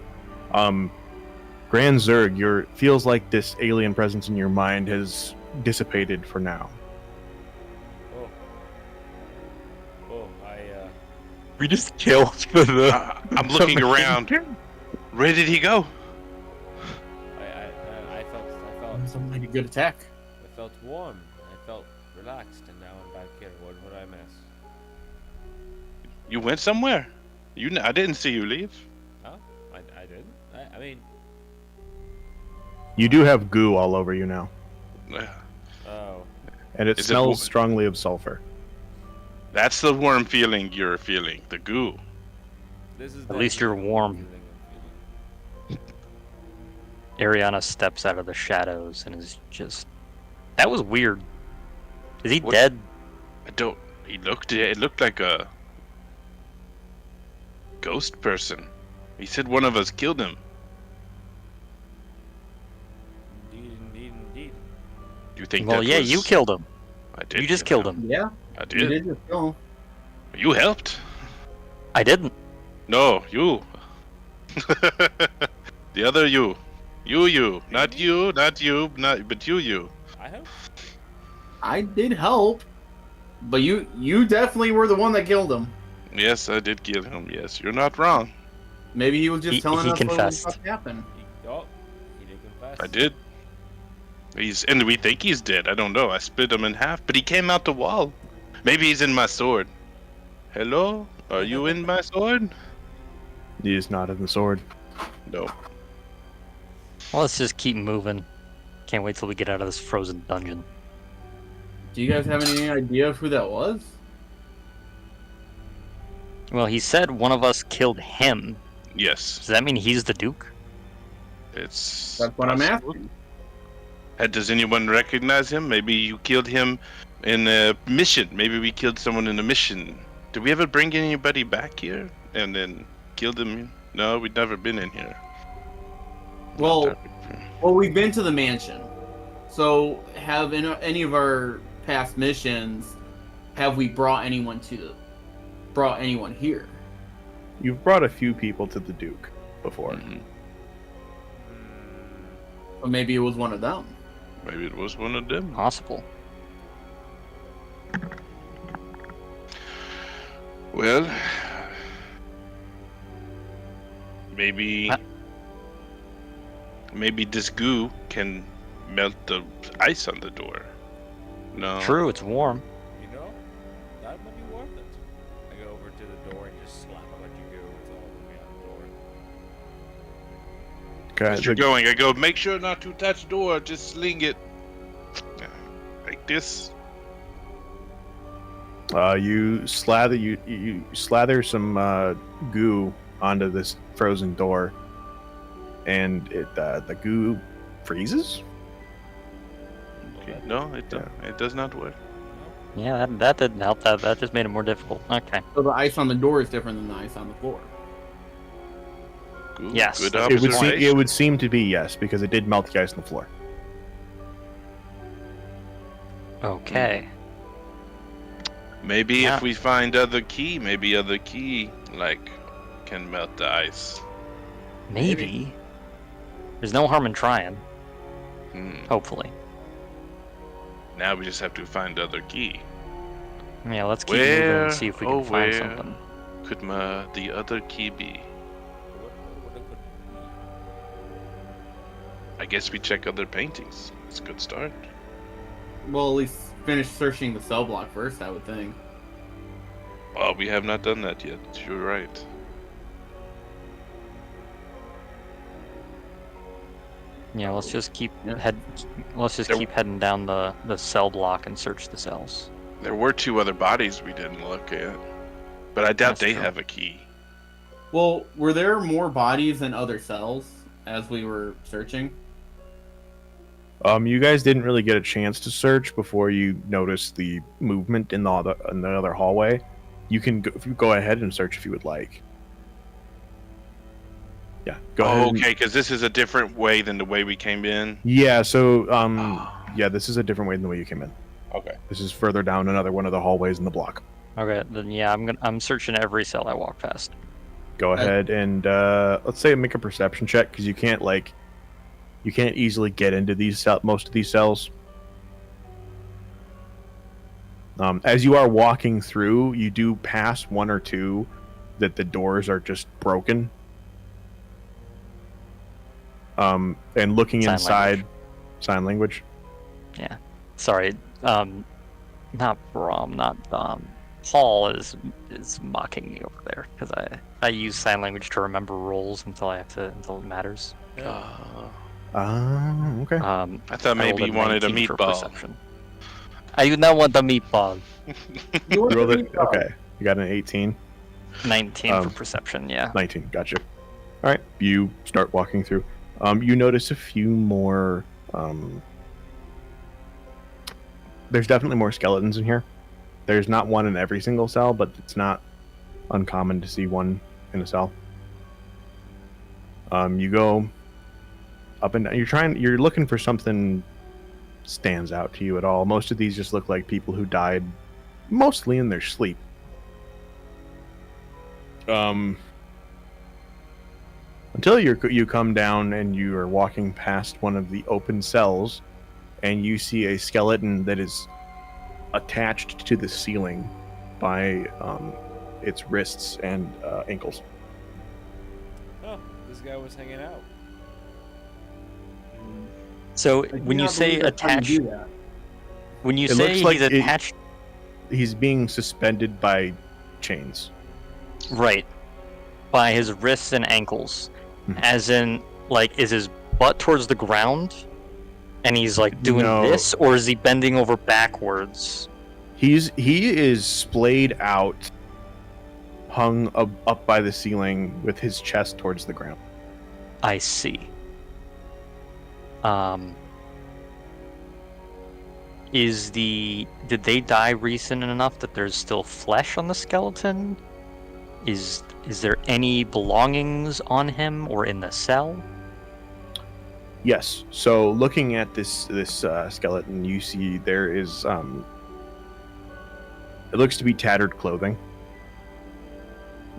Grand Zerg, feels like this alien presence in your mind has dissipated for now. Oh. Oh, We just killed the. I'm looking around. Where did he go? I felt That's a mighty good attack. I felt warm. I felt relaxed, and now I'm back here. What would I miss? You went somewhere? I didn't see you leave. Oh, I didn't. I mean, You do have goo all over you now, oh, and it Is it smells wo- strongly of sulfur. That's the worm feeling you're feeling. The goo. this is. At least you're definitely warm. the feeling I'm feeling. Ariana steps out of the shadows and is just. That was weird. Is he What? dead? I don't. It looked like a ghost person. He said one of us killed him. Indeed. Do you think Well, that yeah, was... you killed him. I did. You just kill killed him. Yeah, I you did. did just kill him. You helped. I didn't. No, you. The other you. You. Not you, but you. I hope. I did help, but you definitely were the one that killed him. Yes, I did kill him. Yes, you're not wrong. Maybe he was just He telling us confessed. what happened. He did confess. I did. And we think he's dead. I don't know. I split him in half, but he came out the wall. Maybe he's in my sword. Hello? Are you in my sword? He is not in the sword. No. Well, let's just keep moving. Can't wait till we get out of this frozen dungeon. Do you guys have any idea of who that was? Well, he said one of us killed him. Yes. Does that mean he's the Duke? It's. That's what I'm possible. asking. Does anyone recognize him? Maybe you killed him in a mission. Maybe we killed someone in a mission. Did we ever bring anybody back here and then killed them? No, we've never been in here. Well, we've been to the mansion. So, have in any of our past missions, have we brought anyone here? You've brought a few people to the Duke before. Mhm. Or maybe it was one of them. Maybe it was one of them. Possible. Well, maybe this goo can melt the ice on the door. No. True, it's warm. You know, that might be worth it. I go over to the door and just slap a bunch of goo. It's all the way out the door. As you're going, I go, make sure not to touch door, just sling it. Like this. You slather some goo onto this frozen door, and the goo freezes. Okay. No, it does not work. Yeah, that didn't help. That just made it more difficult. Okay. So the ice on the door is different than the ice on the floor. Good, Yes, Good that's It would observation. seem to be yes, because it did melt the ice on the floor. Okay. Maybe Yeah. if we find other key, like can melt the ice. Maybe. There's no harm in trying. Hopefully. Now we just have to find other key. Yeah, let's keep moving and see if we can find something. Could the other key be? What it could be. I guess we check other paintings. It's a good start. Well, at least finish searching the cell block first, I would think. Oh, we have not done that yet. You're right. Yeah, let's just keep Yeah. keep heading down the cell block and search the cells. There were two other bodies we didn't look at, but I doubt That's they true. have a key. Well, were there more bodies than other cells as we were searching? You guys didn't really get a chance to search before you noticed the movement in the other hallway. You can go ahead and search if you would like. Yeah, go ahead. Oh, and- okay, because this is a different way than the way we came in. Yeah, so yeah, this is a different way than the way you came in. Okay. This is further down another one of the hallways in the block. Okay, then yeah, I'm searching every cell I walk past. Go ahead and let's say make a perception check because you can't easily get into most of these cells. As you are walking through, you do pass one or two that the doors are just broken. And looking Sign inside, language. sign language. Yeah. Sorry. Not Brom, not Dom. Paul is mocking me over there because I use sign language to remember roles until it matters. Okay. I thought I maybe rolled you wanted a 19 for meatball. perception. I do not want the meatball. You want Rolled to it. Okay. You got an 18. 19 for perception. Yeah. 19. Gotcha. All right. You start walking through. You notice a few more. There's definitely more skeletons in here. There's not one in every single cell, but it's not uncommon to see one in a cell. You go up and down. You're looking for something stands out to you at all. Most of these just look like people who died mostly in their sleep. Until you come down and you are walking past one of the open cells, and you see a skeleton that is attached to the ceiling by its wrists and ankles. Oh, this guy was hanging out. So I do when you not say believe that's how you attached, do that. when you It say looks like he's attached, He's being suspended by chains. right, by his wrists and ankles, Mhm. as in, like, is his butt towards the ground, and he's like doing No. this, or is he bending over backwards? He is splayed out, hung up by the ceiling with his chest towards the ground. I see. Did they die recent enough that there's still flesh on the skeleton? Is there any belongings on him or in the cell? Yes. So looking at this skeleton, you see there is it looks to be tattered clothing,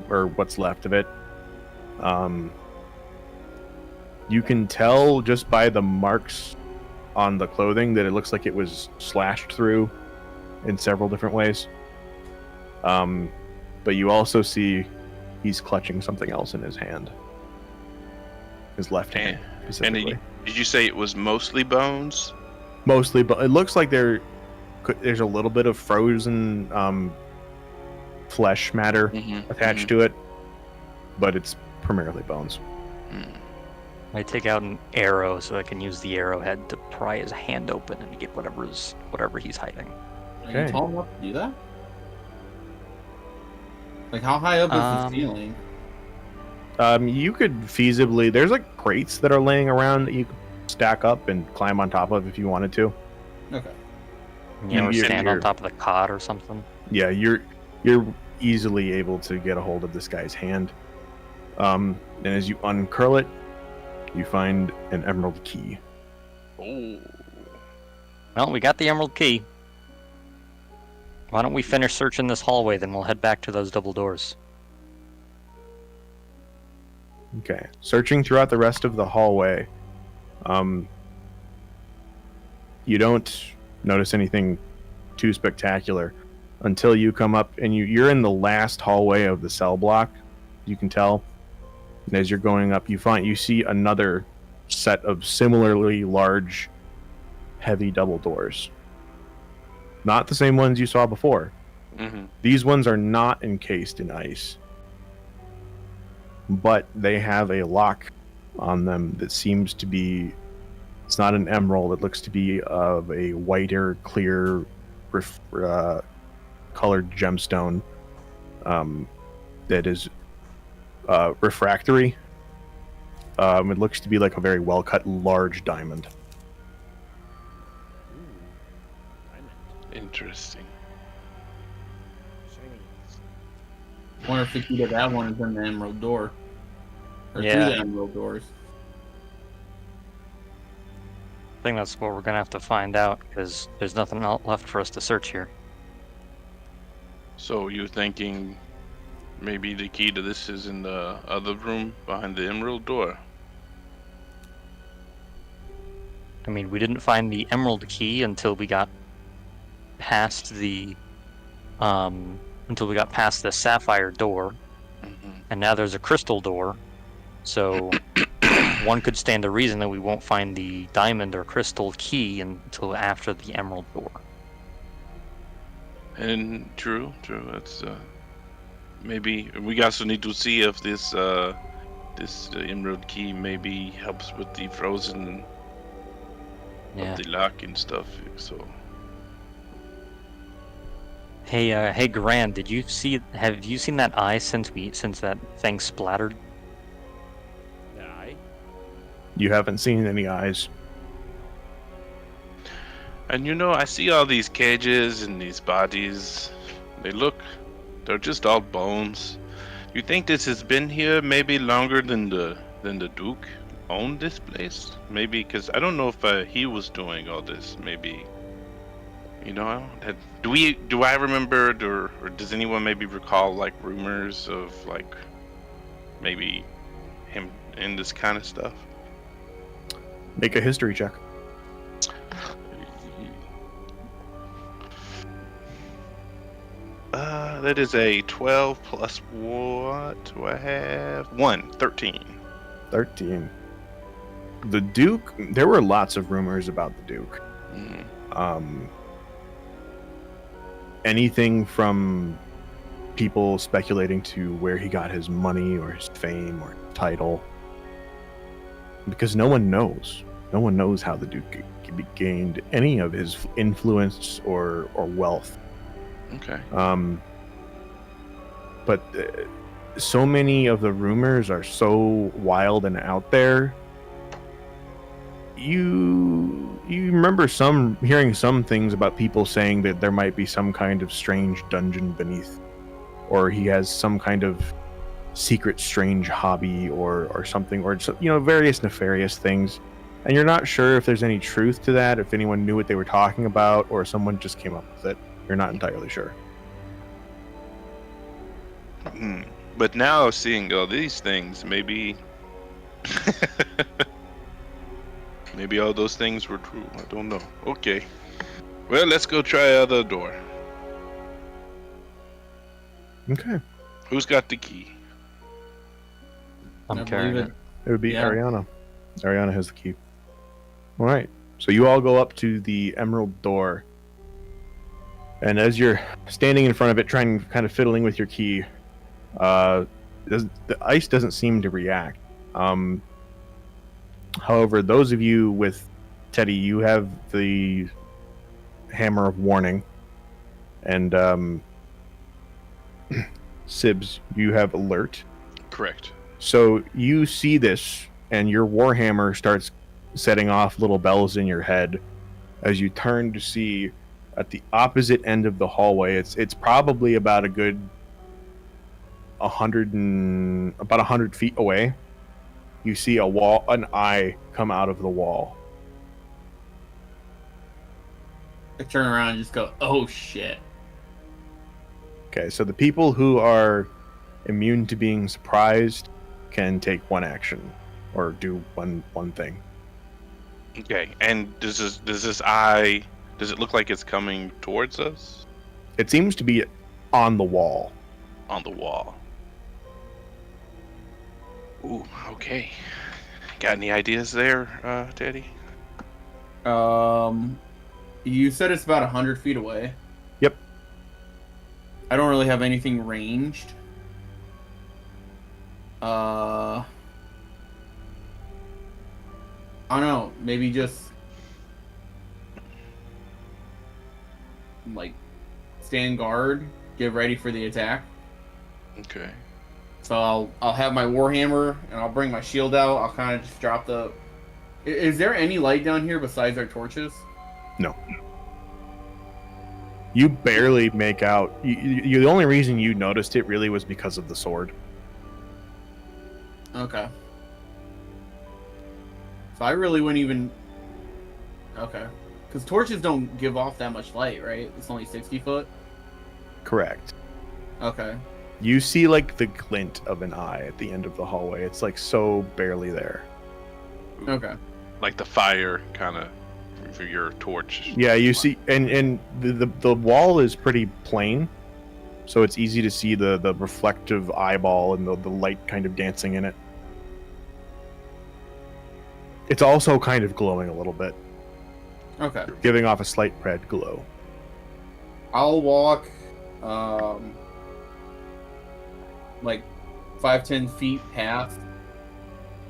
or what's left of it. You can tell just by the marks on the clothing that it looks like it was slashed through in several different ways. But you also see he's clutching something else in his hand. His left hand, specifically. Did you say it was mostly bones? Mostly, but it looks like there's a little bit of frozen flesh matter attached to it, but it's primarily bones. I take out an arrow so I can use the arrowhead to pry his hand open and get whatever he's hiding. Are Okay. you tall enough to do that? Like, how high up is the ceiling? You could feasibly. There's like crates that are laying around that you could stack up and climb on top of if you wanted to. Okay. You know, or You're- stand you're- on top of the cot or something. Yeah, you're easily able to get a hold of this guy's hand. And as you uncurl it, you find an emerald key. Oh. Well, we got the emerald key. Why don't we finish searching this hallway, then we'll head back to those double doors. Okay. Searching throughout the rest of the hallway, you don't notice anything too spectacular until you come up and you're in the last hallway of the cell block. You can tell. And as you're going up, you see another set of similarly large, heavy double doors. Not the same ones you saw before. Mm-hmm. These ones are not encased in ice, but they have a lock on them that seems to be, it's not an emerald, it looks to be of a whiter, clear, colored gemstone that is refractory. It looks to be like a very well-cut, large diamond. Interesting. Shiny. I wonder if the key to that one is in the emerald door. Or Yeah. through the emerald doors. I think that's what we're gonna have to find out, because there's nothing left for us to search here. So you're thinking maybe the key to this is in the other room behind the emerald door? I mean, we didn't find the emerald key until we got past the sapphire door. Mhm. and now there's a crystal door. So one could stand to reason that we won't find the diamond or crystal key until after the emerald door. And true. That's maybe we also need to see if this emerald key maybe helps with the frozen Yeah. of the lock and stuff. So Hey, Gran, have you seen that eye since that thing splattered? Yeah, You haven't seen any eyes. and I see all these cages and these bodies. They're just all bones. You think this has been here maybe longer than the Duke owned this place? Maybe because I don't know if he was doing all this. Maybe, do I remember or does anyone maybe recall like rumors of like maybe him in this kind of stuff? Make a history check. That is a 12 plus what do I have? 13. 13. The Duke, there were lots of rumors about the Duke. Anything from people speculating to where he got his money or his fame or title. Because no one knows. No one knows how the Duke gained any of his influence or wealth. Okay. But so many of the rumors are so wild and out there. You remember hearing some things about people saying that there might be some kind of strange dungeon beneath, or he has some kind of secret strange hobby or something, or various nefarious things. And you're not sure if there's any truth to that, if anyone knew what they were talking about, or someone just came up with it. You're not entirely sure. But now seeing all these things, maybe maybe all those things were true. I don't know. Okay. Well, let's go try other door. Okay. Who's got the key? I'm I carrying believe it. It would be Yeah. Ariana. Ariana has the key. All right. So you all go up to the emerald door. And as you're standing in front of it, trying kind of fiddling with your key, the ice doesn't seem to react. However, those of you with Teddy, you have the hammer of warning. And Sibs, you have alert. Correct. So you see this, and your warhammer starts setting off little bells in your head as you turn to see at the opposite end of the hallway. It's probably about a good 100 feet away. You see an eye come out of the wall. I turn around and just go, oh shit. Okay, so the people who are immune to being surprised can take one action or do one thing. Okay. And does this eye? Does it look like it's coming towards us? It seems to be on the wall. On the wall. Ooh. Okay. Got any ideas there, Teddy? You said it's about 100 feet away. Yep. I don't really have anything ranged. I don't know. Maybe just like stand guard, get ready for the attack. Okay. So I'll have my warhammer and I'll bring my shield out. I'll kind of just drop the. Is there any light down here besides our torches? No. You barely make out. The only reason you noticed it really was because of the sword. Okay. So I really wouldn't even. Okay. Because torches don't give off that much light, right? It's only 60 foot. Correct. Okay. You see like the glint of an eye at the end of the hallway. It's like so barely there. Okay. Like the fire kind of for your torch. Yeah, you see, and the wall is pretty plain. so it's easy to see the reflective eyeball and the light kind of dancing in it. It's also kind of glowing a little bit, Okay. giving off a slight red glow. I'll walk, like 5-10 feet past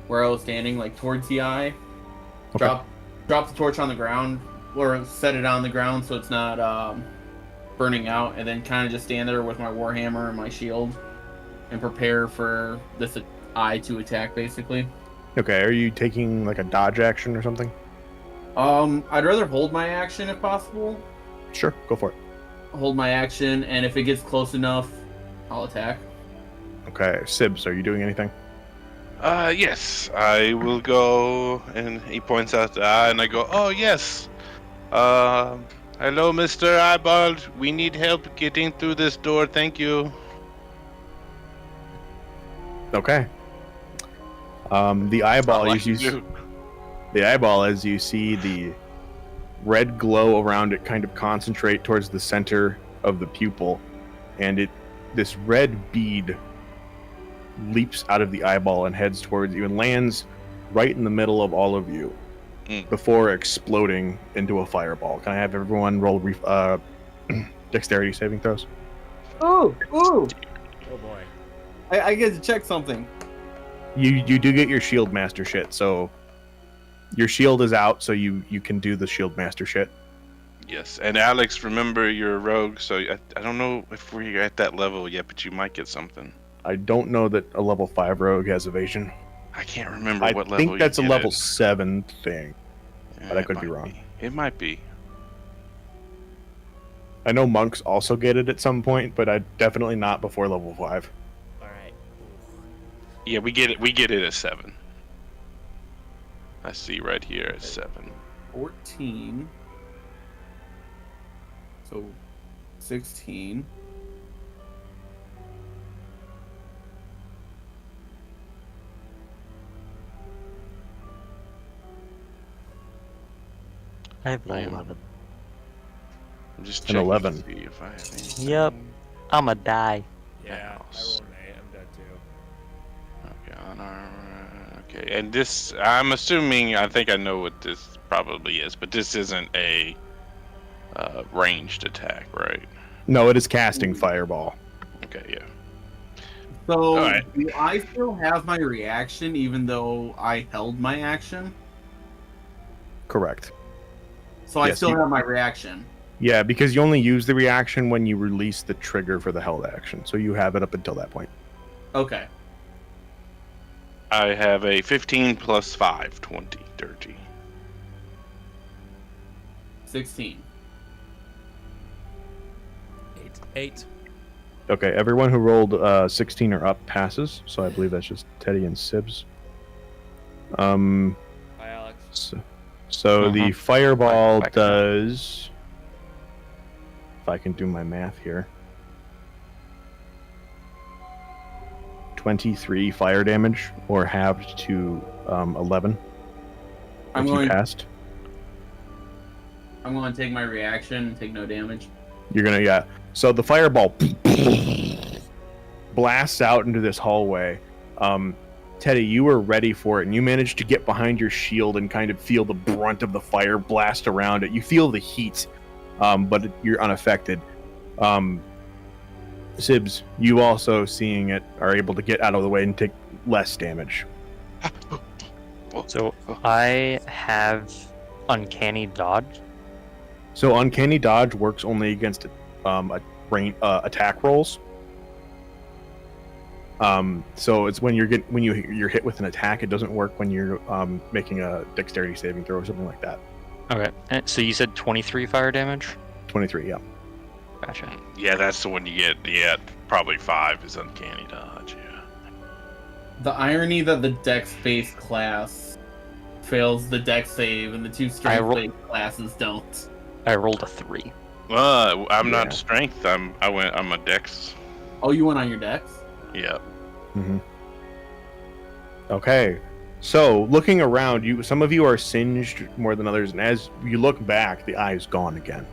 where I was standing, like towards the eye. Okay. Drop the torch on the ground, or set it on the ground so it's not burning out, and then kind of just stand there with my warhammer and my shield, and prepare for this eye to attack, basically. Okay, are you taking like a dodge action or something? I'd rather hold my action if possible. Sure, go for it. Hold my action, and if it gets close enough, I'll attack. Okay, Sibs, are you doing anything? Yes, I will go, and he points out the eye, and I go, oh, yes. Hello, Mr. Eyeball. We need help getting through this door. Thank you. Okay. The eyeball, Not like you you do. the eyeball, as you see the red glow around it kind of concentrate towards the center of the pupil, and this red bead leaps out of the eyeball and heads towards you and lands right in the middle of all of you before exploding into a fireball. Can I have everyone roll dexterity saving throws? Ooh! Oh boy. I get to check something. You do get your shield master shit, so your shield is out, so you can do the shield master shit. Yes, and Alex, remember you're a rogue, so I don't know if we're at that level yet, but you might get something. I don't know that a level 5 rogue has evasion. I can't remember I what level think you that's a get level it. 7 thing. Yeah, but I it could be might wrong. It might be. I know monks also get it at some point, but I definitely not before level 5. All right. Yeah, we get it. We get it at 7. I see right here at 7. 14. So, 16. I have I am- 11. I'm just An checking 11. to see if I have anything. Yep. I'ma die. Yeah, I House. rolled an 8. I'm dead too. Okay, on our, okay, and this, I'm assuming, I think I know what this probably is, but this isn't a ranged attack, right? No, it is casting fireball. Okay, yeah. So, Alright. do I still have my reaction even though I held my action? Correct. So I Yes, still you- have my reaction. Yeah, because you only use the reaction when you release the trigger for the held action, so you have it up until that point. Okay. I have a 15 plus 5, 20, 30. 16. 8. Okay, everyone who rolled 16 or up passes, so I believe that's just Teddy and Sibs. Hi, Alex. So the fireball Back up. does, if I can do my math here, 23 fire damage, or halved to 11. I'm if you going passed. I'm going to take my reaction and take no damage. You're gonna, yeah. So the fireball blasts out into this hallway. Teddy, you were ready for it, and you managed to get behind your shield and kind of feel the brunt of the fire blast around it. You feel the heat, but you're unaffected. Sibs, you also seeing it are able to get out of the way and take less damage. So I have uncanny dodge. So uncanny dodge works only against attack rolls. So it's when you're hit with an attack. It doesn't work when you're making a dexterity saving throw or something like that. Okay. So you said 23 fire damage? 23, yeah. Gotcha. Yeah, that's the one you get. Yeah, probably 5 is uncanny dodge. Yeah. The irony that the dex-based class fails the dex save and the two strength-based classes don't. I rolled a 3. I'm Yeah. not strength. I'm a dex. Oh, you went on your dex? Yeah. Mm-hmm. Okay, so looking around, some of you are singed more than others, and as you look back, the eye is gone again.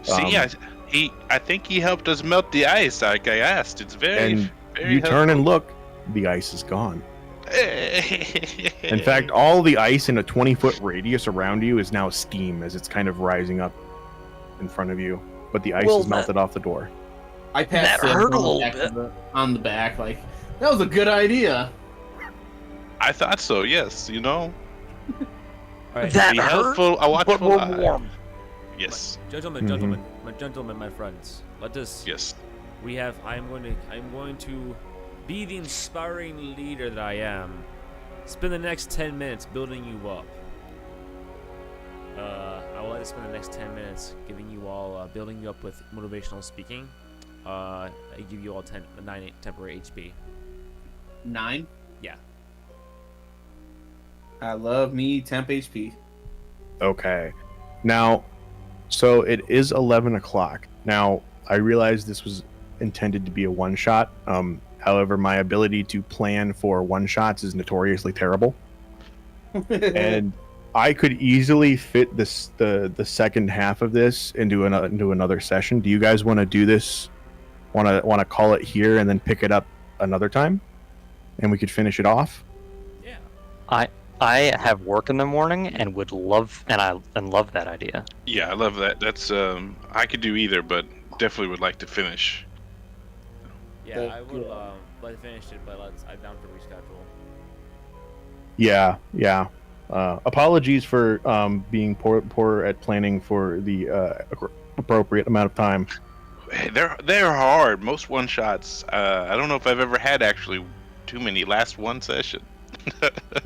See, I think he helped us melt the ice, like I asked. It's very, And very you turn and helpful. look, the ice is gone. In fact, all the ice in a 20-foot radius around you is now steam as it's kind of rising up in front of you. But the ice Well, is melted off the door. I That passed Sid hurt a on the little back bit. on the back, like, that was a good idea. I thought so. Yes, All right, That be hurt, helpful. A but watchful we're eye. warm. Yes, gentlemen, my friends. Let us. yes. I'm going to be the inspiring leader that I am. Spend the next 10 minutes building you up. I will let us spend the next 10 minutes giving you all, building you up with motivational speaking. I give you all 9 temporary HP. 9? Yeah. I love me temp HP. Okay. Now, so it is 11 o'clock. Now, I realize this was intended to be a one-shot. However, my ability to plan for one-shots is notoriously terrible. And I could easily fit the second half of this into another session. Do you guys want to do this? Want to call it here and then pick it up another time, and we could finish it off? Yeah. I have work in the morning and would love love that idea. Yeah, I love that. That's I could do either, but definitely would like to finish. Yeah, I would let finish it, but I'm down to reschedule. Yeah. Apologies for being poor at planning for the appropriate amount of time. Hey, they're hard. Most one shots. I don't know if I've ever had actually too many. Last one session.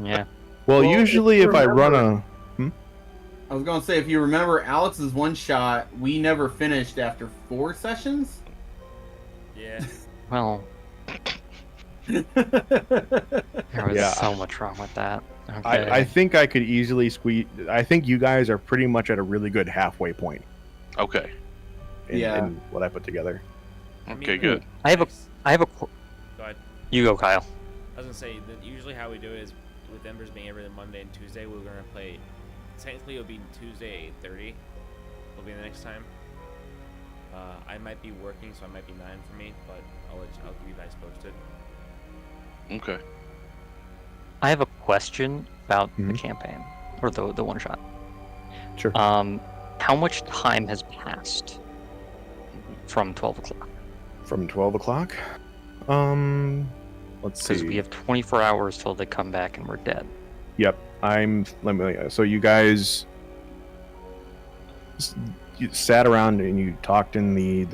Yeah. Well, Well, usually if I run I was gonna say, if you remember Alex's one shot, we never finished after 4 sessions. Yeah. Well, there was Yeah. so much wrong with that. Okay. I think I could easily squeeze. I think you guys are pretty much at a really good halfway point Okay. in what I put together. Okay. Good. I have a Go ahead. You go, Kyle. I was gonna say that usually how we do it is with Embers being every Monday and Tuesday, we're gonna play. Technically, it'll be Tuesday 8:30. Will be the next time. I might be working, so it might be 9 for me, but I'll keep you guys posted. Okay. I have a question about the Mhm. campaign or the one shot. Sure. How much time has passed from 12 o'clock? From 12 o'clock. Let's Because see. we have 24 hours till they come back and we're dead. Yep. So you guys you sat around and you talked in the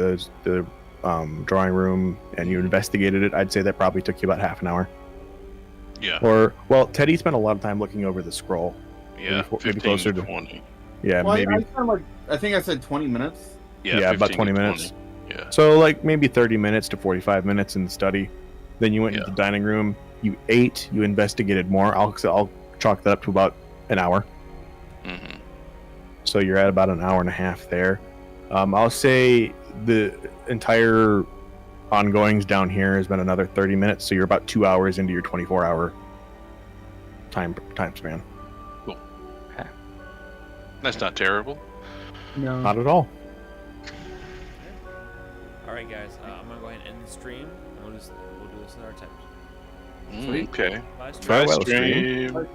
drawing room and you investigated it. I'd say that probably took you about half an hour. Yeah. Or, well, Teddy spent a lot of time looking over the scroll. Yeah. maybe 15 closer to to- 20. Yeah, Well, maybe. I think I said 20 minutes. Yeah, about 15 20 to minutes. 20. Yeah. So, like, maybe 30 minutes to 45 minutes in the study. Then you went into Yeah. the dining room. You ate. You investigated more. I'll chalk that up to about an hour. Mm-hmm. So you're at about an hour and a half there. I'll say the entire ongoings down here has been another 30 minutes. So you're about 2 hours into your 24-hour time span. That's not terrible. No. Not at all. All right, guys. I'm gonna go ahead and end the stream. And we'll do this another time. Sweet. Okay. Bye, stream. Farewell, Bye, stream. stream.